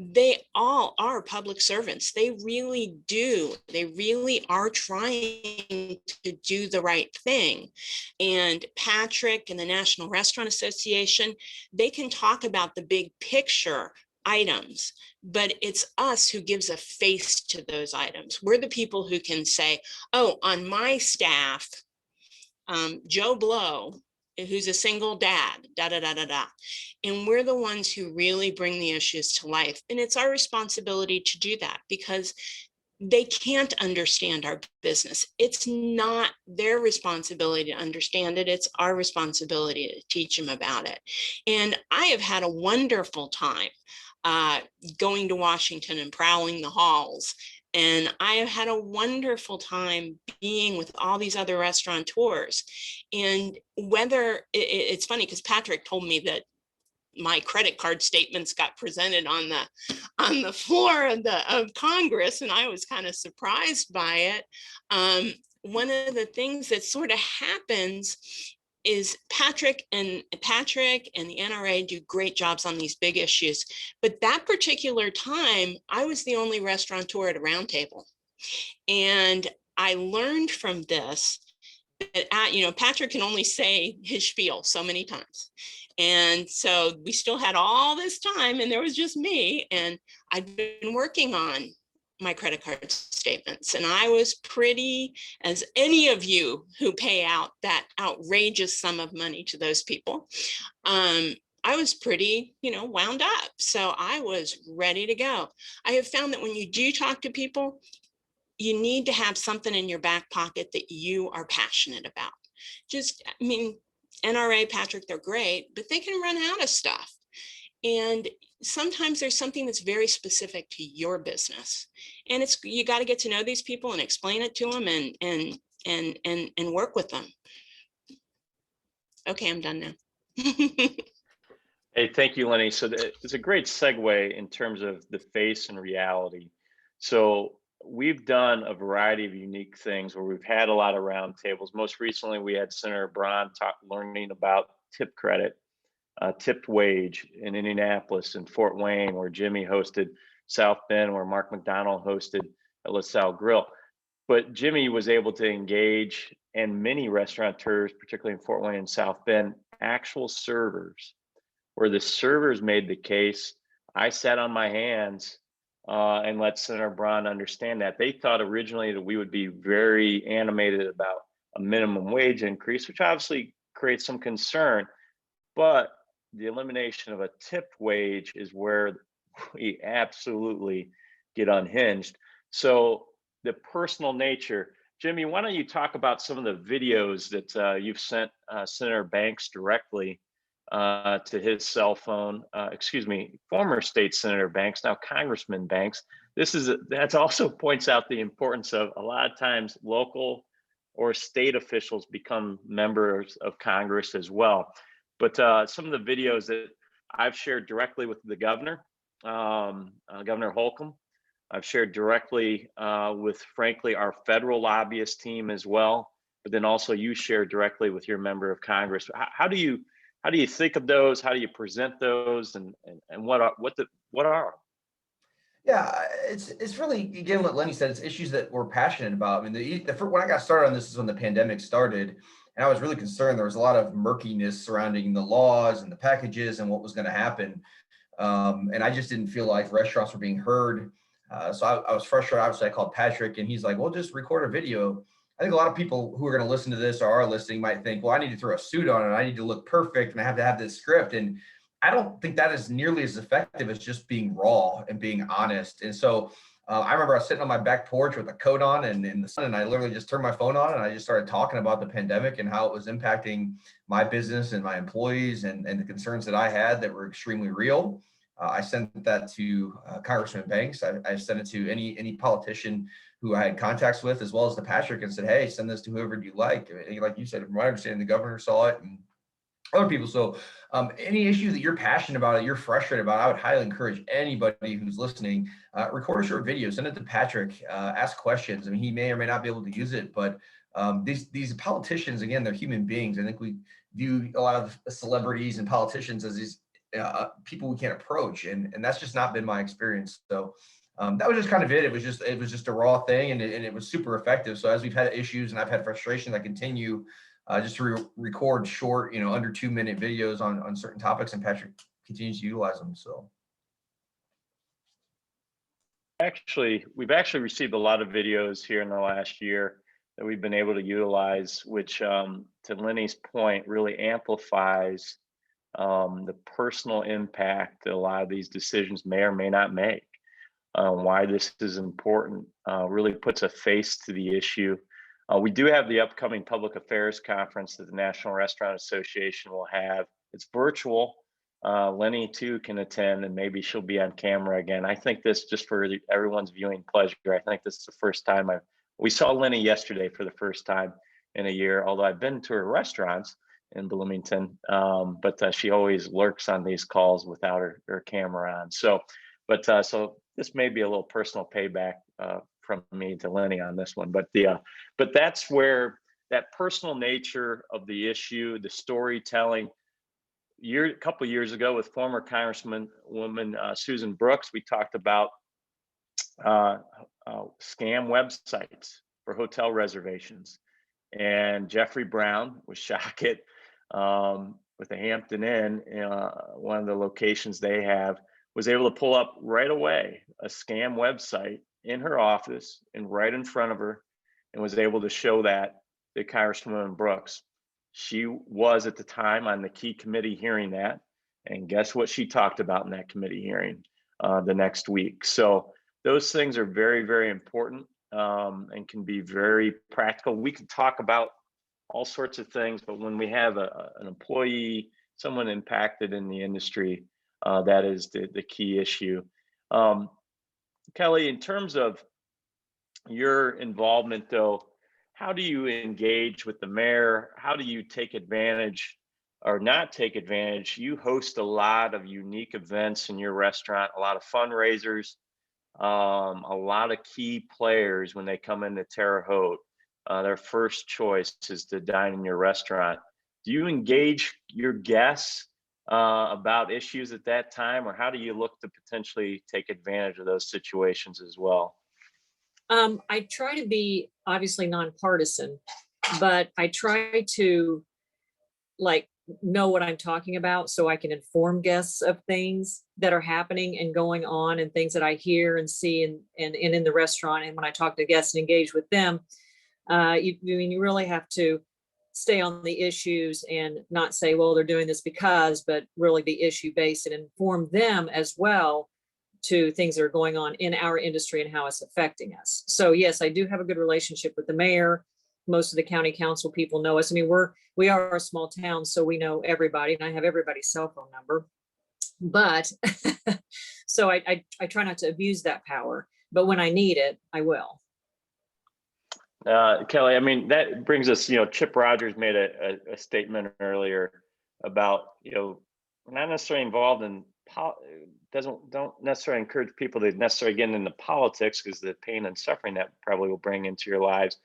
they all are public servants. They really do. They really are trying to do the right thing. And Patrick and the National Restaurant Association, they can talk about the big picture items, but it's us who gives a face to those items. We're the people who can say, oh, on my staff, Joe Blow, who's a single dad, da, da, da, da, da. And we're the ones who really bring the issues to life. And it's our responsibility to do that because they can't understand our business. It's not their responsibility to understand it. It's our responsibility to teach them about it. And I have had a wonderful time going to Washington and prowling the halls. And I have had a wonderful time being with all these other restaurateurs. And whether it's funny because Patrick told me that my credit card statements got presented on the floor of Congress, and I was kind of surprised by it. One of the things that sort of happens is Patrick and the NRA do great jobs on these big issues. But that particular time, I was the only restaurateur at a round table. And I learned from this that, Patrick can only say his spiel so many times. And so we still had all this time and there was just me. And I'd been working on my credit card statements. And I was pretty, as any of you who pay out that outrageous sum of money to those people, I was pretty, wound up. So I was ready to go. I have found that when you do talk to people, you need to have something in your back pocket that you are passionate about. NRA, Patrick, they're great, but they can run out of stuff. And sometimes there's something that's very specific to your business. And you got to get to know these people and explain it to them and work with them. Okay, I'm done now. Hey, thank you, Lennie. So it's a great segue in terms of the face and reality. So we've done a variety of unique things where we've had a lot of roundtables. Most recently, we had Senator Braun learning about tip credit, tipped wage in Indianapolis and Fort Wayne, where Jimmie hosted, South Bend, where Mark McDonald hosted at LaSalle Grill. But Jimmie was able to engage, and many restaurateurs, particularly in Fort Wayne and South Bend, actual servers, where the servers made the case. I sat on my hands and let Senator Braun understand that. They thought originally that we would be very animated about a minimum wage increase, which obviously creates some concern, but the elimination of a tipped wage is where we absolutely get unhinged. So the personal nature, Jimmie, why don't you talk about some of the videos that you've sent Senator Banks directly to his cell phone, former state Senator Banks, now Congressman Banks. That also points out the importance of a lot of times local or state officials become members of Congress as well. But some of the videos that I've shared directly with the governor, Governor Holcomb, I've shared directly with, frankly, our federal lobbyist team as well, but then also you share directly with your member of Congress. How do you think of those? How do you present those? And what are? Yeah, it's really, again, what Lennie said, it's issues that we're passionate about. I mean, when I got started on this is when the pandemic started, and I was really concerned. There was a lot of murkiness surrounding the laws and the packages and what was going to happen. And I just didn't feel like restaurants were being heard. So I was frustrated. Obviously, I called Patrick and he's like, well, just record a video. I think a lot of people who are going to listen to this or are listening might think, well, I need to throw a suit on and I need to look perfect and I have to have this script. And I don't think that is nearly as effective as just being raw and being honest. And so I remember I was sitting on my back porch with a coat on and in the sun, and I literally just turned my phone on and I just started talking about the pandemic and how it was impacting my business and my employees and the concerns that I had that were extremely real. I sent that to Congressman Banks. I sent it to any politician who I had contacts with, as well as to Patrick, and said, hey, send this to whoever you like. Like you said, from my understanding, the governor saw it and other people. So any issue that you're passionate about, that you're frustrated about, I would highly encourage anybody who's listening, record a short video, send it to Patrick, ask questions. I mean, he may or may not be able to use it, but these politicians, again, they're human beings. I think we view a lot of celebrities and politicians as these people we can't approach, and that's just not been my experience. So that was just kind of it. It was just a raw thing, and it was super effective. So as we've had issues and I've had frustrations, I continue just to record short, under 2-minute videos on certain topics, and Patrick continues to utilize them. So we've actually received a lot of videos here in the last year that we've been able to utilize, which to Lennie's point, really amplifies the personal impact that a lot of these decisions may or may not make. Why this is important, really puts a face to the issue. We do have the upcoming public affairs conference that the National Restaurant Association will have. It's virtual. Lennie too can attend, and maybe she'll be on camera again. I think this, just for everyone's viewing pleasure, I think this is the first time we saw Lennie yesterday for the first time in a year, although I've been to her restaurants in Bloomington, but she always lurks on these calls without her camera on. So this may be a little personal payback from me to Lennie on this one, but that's where that personal nature of the issue, the storytelling. A couple of years ago with former Congresswoman Susan Brooks, we talked about scam websites for hotel reservations, and Jeffrey Brown was shocked at with the Hampton Inn, one of the locations they have, was able to pull up right away a scam website in her office and right in front of her, and was able to show that to Congresswoman Brooks. She was at the time on the key committee hearing that, and guess what she talked about in that committee hearing the next week. So those things are very, very important and can be very practical. We can talk about all sorts of things, but when we have an employee, someone impacted in the industry, that is the key issue. Kelly, in terms of your involvement though, how do you engage with the mayor? How do you take advantage or not take advantage? You host a lot of unique events in your restaurant, a lot of fundraisers, a lot of key players when they come into Terre Haute. Their first choice is to dine in your restaurant. Do you engage your guests about issues at that time, or how do you look to potentially take advantage of those situations as well? I try to be obviously nonpartisan, but I try to know what I'm talking about so I can inform guests of things that are happening and going on, and things that I hear and see and in the restaurant. And when I talk to guests and engage with them, you really have to stay on the issues and not say, well, they're doing this because, but really be issue based and inform them as well to things that are going on in our industry and how it's affecting us. So yes, I do have a good relationship with the mayor. Most of the county council people know us. I mean, we are a small town, so we know everybody, and I have everybody's cell phone number. But so I try not to abuse that power, but when I need it, I will. Kelly, I mean, that brings us, Chip Rogers made a statement earlier about, we're not necessarily involved in don't necessarily encourage people to necessarily get into politics because the pain and suffering that probably will bring into your lives.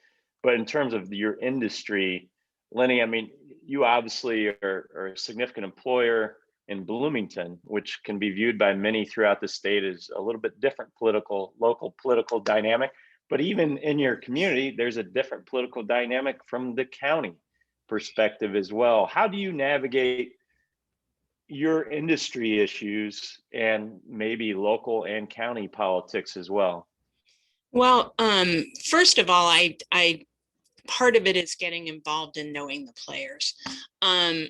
But in terms of your industry, Lennie, I mean, you obviously are a significant employer in Bloomington, which can be viewed by many throughout the state as a little bit different local political dynamic. But even in your community, there's a different political dynamic from the county perspective as well. How do you navigate your industry issues and maybe local and county politics as well? Well, first of all, I part of it is getting involved in knowing the players. I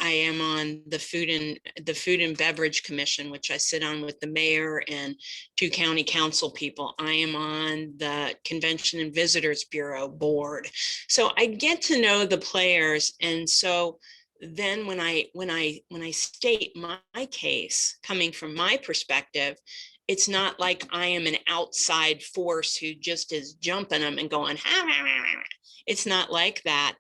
am on the Food and Beverage Commission, which I sit on with the mayor and 2 county council people. I am on the Convention and Visitors Bureau board. So I get to know the players. And so then when I state my case, coming from my perspective, it's not like I am an outside force who just is jumping them and going, it's not like that.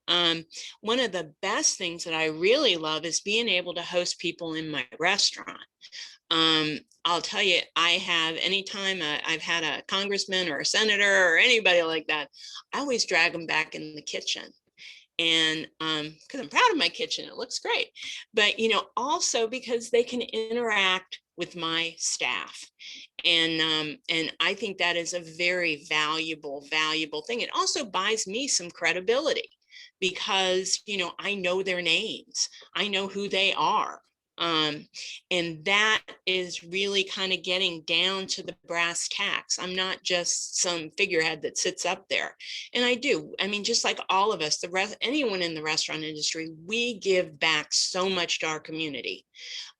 One of the best things that I really love is being able to host people in my restaurant. I'll tell you, anytime I've had a congressman or a senator or anybody like that, I always drag them back in the kitchen. And because I'm proud of my kitchen, it looks great. But also because they can interact with my staff, and I think that is a very valuable thing. It also buys me some credibility because I know their names, I know who they are. And that is really kind of getting down to the brass tacks. I'm not just some figurehead that sits up there. And I mean, just like all of us, anyone in the restaurant industry, we give back so much to our community.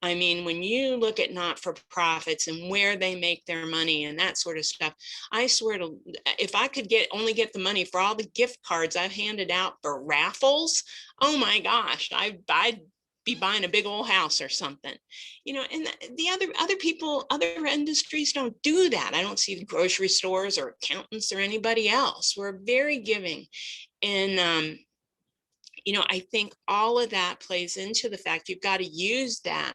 I mean, when you look at not-for-profits and where they make their money and that sort of stuff, I swear to, if I could only get the money for all the gift cards I've handed out for raffles, oh my gosh, I'd be buying a big old house or something, and the other people, other industries don't do that. I don't see the grocery stores or accountants or anybody else. We're very giving. And, I think all of that plays into the fact you've got to use that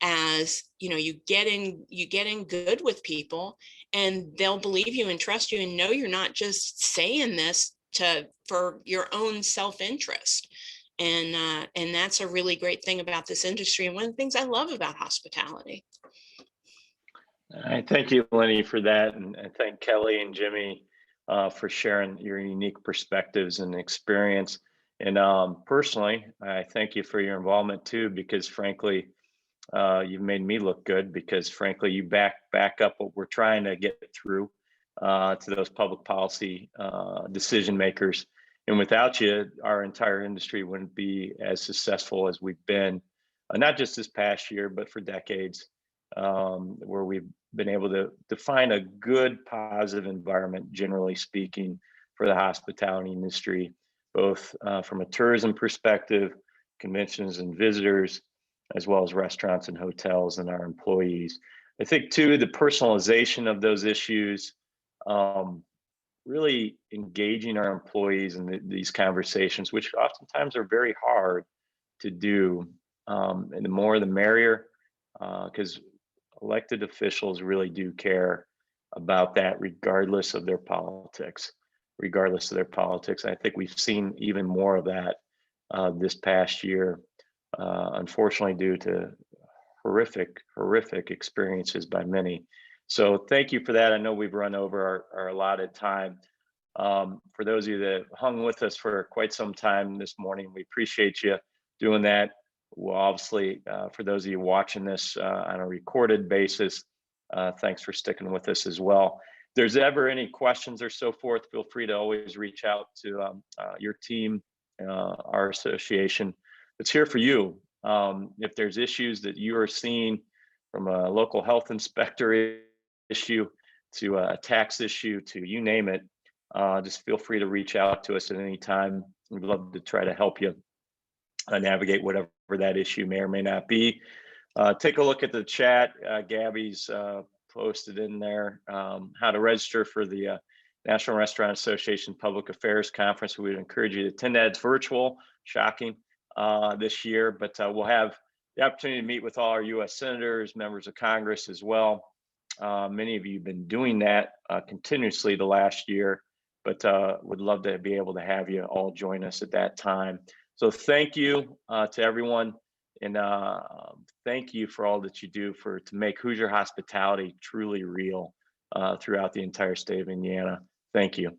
as, you get in good with people, and they'll believe you and trust you and know you're not just saying this for your own self-interest. And that's a really great thing about this industry, and one of the things I love about hospitality. I thank you, Lennie, for that, and thank Kelly and Jimmie for sharing your unique perspectives and experience. And personally, I thank you for your involvement too, because frankly, you've made me look good, because frankly, you back up what we're trying to get through to those public policy decision makers. And without you, our entire industry wouldn't be as successful as we've been, not just this past year, but for decades, where we've been able to find a good, positive environment, generally speaking, for the hospitality industry, both from a tourism perspective, conventions and visitors, as well as restaurants and hotels and our employees. I think too, the personalization of those issues, really engaging our employees in these conversations, which oftentimes are very hard to do. And the more the merrier, because elected officials really do care about that, regardless of their politics. I think we've seen even more of that this past year, unfortunately, due to horrific experiences by many. So thank you for that. I know we've run over our allotted time. For those of you that hung with us for quite some time this morning, we appreciate you doing that. Well, obviously, for those of you watching this on a recorded basis, thanks for sticking with us as well. If there's ever any questions or so forth, feel free to always reach out to your team, our association. It's here for you. If there's issues that you are seeing, from a local health inspector issue to a tax issue to you name it, just feel free to reach out to us at any time. We'd love to try to help you navigate whatever that issue may or may not be. Take a look at the chat. Gabby's posted in there how to register for the National Restaurant Association Public Affairs Conference. We would encourage you to attend that. It's virtual, shocking this year, but we'll have the opportunity to meet with all our U.S. senators, members of Congress as well. Many of you have been doing that continuously the last year, but would love to be able to have you all join us at that time. So thank you to everyone, and thank you for all that you do to make Hoosier hospitality truly real throughout the entire state of Indiana. Thank you.